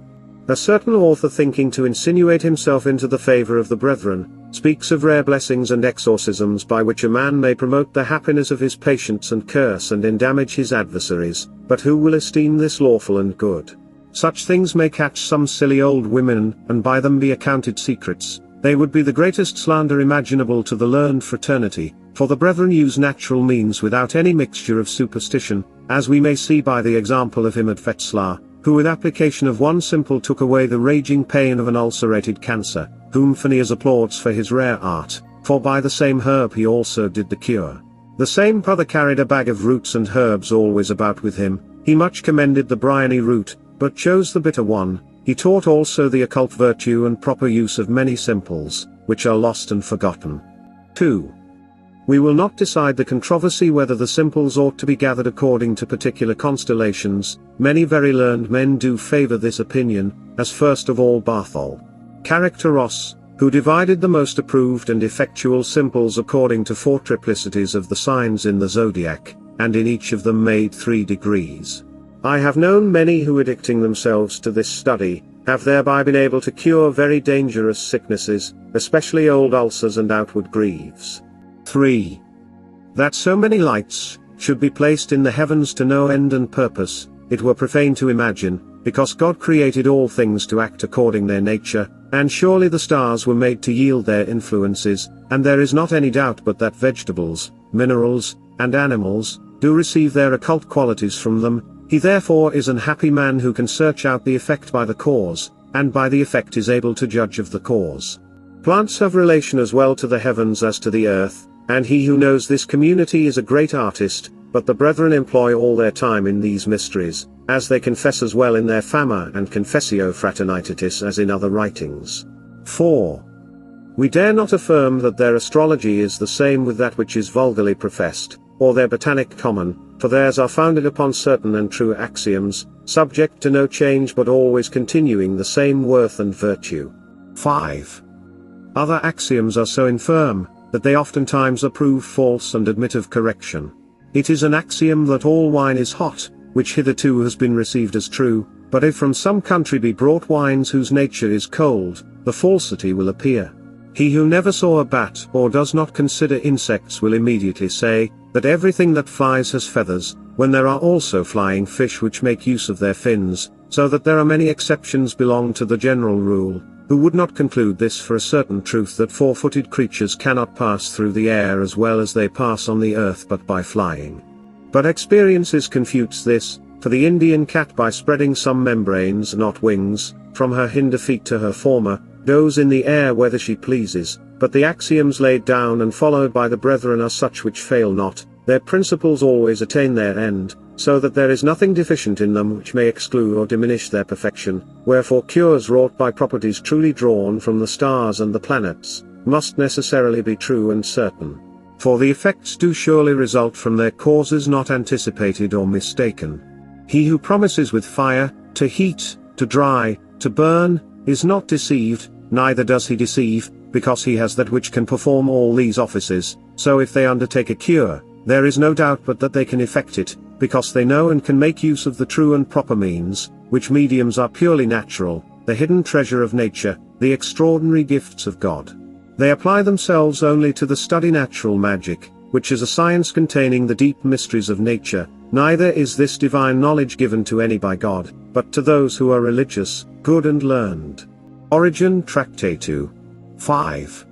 A certain author thinking to insinuate himself into the favor of the brethren, speaks of rare blessings and exorcisms by which a man may promote the happiness of his patients and curse and endamage his adversaries, but who will esteem this lawful and good? Such things may catch some silly old women, and by them be accounted secrets. They would be the greatest slander imaginable to the learned fraternity, for the brethren use natural means without any mixture of superstition, as we may see by the example of him at Wetzlar, who with application of one simple took away the raging pain of an ulcerated cancer, whom Phineas applauds for his rare art, for by the same herb he also did the cure. The same brother carried a bag of roots and herbs always about with him, he much commended the bryony root, but chose the bitter one, he taught also the occult virtue and proper use of many simples, which are lost and forgotten. 2. We will not decide the controversy whether the simples ought to be gathered according to particular constellations. Many very learned men do favor this opinion, as first of all Barthol. Rosse, who divided the most approved and effectual simples according to 4 triplicities of the signs in the zodiac, and in each of them made 3 degrees. I have known many who, addicting themselves to this study, have thereby been able to cure very dangerous sicknesses, especially old ulcers and outward griefs. 3. That so many lights should be placed in the heavens to no end and purpose, it were profane to imagine, because God created all things to act according their nature, and surely the stars were made to yield their influences, and there is not any doubt but that vegetables, minerals, and animals do receive their occult qualities from them. He therefore is an happy man who can search out the effect by the cause, and by the effect is able to judge of the cause. Plants have relation as well to the heavens as to the earth, and he who knows this community is a great artist, but the brethren employ all their time in these mysteries, as they confess as well in their Fama and Confessio Fraternitatis as in other writings. 4. We dare not affirm that their astrology is the same with that which is vulgarly professed, or their botanic common, for theirs are founded upon certain and true axioms, subject to no change but always continuing the same worth and virtue. 5. Other axioms are so infirm, that they oftentimes are proved false and admit of correction. It is an axiom that all wine is hot, which hitherto has been received as true, but if from some country be brought wines whose nature is cold, the falsity will appear. He who never saw a bat or does not consider insects will immediately say, that everything that flies has feathers, when there are also flying fish which make use of their fins, so that there are many exceptions belong to the general rule. Who would not conclude this for a certain truth that 4-footed creatures cannot pass through the air as well as they pass on the earth but by flying. But experiences confutes this, for the Indian cat by spreading some membranes not wings, from her hinder feet to her former, goes in the air whether she pleases, but the axioms laid down and followed by the brethren are such which fail not, their principles always attain their end, so that there is nothing deficient in them which may exclude or diminish their perfection, wherefore cures wrought by properties truly drawn from the stars and the planets, must necessarily be true and certain. For the effects do surely result from their causes not anticipated or mistaken. He who promises with fire, to heat, to dry, to burn, is not deceived, neither does he deceive, because he has that which can perform all these offices, so if they undertake a cure, there is no doubt but that they can effect it, because they know and can make use of the true and proper means, which mediums are purely natural, the hidden treasure of nature, the extraordinary gifts of God. They apply themselves only to the study natural magic, which is a science containing the deep mysteries of nature, neither is this divine knowledge given to any by God, but to those who are religious, good and learned. Origen Tractatus 5.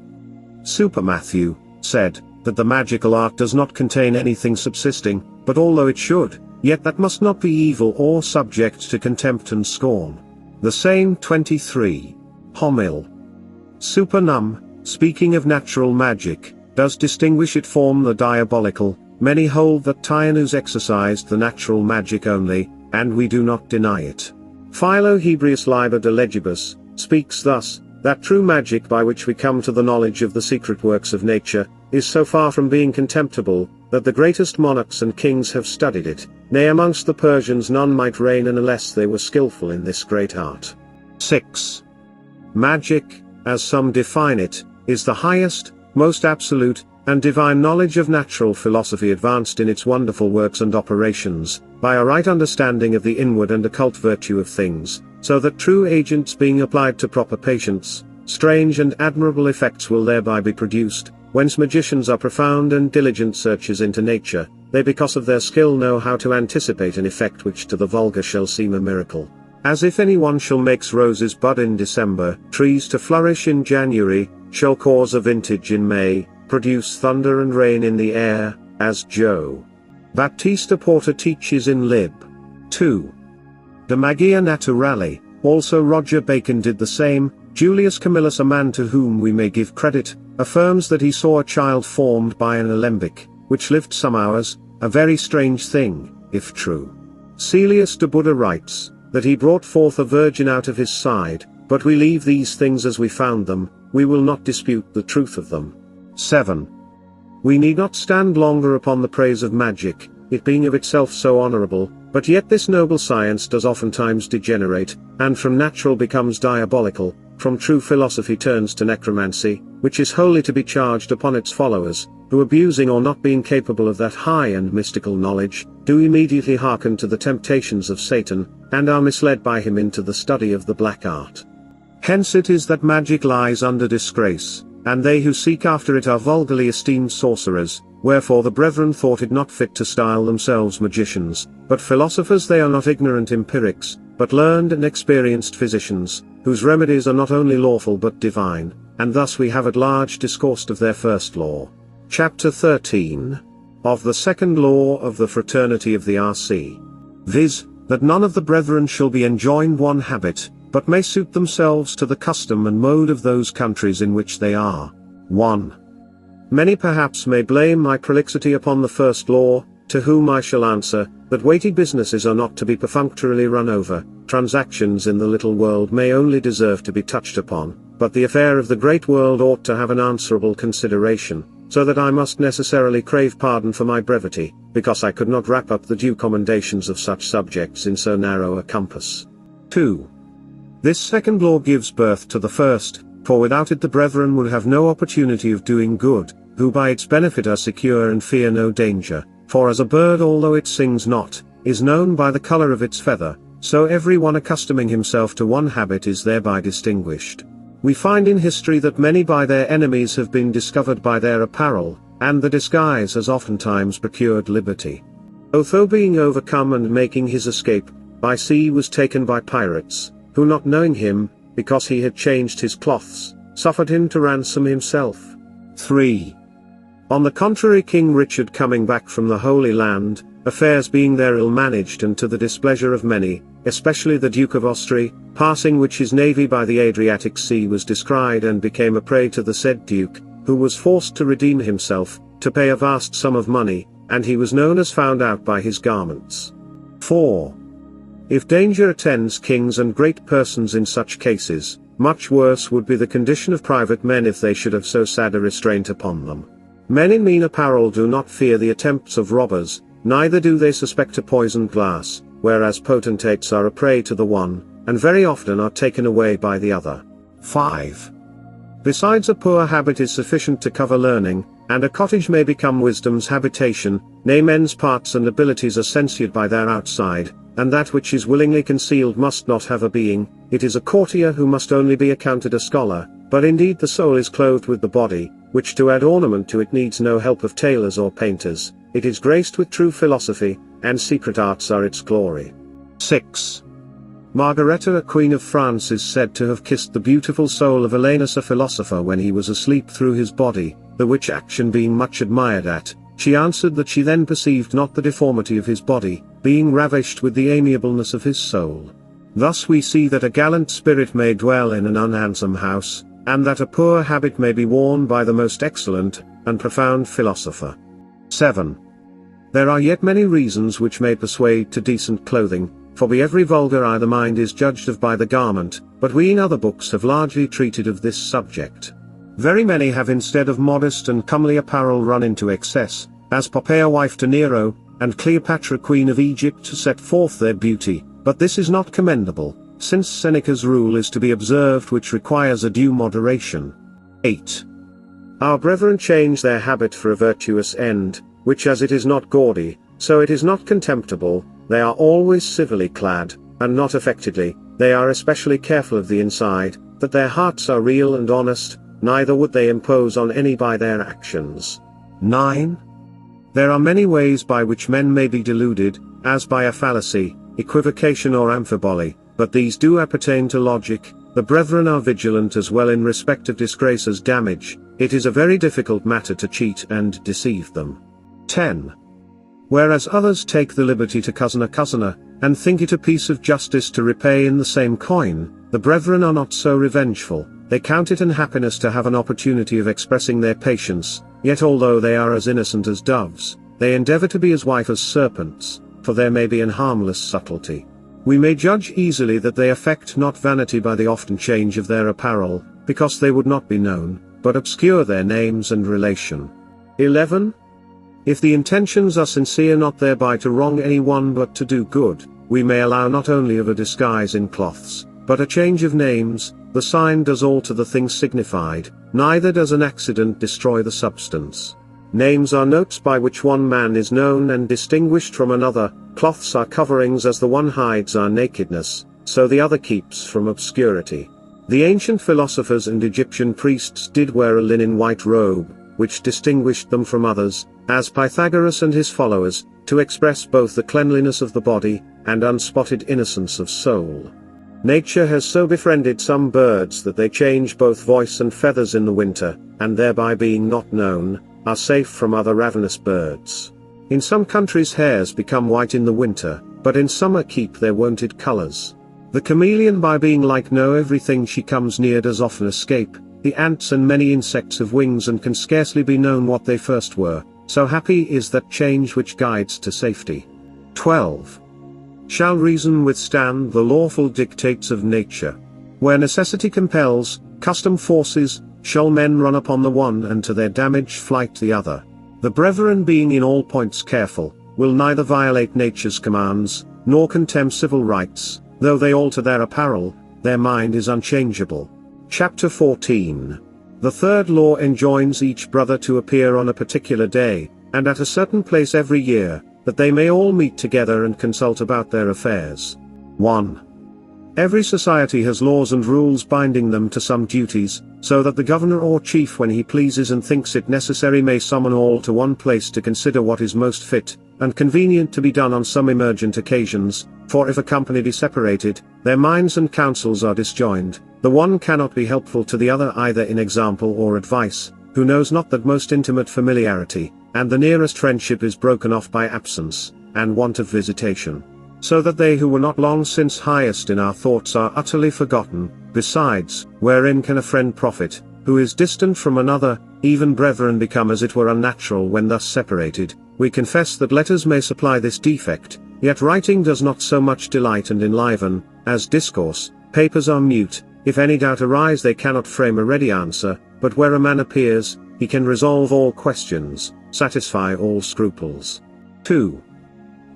Super Matthew said, that the magical art does not contain anything subsisting, but although it should, yet that must not be evil or subject to contempt and scorn. The same 23. Homil. Supernum, speaking of natural magic, does distinguish it from the diabolical. Many hold that Tyanus exercised the natural magic only, and we do not deny it. Philo Hebreus Liber de Legibus speaks thus, that true magic by which we come to the knowledge of the secret works of nature, is so far from being contemptible, that the greatest monarchs and kings have studied it, nay amongst the Persians none might reign unless they were skillful in this great art. 6. Magic, as some define it, is the highest, most absolute, and divine knowledge of natural philosophy advanced in its wonderful works and operations, by a right understanding of the inward and occult virtue of things, so that true agents being applied to proper patience, strange and admirable effects will thereby be produced, whence magicians are profound and diligent searchers into nature, they because of their skill know how to anticipate an effect which to the vulgar shall seem a miracle. As if any one shall makes roses bud in December, trees to flourish in January, shall cause a vintage in May, produce thunder and rain in the air, as Joe. Baptista Porter teaches in Lib. 2. De Magia Naturale, also Roger Bacon did the same. Julius Camillus, a man to whom we may give credit, affirms that he saw a child formed by an alembic, which lived some hours, a very strange thing, if true. Celius de Buddha writes, that he brought forth a virgin out of his side, but we leave these things as we found them, we will not dispute the truth of them. 7. We need not stand longer upon the praise of magic, it being of itself so honorable, but yet this noble science does oftentimes degenerate, and from natural becomes diabolical, from true philosophy turns to necromancy, which is wholly to be charged upon its followers, who abusing or not being capable of that high and mystical knowledge, do immediately hearken to the temptations of Satan, and are misled by him into the study of the black art. Hence it is that magic lies under disgrace, and they who seek after it are vulgarly esteemed sorcerers, wherefore the brethren thought it not fit to style themselves magicians, but philosophers. They are not ignorant empirics, but learned and experienced physicians, whose remedies are not only lawful but divine, and thus we have at large discoursed of their first law. Chapter 13. Of the second law of the Fraternity of the RC. Viz., that none of the brethren shall be enjoined one habit, but may suit themselves to the custom and mode of those countries in which they are. 1. Many perhaps may blame my prolixity upon the first law, to whom I shall answer, that weighty businesses are not to be perfunctorily run over, transactions in the little world may only deserve to be touched upon, but the affair of the great world ought to have an answerable consideration, so that I must necessarily crave pardon for my brevity, because I could not wrap up the due commendations of such subjects in so narrow a compass. 2. This second law gives birth to the first, for without it the brethren would have no opportunity of doing good, who by its benefit are secure and fear no danger, for as a bird although it sings not, is known by the color of its feather, so every one accustoming himself to one habit is thereby distinguished. We find in history that many by their enemies have been discovered by their apparel, and the disguise has oftentimes procured liberty. Otho being overcome and making his escape, by sea was taken by pirates, who not knowing him, because he had changed his cloths, suffered him to ransom himself. 3. On the contrary, King Richard coming back from the Holy Land, affairs being there ill managed and to the displeasure of many, especially the Duke of Austria, passing which his navy by the Adriatic Sea was descried and became a prey to the said Duke, who was forced to redeem himself, to pay a vast sum of money, and he was known as found out by his garments. 4. If danger attends kings and great persons in such cases, much worse would be the condition of private men if they should have so sad a restraint upon them. Men in mean apparel do not fear the attempts of robbers, neither do they suspect a poisoned glass, whereas potentates are a prey to the one, and very often are taken away by the other. 5. Besides, a poor habit is sufficient to cover learning, and a cottage may become wisdom's habitation, nay, men's parts and abilities are censured by their outside, and that which is willingly concealed must not have a being. It is a courtier who must only be accounted a scholar, but indeed the soul is clothed with the body, which to add ornament to it needs no help of tailors or painters, it is graced with true philosophy, and secret arts are its glory. 6. Margareta, a queen of France, is said to have kissed the beautiful soul of Alanus, a philosopher, when he was asleep through his body, the which action being much admired at, she answered that she then perceived not the deformity of his body, being ravished with the amiableness of his soul. Thus we see that a gallant spirit may dwell in an unhandsome house, and that a poor habit may be worn by the most excellent and profound philosopher. 7. There are yet many reasons which may persuade to decent clothing, for by every vulgar eye the mind is judged of by the garment, but we in other books have largely treated of this subject. Very many have instead of modest and comely apparel run into excess, as Poppaea wife to Nero, and Cleopatra queen of Egypt, to set forth their beauty, but this is not commendable, since Seneca's rule is to be observed which requires a due moderation. 8. Our brethren change their habit for a virtuous end, which as it is not gaudy, so it is not contemptible, they are always civilly clad, and not affectedly, they are especially careful of the inside, that their hearts are real and honest, neither would they impose on any by their actions. 9. There are many ways by which men may be deluded, as by a fallacy, equivocation or amphiboly, but these do appertain to logic. The brethren are vigilant as well in respect of disgrace as damage, it is a very difficult matter to cheat and deceive them. 10. Whereas others take the liberty to cozen a cozener, and think it a piece of justice to repay in the same coin, the brethren are not so revengeful, they count it an happiness to have an opportunity of expressing their patience, yet although they are as innocent as doves, they endeavor to be as white as serpents, for there may be an harmless subtlety. We may judge easily that they affect not vanity by the often change of their apparel, because they would not be known, but obscure their names and relation. 11. If the intentions are sincere, not thereby to wrong anyone but to do good, we may allow not only of a disguise in cloths, but a change of names. The sign does alter the thing signified, neither does an accident destroy the substance. Names are notes by which one man is known and distinguished from another, cloths are coverings, as the one hides our nakedness, so the other keeps from obscurity. The ancient philosophers and Egyptian priests did wear a linen white robe, which distinguished them from others, as Pythagoras and his followers, to express both the cleanliness of the body, and unspotted innocence of soul. Nature has so befriended some birds that they change both voice and feathers in the winter, and thereby being not known, are safe from other ravenous birds. In some countries hares become white in the winter, but in summer keep their wonted colors. The chameleon, by being like no everything she comes near, does often escape. The ants and many insects have wings and can scarcely be known what they first were, so happy is that change which guides to safety. 12. Shall reason withstand the lawful dictates of nature? Where necessity compels, custom forces, shall men run upon the one and to their damage flight the other. The brethren, being in all points careful, will neither violate nature's commands, nor contemn civil rights. Though they alter their apparel, their mind is unchangeable. Chapter 14. The third law enjoins each brother to appear on a particular day, and at a certain place every year, that they may all meet together and consult about their affairs. 1. Every society has laws and rules binding them to some duties, so that the governor or chief, when he pleases and thinks it necessary, may summon all to one place to consider what is most fit and convenient to be done on some emergent occasions. For if a company be separated, their minds and counsels are disjoined, the one cannot be helpful to the other either in example or advice, who knows not that most intimate familiarity, and the nearest friendship is broken off by absence, and want of visitation. So that they who were not long since highest in our thoughts are utterly forgotten. Besides, wherein can a friend profit, who is distant from another? Even brethren become as it were unnatural when thus separated. We confess that letters may supply this defect, yet writing does not so much delight and enliven, as discourse. Papers are mute, if any doubt arise they cannot frame a ready answer, but where a man appears, he can resolve all questions, satisfy all scruples. 2.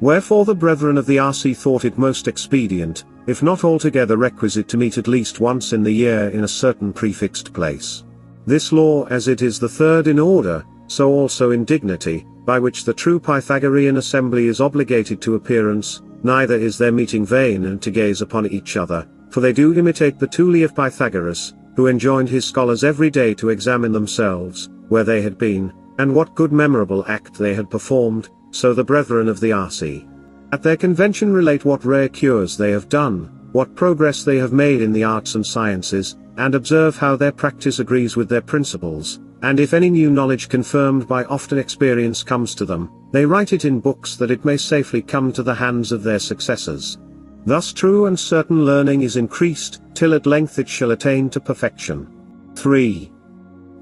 Wherefore the brethren of the RC thought it most expedient, if not altogether requisite, to meet at least once in the year in a certain prefixed place. This law, as it is the third in order, so also in dignity, by which the true Pythagorean assembly is obligated to appearance, neither is their meeting vain and to gaze upon each other, for they do imitate the Tuli of Pythagoras, who enjoined his scholars every day to examine themselves, where they had been, and what good memorable act they had performed. So the brethren of the RC at their convention relate what rare cures they have done, what progress they have made in the arts and sciences, and observe how their practice agrees with their principles, and if any new knowledge confirmed by often experience comes to them, they write it in books that it may safely come to the hands of their successors. Thus true and certain learning is increased, till at length it shall attain to perfection. 3.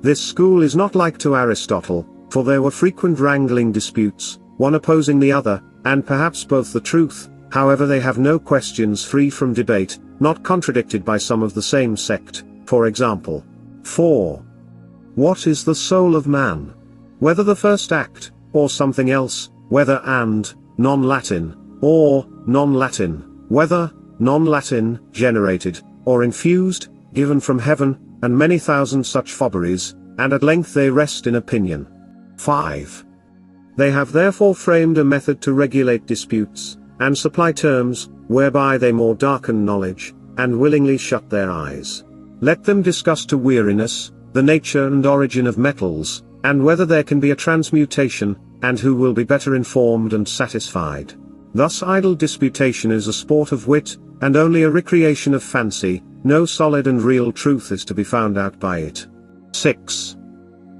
This school is not like to Aristotle, for there were frequent wrangling disputes, one opposing the other, and perhaps both the truth. However, they have no questions free from debate, not contradicted by some of the same sect. For example, 4. What is the soul of man? Whether the first act, or something else, whether and non-Latin, or non-Latin, whether non-Latin, generated, or infused, given from heaven, and many thousand such fobberies, and at length they rest in opinion. 5. They have therefore framed a method to regulate disputes, and supply terms, whereby they more darken knowledge, and willingly shut their eyes. Let them discuss to weariness, the nature and origin of metals, and whether there can be a transmutation, and who will be better informed and satisfied. Thus idle disputation is a sport of wit, and only a recreation of fancy. No solid and real truth is to be found out by it. 6.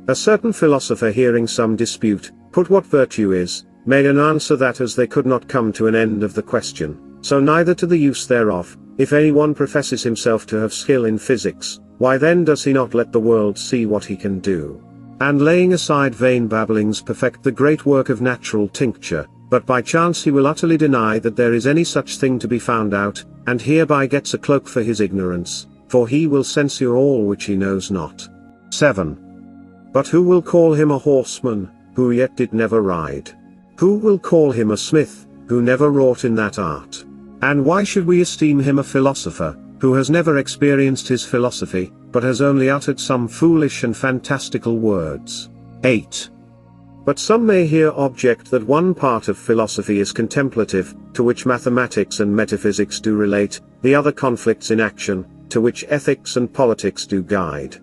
A certain philosopher, hearing some dispute, put what virtue is, made an answer that as they could not come to an end of the question, so neither to the use thereof. If any one professes himself to have skill in physics, why then does he not let the world see what he can do? And laying aside vain babblings, perfect the great work of natural tincture, but by chance he will utterly deny that there is any such thing to be found out, and hereby gets a cloak for his ignorance, for he will censure all which he knows not. 7. But who will call him a horseman, who yet did never ride? Who will call him a smith, who never wrought in that art? And why should we esteem him a philosopher, who has never experienced his philosophy, but has only uttered some foolish and fantastical words? 8. But some may here object that one part of philosophy is contemplative, to which mathematics and metaphysics do relate, the other conflicts in action, to which ethics and politics do guide.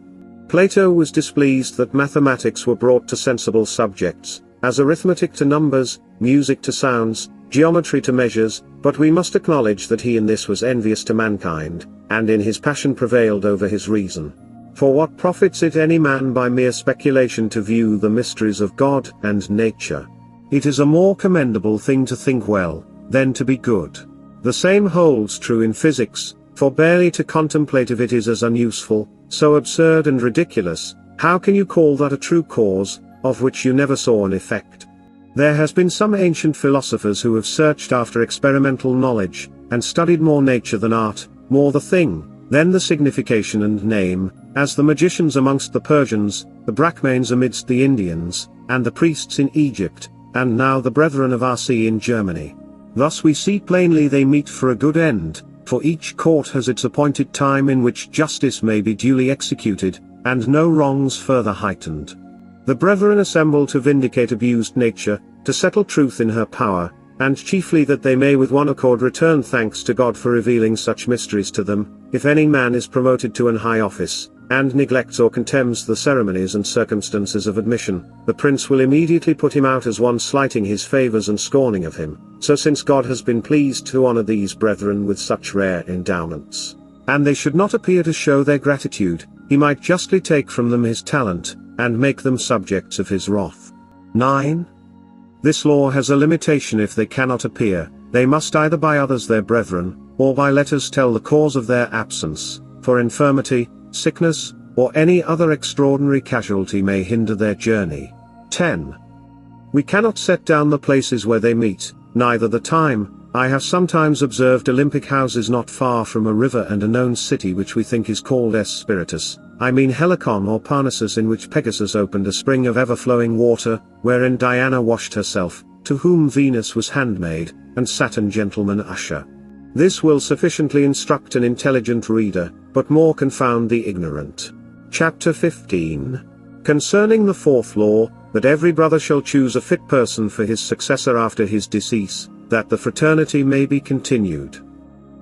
Plato was displeased that mathematics were brought to sensible subjects, as arithmetic to numbers, music to sounds, geometry to measures, but we must acknowledge that he in this was envious to mankind, and in his passion prevailed over his reason. For what profits it any man by mere speculation to view the mysteries of God and nature? It is a more commendable thing to think well, than to be good. The same holds true in physics, for barely to contemplate of it is as unuseful, so absurd and ridiculous. How can you call that a true cause, of which you never saw an effect? There has been some ancient philosophers who have searched after experimental knowledge, and studied more nature than art, more the thing, than the signification and name, as the magicians amongst the Persians, the Brahmanes amidst the Indians, and the priests in Egypt, and now the brethren of R.C. in Germany. Thus we see plainly they meet for a good end, for each court has its appointed time in which justice may be duly executed, and no wrongs further heightened. The brethren assemble to vindicate abused nature, to settle truth in her power, and chiefly that they may with one accord return thanks to God for revealing such mysteries to them. If any man is promoted to an high office, and neglects or contemns the ceremonies and circumstances of admission, the prince will immediately put him out as one slighting his favors and scorning of him. So since God has been pleased to honor these brethren with such rare endowments, and they should not appear to show their gratitude, he might justly take from them his talent, and make them subjects of his wrath. 9. This law has a limitation: if they cannot appear, they must either by others their brethren, or by letters tell the cause of their absence, for infirmity, sickness, or any other extraordinary casualty may hinder their journey. 10. We cannot set down the places where they meet, neither the time. I have sometimes observed Olympic houses not far from a river and a known city which we think is called S. Spiritus, I mean Helicon or Parnassus, in which Pegasus opened a spring of ever-flowing water, wherein Diana washed herself, to whom Venus was handmaid, and Saturn gentleman usher. This will sufficiently instruct an intelligent reader, but more confound the ignorant. Chapter 15. Concerning the fourth law, that every brother shall choose a fit person for his successor after his decease, that the fraternity may be continued.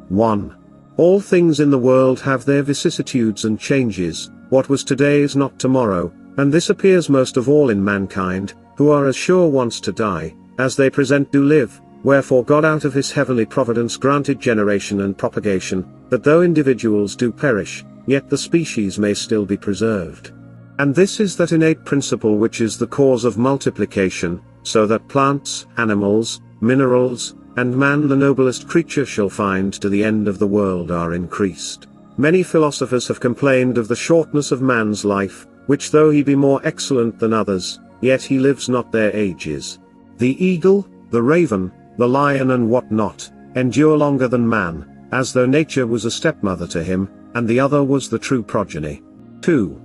1. All things in the world have their vicissitudes and changes. What was today is not tomorrow, and this appears most of all in mankind, who are as sure once to die, as they present do live. Wherefore God out of his heavenly providence granted generation and propagation, that though individuals do perish, yet the species may still be preserved. And this is that innate principle which is the cause of multiplication, so that plants, animals, minerals, and man the noblest creature shall find to the end of the world are increased. Many philosophers have complained of the shortness of man's life, which though he be more excellent than others, yet he lives not their ages. The eagle, the raven, the lion and what not, endure longer than man, as though nature was a stepmother to him, and the other was the true progeny. 2.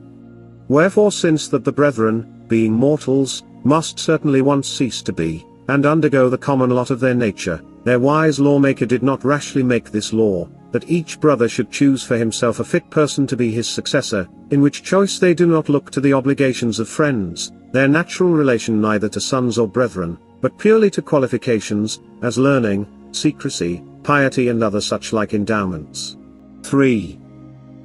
Wherefore since that the brethren, being mortals, must certainly once cease to be, and undergo the common lot of their nature, their wise lawmaker did not rashly make this law, that each brother should choose for himself a fit person to be his successor, in which choice they do not look to the obligations of friends, their natural relation neither to sons or brethren, but purely to qualifications, as learning, secrecy, piety and other such like endowments. 3.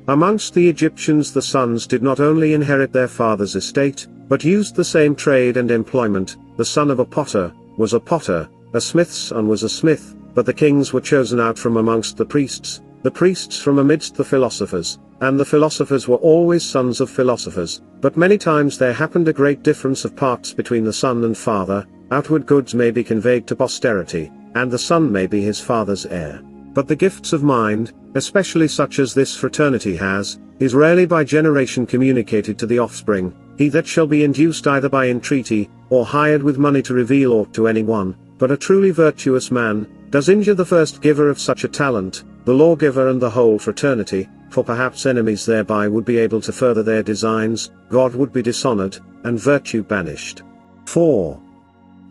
Amongst the Egyptians the sons did not only inherit their father's estate, but used the same trade and employment. The son of a potter was a potter, a smith's son was a smith, but the kings were chosen out from amongst the priests from amidst the philosophers, and the philosophers were always sons of philosophers, but many times there happened a great difference of parts between the son and father. Outward goods may be conveyed to posterity, and the son may be his father's heir. But the gifts of mind, especially such as this fraternity has, is rarely by generation communicated to the offspring. He that shall be induced either by entreaty, or hired with money to reveal aught to any one, but a truly virtuous man does injure the first giver of such a talent, the lawgiver and the whole fraternity, for perhaps enemies thereby would be able to further their designs, God would be dishonored, and virtue banished. 4.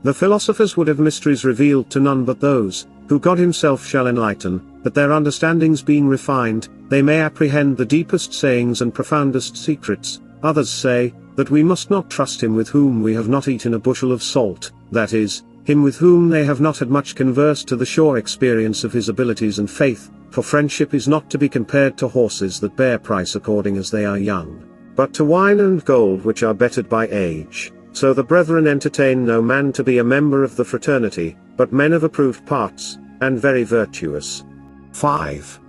The philosophers would have mysteries revealed to none but those, who God himself shall enlighten, that their understandings being refined, they may apprehend the deepest sayings and profoundest secrets. Others say, that we must not trust him with whom we have not eaten a bushel of salt, that is, him with whom they have not had much converse to the sure experience of his abilities and faith, for friendship is not to be compared to horses that bear price according as they are young, but to wine and gold which are bettered by age. So the brethren entertain no man to be a member of the fraternity, but men of approved parts, and very virtuous. 5.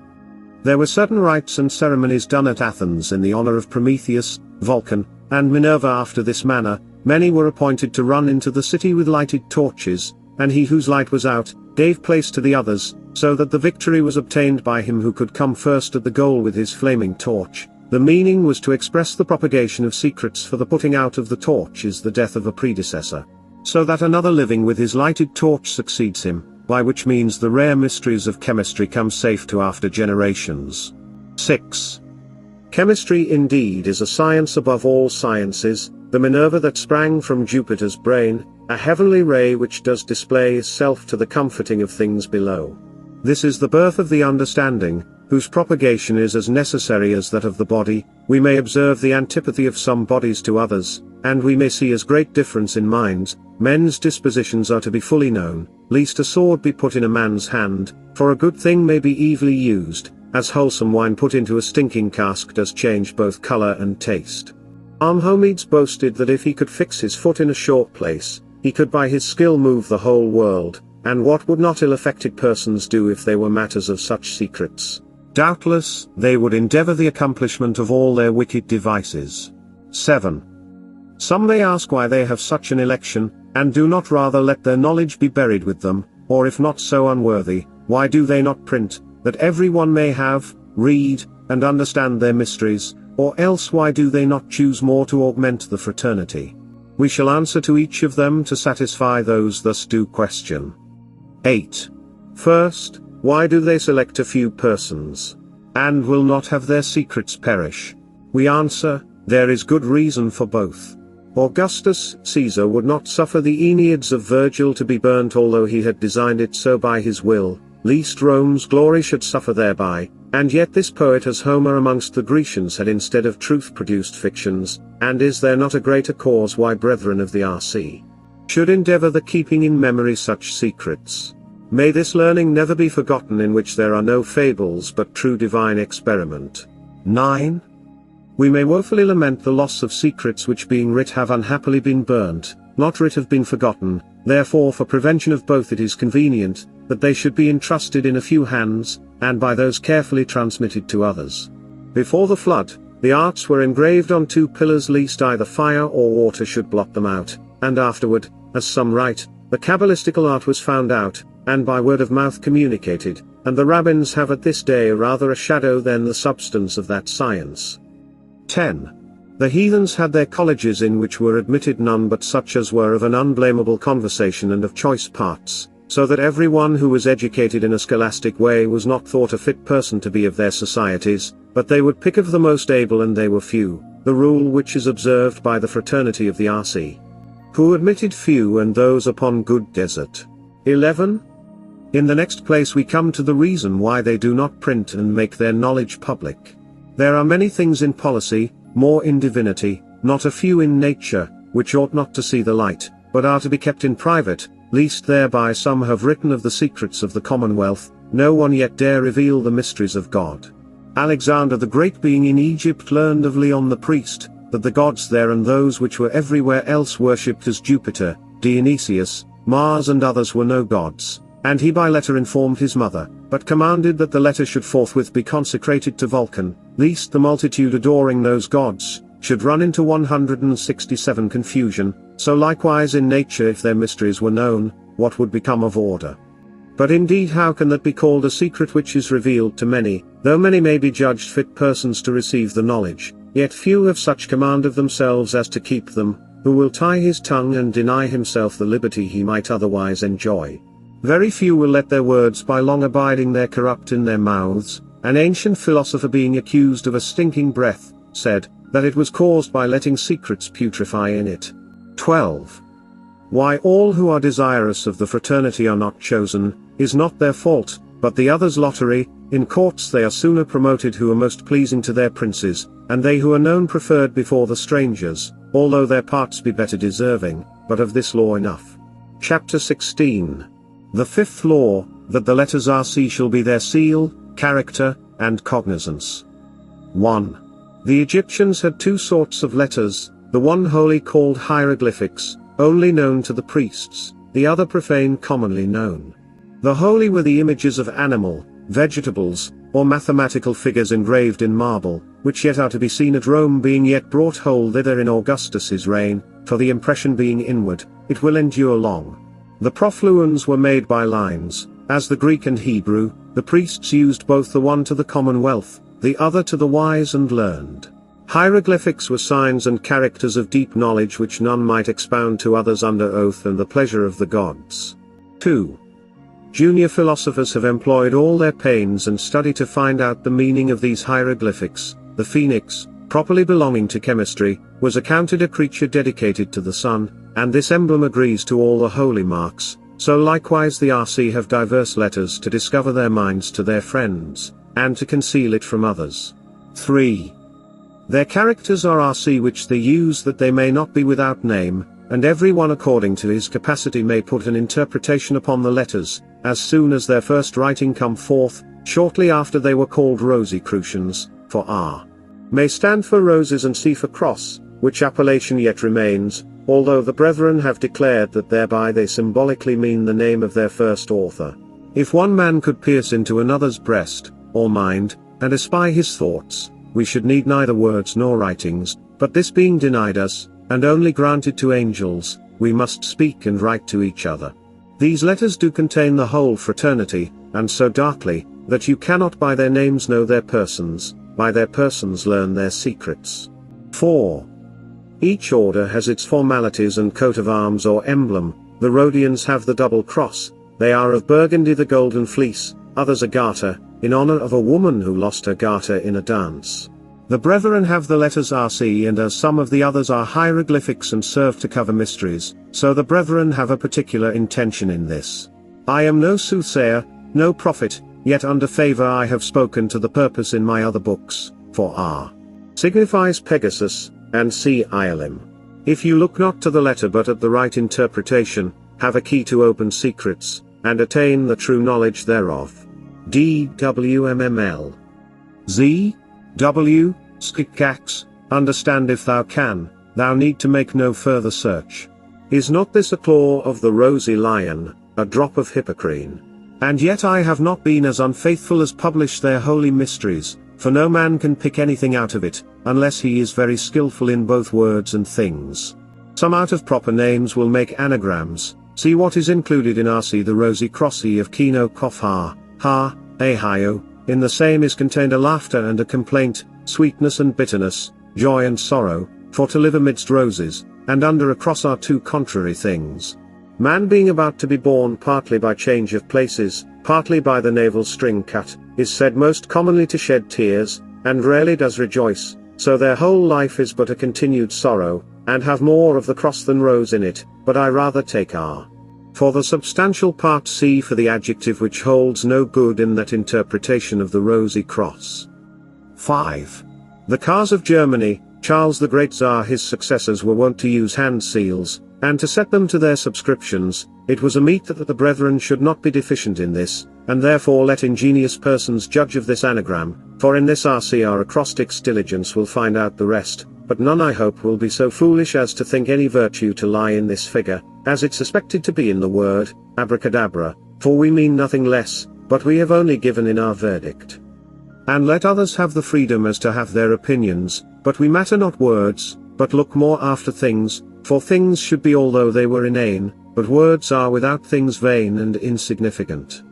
There were certain rites and ceremonies done at Athens in the honor of Prometheus, Vulcan, and Minerva. After this manner, many were appointed to run into the city with lighted torches, and he whose light was out, gave place to the others, so that the victory was obtained by him who could come first at the goal with his flaming torch. The meaning was to express the propagation of secrets, for the putting out of the torch is the death of a predecessor, so that another living with his lighted torch succeeds him, by which means the rare mysteries of chemistry come safe to after generations. 6. Chemistry indeed is a science above all sciences, the Minerva that sprang from Jupiter's brain, a heavenly ray which does display itself to the comforting of things below. This is the birth of the understanding, whose propagation is as necessary as that of the body. We may observe the antipathy of some bodies to others, and we may see as great difference in minds. Men's dispositions are to be fully known, lest a sword be put in a man's hand, for a good thing may be evilly used, as wholesome wine put into a stinking cask does change both color and taste. Armhomedes boasted that if he could fix his foot in a short place, he could by his skill move the whole world, and what would not ill-affected persons do if they were matters of such secrets? Doubtless, they would endeavor the accomplishment of all their wicked devices. 7. Some may ask why they have such an election, and do not rather let their knowledge be buried with them, or if not so unworthy, why do they not print, that every one may have, read, and understand their mysteries, or else why do they not choose more to augment the fraternity? We shall answer to each of them to satisfy those thus do question. 8. First, why do they select a few persons, and will not have their secrets perish? We answer, there is good reason for both. Augustus Caesar would not suffer the Aeneads of Virgil to be burnt, although he had designed it so by his will, lest Rome's glory should suffer thereby, and yet this poet as Homer amongst the Grecians had instead of truth produced fictions, and is there not a greater cause why brethren of the RC should endeavor the keeping in memory such secrets? May this learning never be forgotten, in which there are no fables but true divine experiment. 9. We may woefully lament the loss of secrets which being writ have unhappily been burnt, not writ have been forgotten. Therefore for prevention of both it is convenient, that they should be entrusted in a few hands, and by those carefully transmitted to others. Before the flood, the arts were engraved on 2 pillars, lest either fire or water should blot them out, and afterward, as some write, the Kabbalistical art was found out, and by word of mouth communicated, and the rabbins have at this day rather a shadow than the substance of that science. 10. The heathens had their colleges, in which were admitted none but such as were of an unblameable conversation and of choice parts, so that every one who was educated in a scholastic way was not thought a fit person to be of their societies, but they would pick of the most able, and they were few, the rule which is observed by the fraternity of the RC, who admitted few, and those upon good desert. 11. In the next place we come to the reason why they do not print and make their knowledge public. There are many things in policy, more in divinity, not a few in nature, which ought not to see the light, but are to be kept in private, lest thereby some have written of the secrets of the commonwealth. No one yet dare reveal the mysteries of God. Alexander the Great, being in Egypt, learned of Lyon the priest, that the gods there and those which were everywhere else worshipped as Jupiter, Dionysius, Mars and others were no gods, and he by letter informed his mother, but commanded that the letter should forthwith be consecrated to Vulcan, lest the multitude adoring those gods should run into 167 confusion. So likewise in nature, if their mysteries were known, what would become of order? But indeed how can that be called a secret which is revealed to many? Though many may be judged fit persons to receive the knowledge, yet few have such command of themselves as to keep them. who will tie his tongue and deny himself the liberty he might otherwise enjoy. Very few will let their words by long abiding there corrupt in their mouths. An ancient philosopher being accused of a stinking breath, said, that it was caused by letting secrets putrefy in it. 12. Why all who are desirous of the fraternity are not chosen, is not their fault, but the others' lottery. In courts they are sooner promoted who are most pleasing to their princes, and they who are known preferred before the strangers, although their parts be better deserving, but of this law enough. Chapter 16. The fifth law, that the letters RC shall be their seal, character, and cognizance. 1. The Egyptians had two sorts of letters, the one holy called hieroglyphics, only known to the priests, the other profane commonly known. The holy were the images of animal, vegetables, or mathematical figures engraved in marble, which yet are to be seen at Rome being yet brought whole thither in Augustus's reign, for the impression being inward, it will endure long. The profluens were made by lines, as the Greek and Hebrew. The priests used both the one to the commonwealth, the other to the wise and learned. Hieroglyphics were signs and characters of deep knowledge which none might expound to others under oath and the pleasure of the gods. 2. Junior philosophers have employed all their pains and study to find out the meaning of these hieroglyphics. The phoenix, properly belonging to chemistry, was accounted a creature dedicated to the sun, and this emblem agrees to all the holy marks. So likewise the RC have diverse letters to discover their minds to their friends, and to conceal it from others. 3. Their characters are RC which they use that they may not be without name, and every one according to his capacity may put an interpretation upon the letters, as soon as their first writing come forth, shortly after they were called Rosicrucians, for R. may stand for roses and C for cross, which appellation yet remains, although the brethren have declared that thereby they symbolically mean the name of their first author. If one man could pierce into another's breast, or mind, and espy his thoughts, we should need neither words nor writings, but this being denied us, and only granted to angels, we must speak and write to each other. These letters do contain the whole fraternity, and so darkly, that you cannot by their names know their persons, by their persons learn their secrets. 4. Each order has its formalities and coat of arms or emblem. The Rhodians have the double cross, they are of Burgundy the golden fleece, others a garter, in honor of a woman who lost her garter in a dance. The brethren have the letters RC, and as some of the others are hieroglyphics and serve to cover mysteries, so the brethren have a particular intention in this. I am no soothsayer, no prophet, yet under favor I have spoken to the purpose in my other books, for R signifies Pegasus, and C Iolim. If you look not to the letter but at the right interpretation, have a key to open secrets, and attain the true knowledge thereof. DWMML. Z. W. Skikax, understand if thou can, thou need to make no further search. Is not this a claw of the rosy lion, a drop of hippocrene? And yet I have not been as unfaithful as publish their holy mysteries, for no man can pick anything out of it, unless he is very skillful in both words and things. Some out of proper names will make anagrams. See what is included in RC. The Rosie Crosse of Kino Kof ha, ahio, in the same is contained a laughter and a complaint, sweetness and bitterness, joy and sorrow, for to live amidst roses, and under a cross are two contrary things. Man being about to be born partly by change of places, partly by the navel string cut, is said most commonly to shed tears, and rarely does rejoice, so their whole life is but a continued sorrow, and have more of the cross than rose in it, but I rather take R. For the substantial part C for the adjective which holds no good in that interpretation of the rosy cross. 5. The Kars of Germany, Charles the Great Tsar, his successors were wont to use hand seals, and to set them to their subscriptions. It was a meet that the brethren should not be deficient in this, and therefore let ingenious persons judge of this anagram, for in this RC our acrostics diligence will find out the rest, but none I hope will be so foolish as to think any virtue to lie in this figure, as it's suspected to be in the word, abracadabra, for we mean nothing less, but we have only given in our verdict. And let others have the freedom as to have their opinions, but we matter not words, but look more after things, for things should be although they were inane, but words are without things vain and insignificant.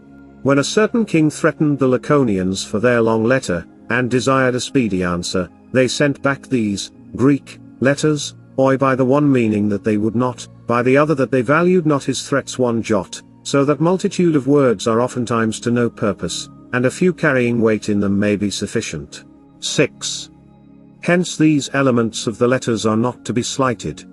When a certain king threatened the Laconians for their long letter, and desired a speedy answer, they sent back these Greek letters, oi by the one meaning that they would not, by the other that they valued not his threats one jot, so that multitude of words are oftentimes to no purpose, and a few carrying weight in them may be sufficient. 6. Hence these elements of the letters are not to be slighted,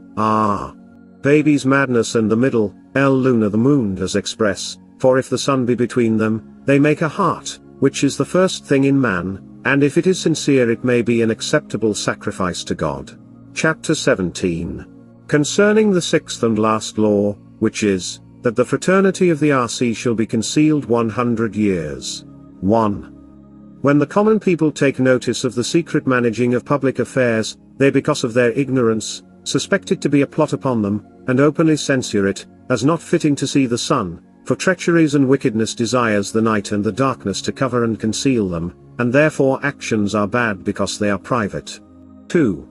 baby's madness and the middle, luna the moon does express, for if the sun be between them, they make a heart, which is the first thing in man, and if it is sincere it may be an acceptable sacrifice to God. Chapter 17. Concerning the sixth and last law, which is, that the fraternity of the RC shall be concealed 100 years. 1. When the common people take notice of the secret managing of public affairs, they because of their ignorance, suspect it to be a plot upon them, and openly censure it, as not fitting to see the sun, for treacheries and wickedness desires the night and the darkness to cover and conceal them, and therefore actions are bad because they are private. 2.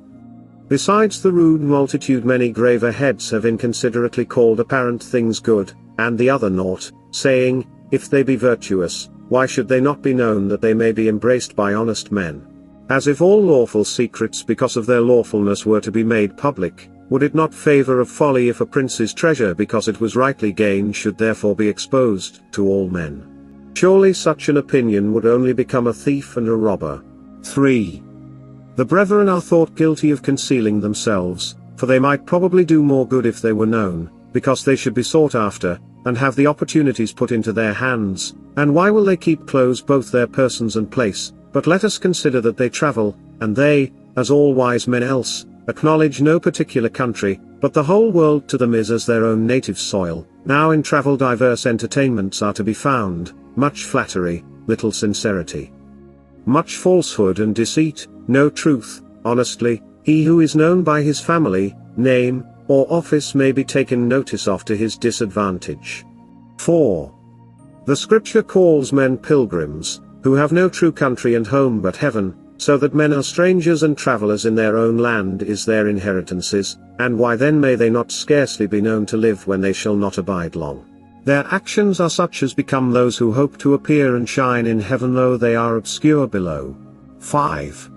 Besides the rude multitude many graver heads have inconsiderately called apparent things good, and the other naught, saying, if they be virtuous, why should they not be known that they may be embraced by honest men? As if all lawful secrets because of their lawfulness were to be made public, would it not favour of folly if a prince's treasure because it was rightly gained should therefore be exposed to all men? Surely such an opinion would only become a thief and a robber. 3. The brethren are thought guilty of concealing themselves, for they might probably do more good if they were known, because they should be sought after, and have the opportunities put into their hands, and why will they keep close both their persons and place? But let us consider that they travel, and they, as all wise men else, acknowledge no particular country, but the whole world to them is as their own native soil. Now in travel diverse entertainments are to be found, much flattery, little sincerity, much falsehood and deceit, no truth, honestly. He who is known by his family, name, or office may be taken notice of to his disadvantage. 4. The scripture calls men pilgrims, who have no true country and home but heaven, so that men are strangers and travellers in their own land is their inheritances, and why then may they not scarcely be known to live when they shall not abide long? Their actions are such as become those who hope to appear and shine in heaven though they are obscure below. 5.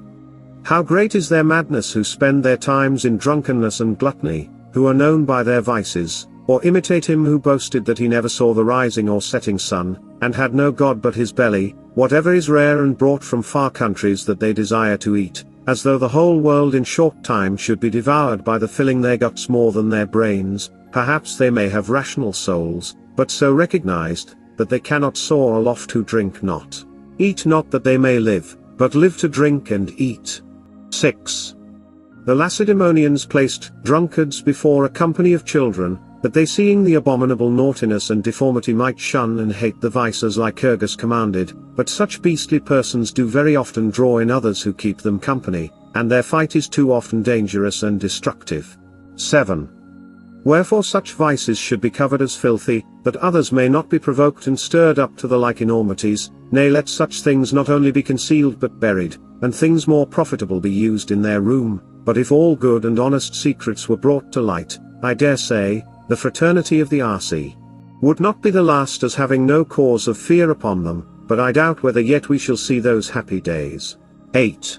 How great is their madness who spend their times in drunkenness and gluttony, who are known by their vices, or imitate him who boasted that he never saw the rising or setting sun, and had no God but his belly, whatever is rare and brought from far countries that they desire to eat, as though the whole world in short time should be devoured by the filling their guts more than their brains. Perhaps they may have rational souls, but so recognized, that they cannot soar aloft who drink not. Eat not that they may live, but live to drink and eat. 6. The Lacedaemonians placed drunkards before a company of children, that they seeing the abominable naughtiness and deformity might shun and hate the vice as Lycurgus commanded, but such beastly persons do very often draw in others who keep them company, and their fight is too often dangerous and destructive. 7. Wherefore such vices should be covered as filthy, that others may not be provoked and stirred up to the like enormities, nay let such things not only be concealed but buried, and things more profitable be used in their room. But if all good and honest secrets were brought to light, I dare say, the fraternity of the RC would not be the last as having no cause of fear upon them, but I doubt whether yet we shall see those happy days. 8.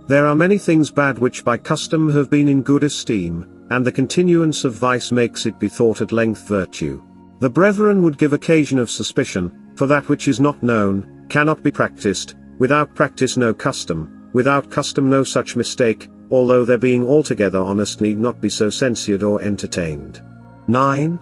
There are many things bad which by custom have been in good esteem, and the continuance of vice makes it be thought at length virtue. The brethren would give occasion of suspicion, for that which is not known, cannot be practiced, without practice no custom, without custom no such mistake, although their being altogether honest need not be so censured or entertained. 9.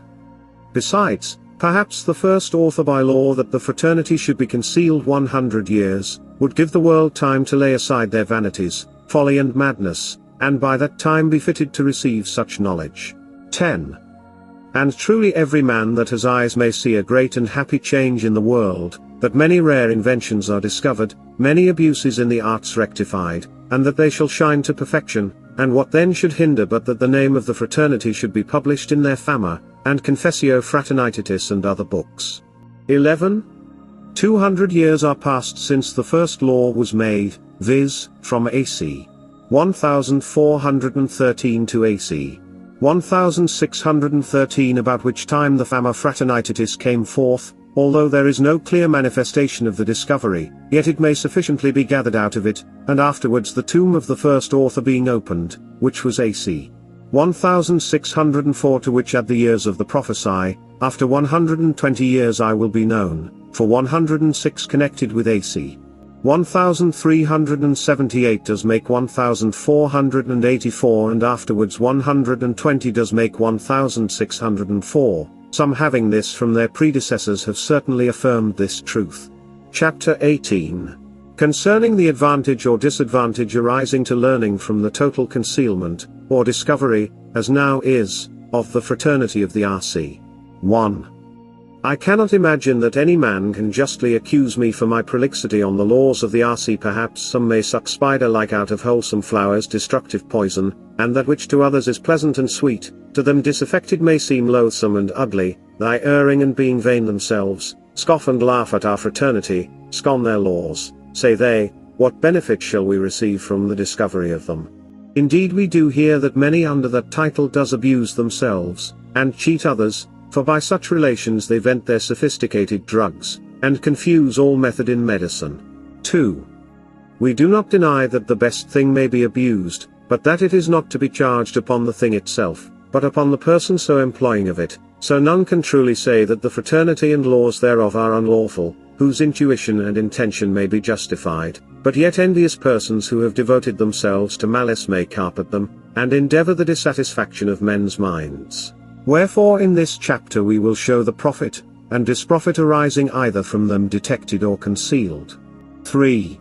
Besides, perhaps the first author by law that the fraternity should be concealed 100 years, would give the world time to lay aside their vanities, folly and madness, and by that time be fitted to receive such knowledge. 10. And truly every man that has eyes may see a great and happy change in the world, that many rare inventions are discovered, many abuses in the arts rectified, and that they shall shine to perfection, and what then should hinder but that the name of the fraternity should be published in their Fama, and Confessio Fraternitatis and other books. 11. 200 years are past since the first law was made, viz., from AC 1413 to AC 1613, about which time the Fama Fraternitatis came forth. Although there is no clear manifestation of the discovery, yet it may sufficiently be gathered out of it, and afterwards the tomb of the first author being opened, which was AC 1604 To which add the years of the prophecy, after 120 years I will be known, for 106 connected with AC. 1378 does make 1484 and afterwards 120 does make 1604, some having this from their predecessors have certainly affirmed this truth. Chapter 18. Concerning the advantage or disadvantage arising to learning from the total concealment, or discovery, as now is, of the fraternity of the RC. 1. I cannot imagine that any man can justly accuse me for my prolixity on the laws of the RC. Perhaps some may suck spider-like out of wholesome flowers destructive poison, and that which to others is pleasant and sweet, to them disaffected may seem loathsome and ugly, thy erring and being vain themselves, scoff and laugh at our fraternity, scorn their laws, say they, what benefit shall we receive from the discovery of them? Indeed we do hear that many under that title does abuse themselves, and cheat others, for by such relations they vent their sophisticated drugs, and confuse all method in medicine. 2. We do not deny that the best thing may be abused, but that it is not to be charged upon the thing itself, but upon the person so employing of it, so none can truly say that the fraternity and laws thereof are unlawful, whose intuition and intention may be justified, but yet envious persons who have devoted themselves to malice may carp at them, and endeavor the dissatisfaction of men's minds. Wherefore in this chapter we will show the profit, and disprofit arising either from them detected or concealed. 3.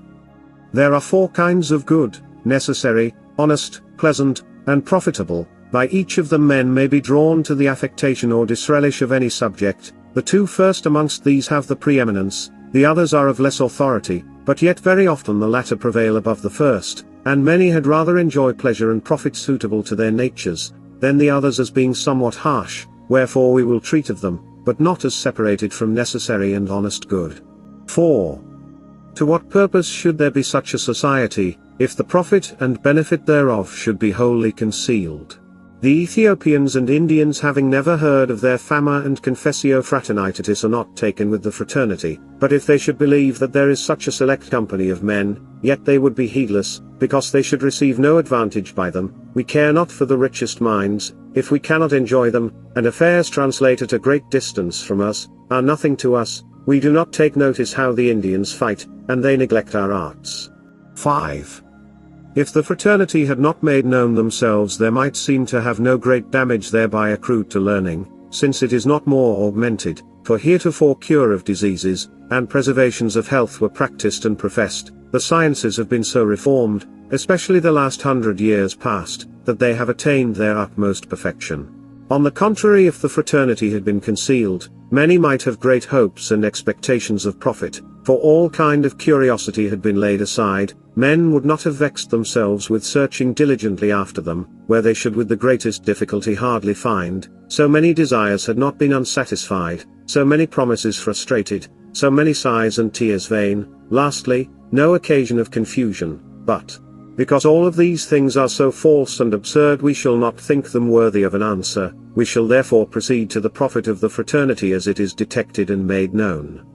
There are 4 kinds of good, necessary, honest, pleasant, and profitable. By each of them men may be drawn to the affectation or disrelish of any subject. The 2 first amongst these have the preeminence, the others are of less authority, but yet very often the latter prevail above the first, and many had rather enjoy pleasure and profit suitable to their natures, than the others as being somewhat harsh, wherefore we will treat of them, but not as separated from necessary and honest good. 4. To what purpose should there be such a society, if the profit and benefit thereof should be wholly concealed? The Ethiopians and Indians having never heard of their Fama and Confessio Fraternitatis are not taken with the fraternity, but if they should believe that there is such a select company of men, yet they would be heedless, because they should receive no advantage by them. We care not for the richest minds, if we cannot enjoy them, and affairs translate at a great distance from us, are nothing to us, we do not take notice how the Indians fight, and they neglect our arts. 5. If the fraternity had not made known themselves there might seem to have no great damage thereby accrued to learning, since it is not more augmented, for heretofore cure of diseases, and preservations of health were practiced and professed, the sciences have been so reformed, especially the last 100 years past, that they have attained their utmost perfection. On the contrary, if the fraternity had been concealed, many might have great hopes and expectations of profit, for all kind of curiosity had been laid aside, men would not have vexed themselves with searching diligently after them, where they should with the greatest difficulty hardly find, so many desires had not been unsatisfied, so many promises frustrated, so many sighs and tears vain, lastly, no occasion of confusion, but, because all of these things are so false and absurd we shall not think them worthy of an answer, we shall therefore proceed to the profit of the fraternity as it is detected and made known.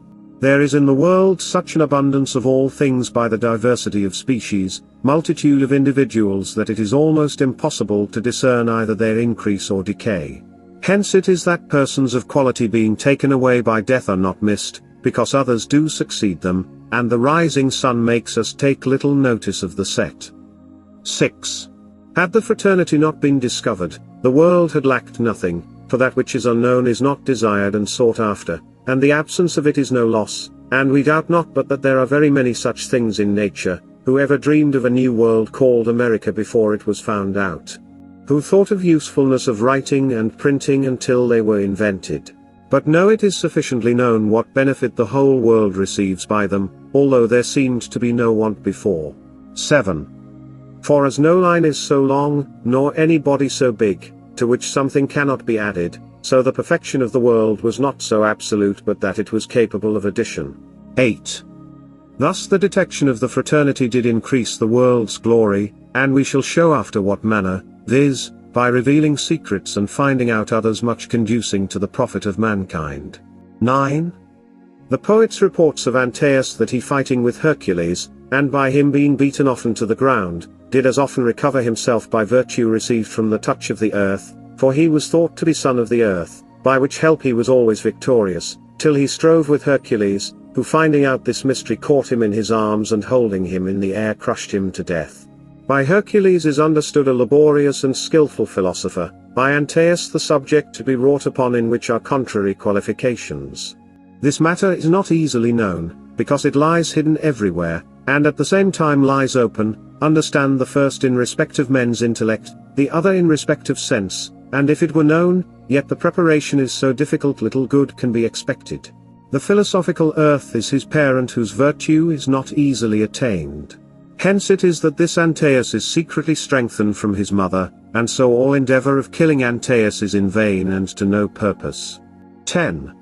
There is in the world such an abundance of all things by the diversity of species, multitude of individuals that it is almost impossible to discern either their increase or decay. Hence it is that persons of quality being taken away by death are not missed, because others do succeed them, and the rising sun makes us take little notice of the set. 6. Had the fraternity not been discovered, the world had lacked nothing, for that which is unknown is not desired and sought after, and the absence of it is no loss, and we doubt not but that there are very many such things in nature. Who ever dreamed of a new world called America before it was found out? Who thought of usefulness of writing and printing until they were invented? But no, it is sufficiently known what benefit the whole world receives by them, although there seemed to be no want before. 7. For as no line is so long, nor any body so big, to which something cannot be added, so the perfection of the world was not so absolute but that it was capable of addition. 8. Thus the detection of the fraternity did increase the world's glory, and we shall show after what manner, viz., by revealing secrets and finding out others much conducing to the profit of mankind. 9. The poet's reports of Antaeus that he fighting with Hercules, and by him being beaten often to the ground, did as often recover himself by virtue received from the touch of the earth, for he was thought to be son of the earth, by which help he was always victorious, till he strove with Hercules, who finding out this mystery caught him in his arms and holding him in the air crushed him to death. By Hercules is understood a laborious and skilful philosopher, by Antaeus the subject to be wrought upon in which are contrary qualifications. This matter is not easily known, because it lies hidden everywhere, and at the same time lies open. Understand the first in respect of men's intellect, the other in respect of sense, and if it were known, yet the preparation is so difficult little good can be expected. The philosophical earth is his parent whose virtue is not easily attained. Hence it is that this Antaeus is secretly strengthened from his mother, and so all endeavor of killing Antaeus is in vain and to no purpose. 10.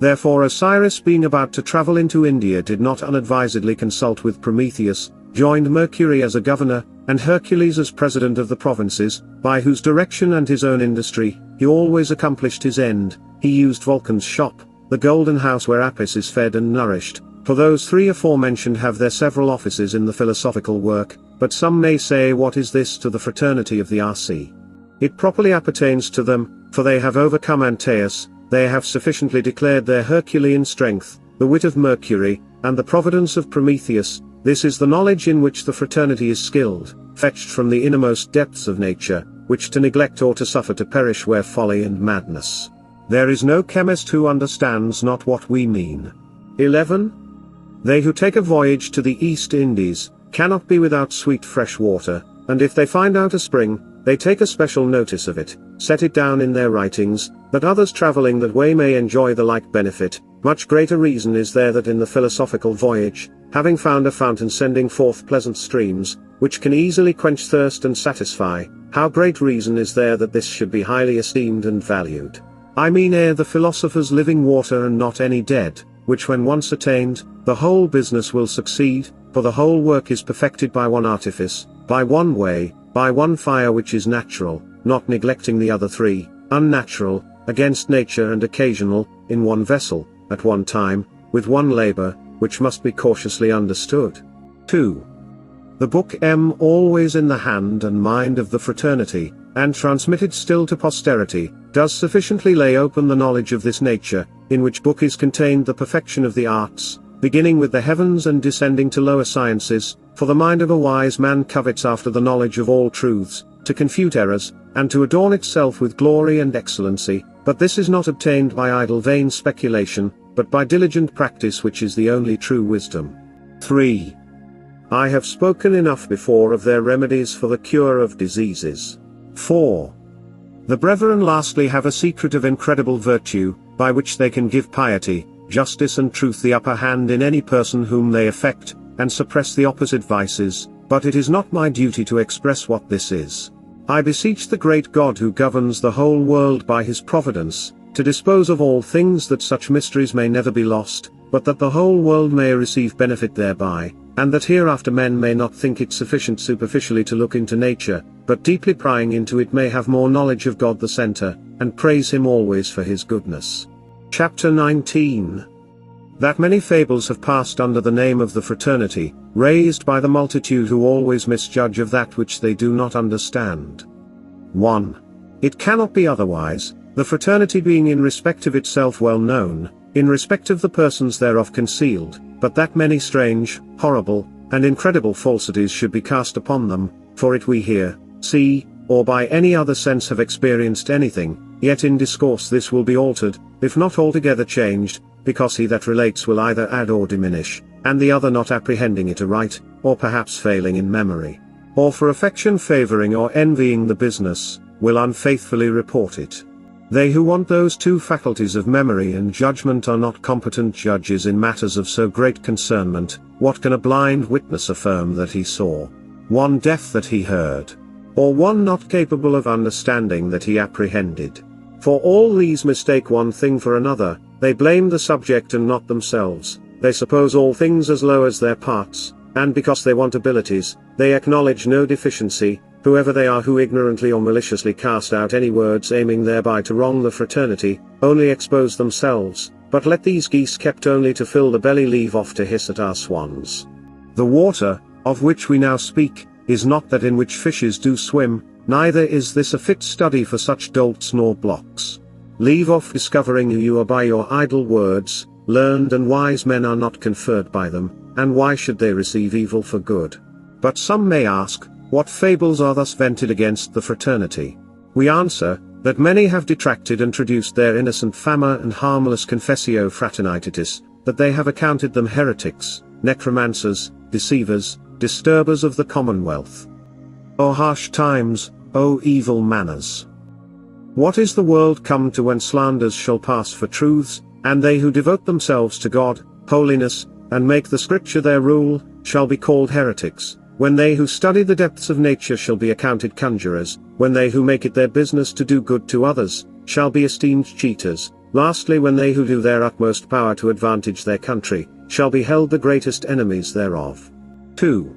Therefore Osiris being about to travel into India did not unadvisedly consult with Prometheus, joined Mercury as a governor, and Hercules as president of the provinces, by whose direction and his own industry, he always accomplished his end. He used Vulcan's shop, the golden house where Apis is fed and nourished, for those three aforementioned have their several offices in the philosophical work, but some may say what is this to the fraternity of the RC? It properly appertains to them, for they have overcome Antaeus, they have sufficiently declared their Herculean strength, the wit of Mercury, and the providence of Prometheus. This is the knowledge in which the fraternity is skilled, fetched from the innermost depths of nature, which to neglect or to suffer to perish were folly and madness. There is no chemist who understands not what we mean. 11. They who take a voyage to the East Indies, cannot be without sweet fresh water, and if they find out a spring, they take a special notice of it, set it down in their writings, that others travelling that way may enjoy the like benefit. Much greater reason is there that in the philosophical voyage, having found a fountain sending forth pleasant streams, which can easily quench thirst and satisfy, how great reason is there that this should be highly esteemed and valued. I mean ere the philosopher's living water and not any dead, which when once attained, the whole business will succeed, for the whole work is perfected by one artifice, by one way, by one fire which is natural, not neglecting the other three, unnatural, against nature and occasional, in one vessel, at one time, with one labor, which must be cautiously understood. 2. The book always in the hand and mind of the fraternity, and transmitted still to posterity, does sufficiently lay open the knowledge of this nature, in which book is contained the perfection of the arts, beginning with the heavens and descending to lower sciences, for the mind of a wise man covets after the knowledge of all truths, to confute errors, and to adorn itself with glory and excellency, but this is not obtained by idle vain speculation, but by diligent practice which is the only true wisdom. 3. I have spoken enough before of their remedies for the cure of diseases. 4. The brethren lastly have a secret of incredible virtue, by which they can give piety, justice and truth the upper hand in any person whom they affect, and suppress the opposite vices, but it is not my duty to express what this is. I beseech the great God who governs the whole world by his providence, to dispose of all things that such mysteries may never be lost, but that the whole world may receive benefit thereby, and that hereafter men may not think it sufficient superficially to look into nature, but deeply prying into it may have more knowledge of God the Centre, and praise him always for his goodness. Chapter 19. That many fables have passed under the name of the fraternity, raised by the multitude who always misjudge of that which they do not understand. 1. It cannot be otherwise, the fraternity being in respect of itself well known, in respect of the persons thereof concealed, but that many strange, horrible, and incredible falsities should be cast upon them, for it we hear, see, or by any other sense have experienced anything, yet in discourse this will be altered, if not altogether changed, because he that relates will either add or diminish, and the other not apprehending it aright, or perhaps failing in memory, or for affection favouring or envying the business, will unfaithfully report it. They who want those two faculties of memory and judgment are not competent judges in matters of so great concernment. What can a blind witness affirm that he saw? One deaf that he heard? Or one not capable of understanding that he apprehended? For all these mistake one thing for another, they blame the subject and not themselves, they suppose all things as low as their parts, and because they want abilities, they acknowledge no deficiency, whoever they are who ignorantly or maliciously cast out any words aiming thereby to wrong the fraternity, only expose themselves, but let these geese kept only to fill the belly leave off to hiss at our swans. The water, of which we now speak, is not that in which fishes do swim, neither is this a fit study for such dolts nor blocks. Leave off discovering who you are by your idle words, learned and wise men are not conferred by them, and why should they receive evil for good? But some may ask, what fables are thus vented against the fraternity? We answer, that many have detracted and traduced their innocent fama and harmless confessio fraternitatis, that they have accounted them heretics, necromancers, deceivers, disturbers of the commonwealth. O harsh times, O evil manners! What is the world come to when slanders shall pass for truths, and they who devote themselves to God, holiness, and make the scripture their rule, shall be called heretics, when they who study the depths of nature shall be accounted conjurers, when they who make it their business to do good to others, shall be esteemed cheaters, lastly when they who do their utmost power to advantage their country, shall be held the greatest enemies thereof. 2.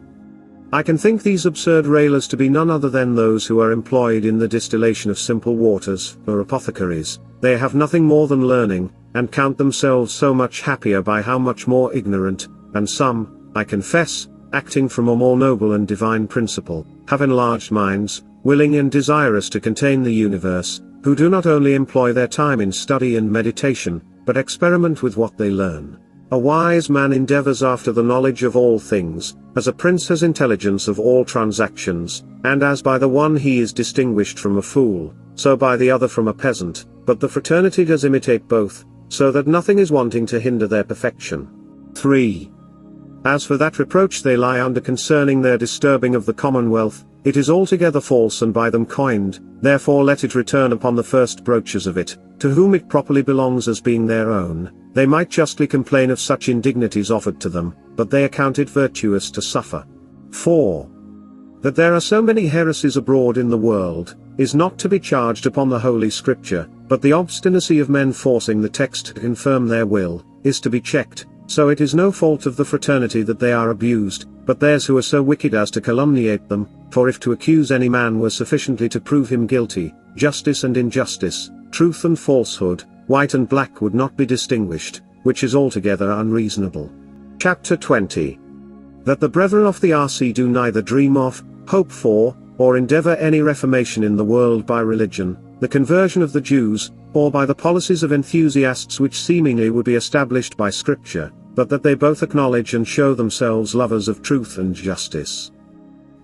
I can think these absurd railers to be none other than those who are employed in the distillation of simple waters, or apothecaries. They have nothing more than learning, and count themselves so much happier by how much more ignorant, and some, I confess, acting from a more noble and divine principle, have enlarged minds, willing and desirous to contain the universe, who do not only employ their time in study and meditation, but experiment with what they learn. A wise man endeavors after the knowledge of all things, as a prince has intelligence of all transactions, and as by the one he is distinguished from a fool, so by the other from a peasant, but the fraternity does imitate both, so that nothing is wanting to hinder their perfection. 3. As for that reproach they lie under concerning their disturbing of the commonwealth, it is altogether false and by them coined, therefore let it return upon the first broachers of it, to whom it properly belongs as being their own. They might justly complain of such indignities offered to them, but they account it virtuous to suffer. 4. That there are so many heresies abroad in the world, is not to be charged upon the Holy Scripture, but the obstinacy of men forcing the text to confirm their will, is to be checked, so it is no fault of the fraternity that they are abused, but theirs who are so wicked as to calumniate them, for if to accuse any man were sufficiently to prove him guilty, justice and injustice, truth and falsehood, white and black would not be distinguished, which is altogether unreasonable. Chapter 20. That the brethren of the RC do neither dream of, hope for, or endeavor any reformation in the world by religion, the conversion of the Jews, or by the policies of enthusiasts which seemingly would be established by Scripture, but that they both acknowledge and show themselves lovers of truth and justice.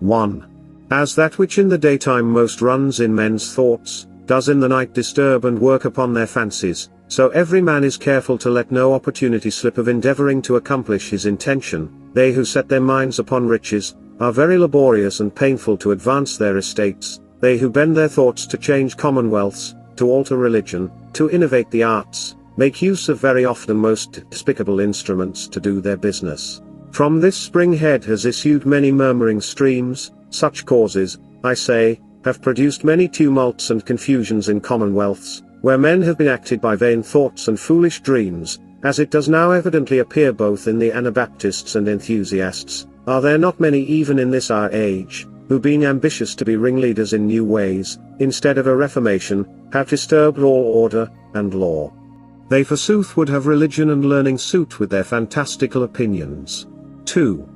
1. As that which in the daytime most runs in men's thoughts, does in the night disturb and work upon their fancies, so every man is careful to let no opportunity slip of endeavoring to accomplish his intention. They who set their minds upon riches, are very laborious and painful to advance their estates, they who bend their thoughts to change commonwealths, to alter religion, to innovate the arts, make use of very often most despicable instruments to do their business. From this spring head has issued many murmuring streams, such causes, I say, have produced many tumults and confusions in commonwealths, where men have been acted by vain thoughts and foolish dreams, as it does now evidently appear both in the Anabaptists and enthusiasts. Are there not many even in this our age, who being ambitious to be ringleaders in new ways, instead of a reformation, have disturbed all order and law? They forsooth would have religion and learning suit with their fantastical opinions. 2.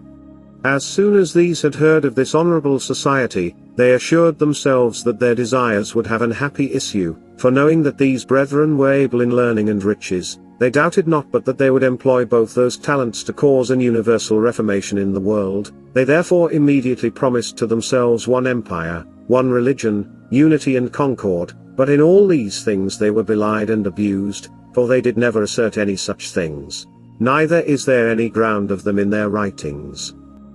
As soon as these had heard of this honorable society, they assured themselves that their desires would have an happy issue, for knowing that these brethren were able in learning and riches, they doubted not but that they would employ both those talents to cause an universal reformation in the world. They therefore immediately promised to themselves one empire, one religion, unity and concord, but in all these things they were belied and abused, for they did never assert any such things. Neither is there any ground of them in their writings.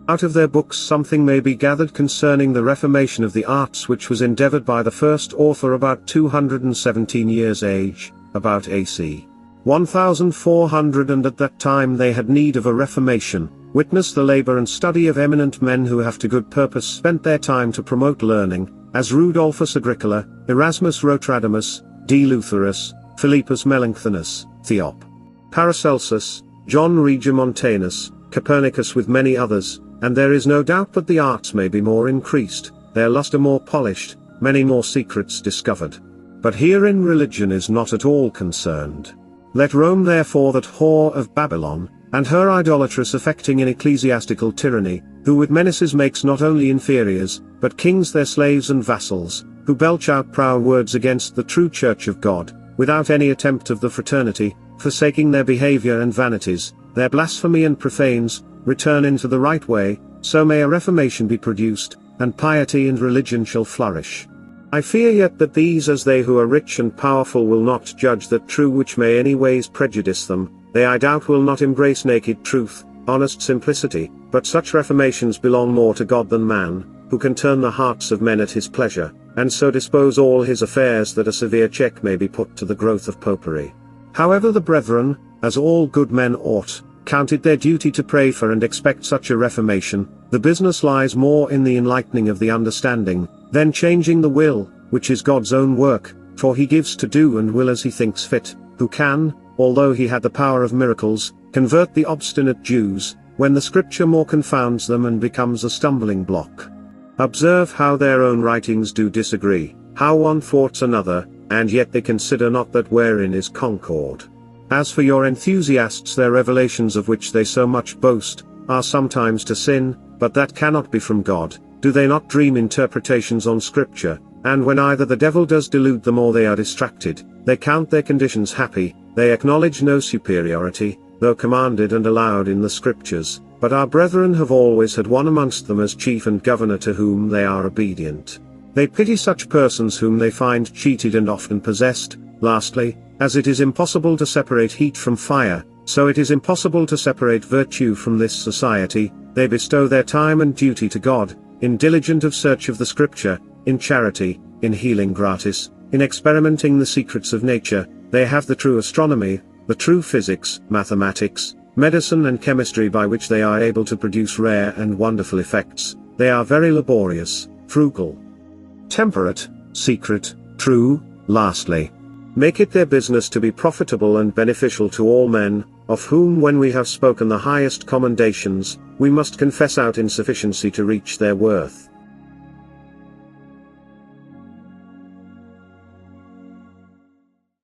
Out of their books something may be gathered concerning the reformation of the arts which was endeavored by the first author about 217 years age, about AC 1400, and at that time they had need of a reformation. Witness the labor and study of eminent men who have to good purpose spent their time to promote learning, as Rudolphus Agricola, Erasmus Rotradamus, D. Lutherus, Philippus Melanchthonus, Theop, Paracelsus, John Regiomontanus, Copernicus with many others, and there is no doubt but the arts may be more increased, their lustre more polished, many more secrets discovered. But herein religion is not at all concerned. Let Rome therefore, that whore of Babylon, and her idolatrous affecting in ecclesiastical tyranny, who with menaces makes not only inferiors, but kings their slaves and vassals, who belch out proud words against the true Church of God, without any attempt of the fraternity, forsaking their behavior and vanities, their blasphemy and profanes, return into the right way, so may a reformation be produced, and piety and religion shall flourish. I fear yet that these as they who are rich and powerful will not judge that true which may any ways prejudice them, they I doubt will not embrace naked truth, honest simplicity, but such reformations belong more to God than man, who can turn the hearts of men at his pleasure, and so dispose all his affairs that a severe check may be put to the growth of popery. However the brethren, as all good men ought, count it their duty to pray for and expect such a reformation, the business lies more in the enlightening of the understanding, than changing the will, which is God's own work, for he gives to do and will as he thinks fit, who can, although he had the power of miracles, convert the obstinate Jews, when the scripture more confounds them and becomes a stumbling block. Observe how their own writings do disagree, how one thwarts another, and yet they consider not that wherein is concord. As for your enthusiasts, their revelations of which they so much boast, are sometimes to sin, but that cannot be from God. Do they not dream interpretations on scripture, and when either the devil does delude them or they are distracted, they count their conditions happy, they acknowledge no superiority, though commanded and allowed in the scriptures, but our brethren have always had one amongst them as chief and governor to whom they are obedient. They pity such persons whom they find cheated and often possessed. Lastly, as it is impossible to separate heat from fire, so it is impossible to separate virtue from this society, they bestow their time and duty to God, in diligent of search of the scripture, in charity, in healing gratis, in experimenting the secrets of nature. They have the true astronomy, the true physics, mathematics, medicine and chemistry by which they are able to produce rare and wonderful effects. They are very laborious, frugal, temperate, secret, true. Lastly, make it their business to be profitable and beneficial to all men, of whom when we have spoken the highest commendations, we must confess our insufficiency to reach their worth.